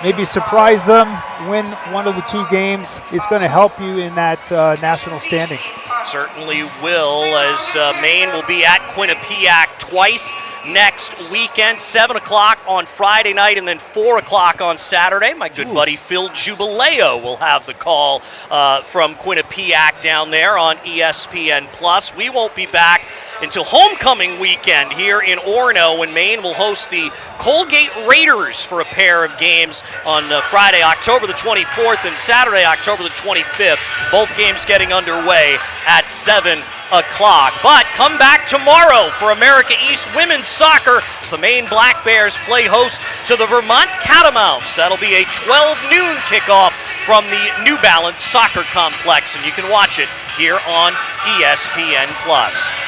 maybe surprise them, win one of the 2 games. It's going to help you in that national standing. Certainly will, as Maine will be at Quinnipiac twice next weekend, 7 o'clock on Friday night and then 4 o'clock on Saturday. My good buddy Phil Jubileo will have the call from Quinnipiac down there on ESPN+. We won't be back until homecoming weekend here in Orono, when Maine will host the Colgate Raiders for a pair of games on Friday, October the 24th and Saturday, October the 25th. Both games getting underway at 7 o'clock. But come back tomorrow for America East women's soccer as the Maine Black Bears play host to the Vermont Catamounts. That'll be a 12 noon kickoff from the New Balance Soccer Complex, and you can watch it here on ESPN+.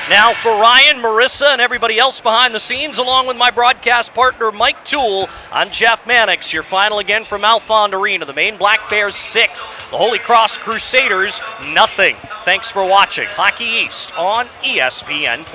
Now for Ryan, Marissa, and everybody else behind the scenes, along with my broadcast partner Mike Toole, I'm Jeff Mannix. Your final again from Alfond Arena. The Maine Black Bears 6, the Holy Cross Crusaders nothing. Thanks for watching Hockey East on ESPN+.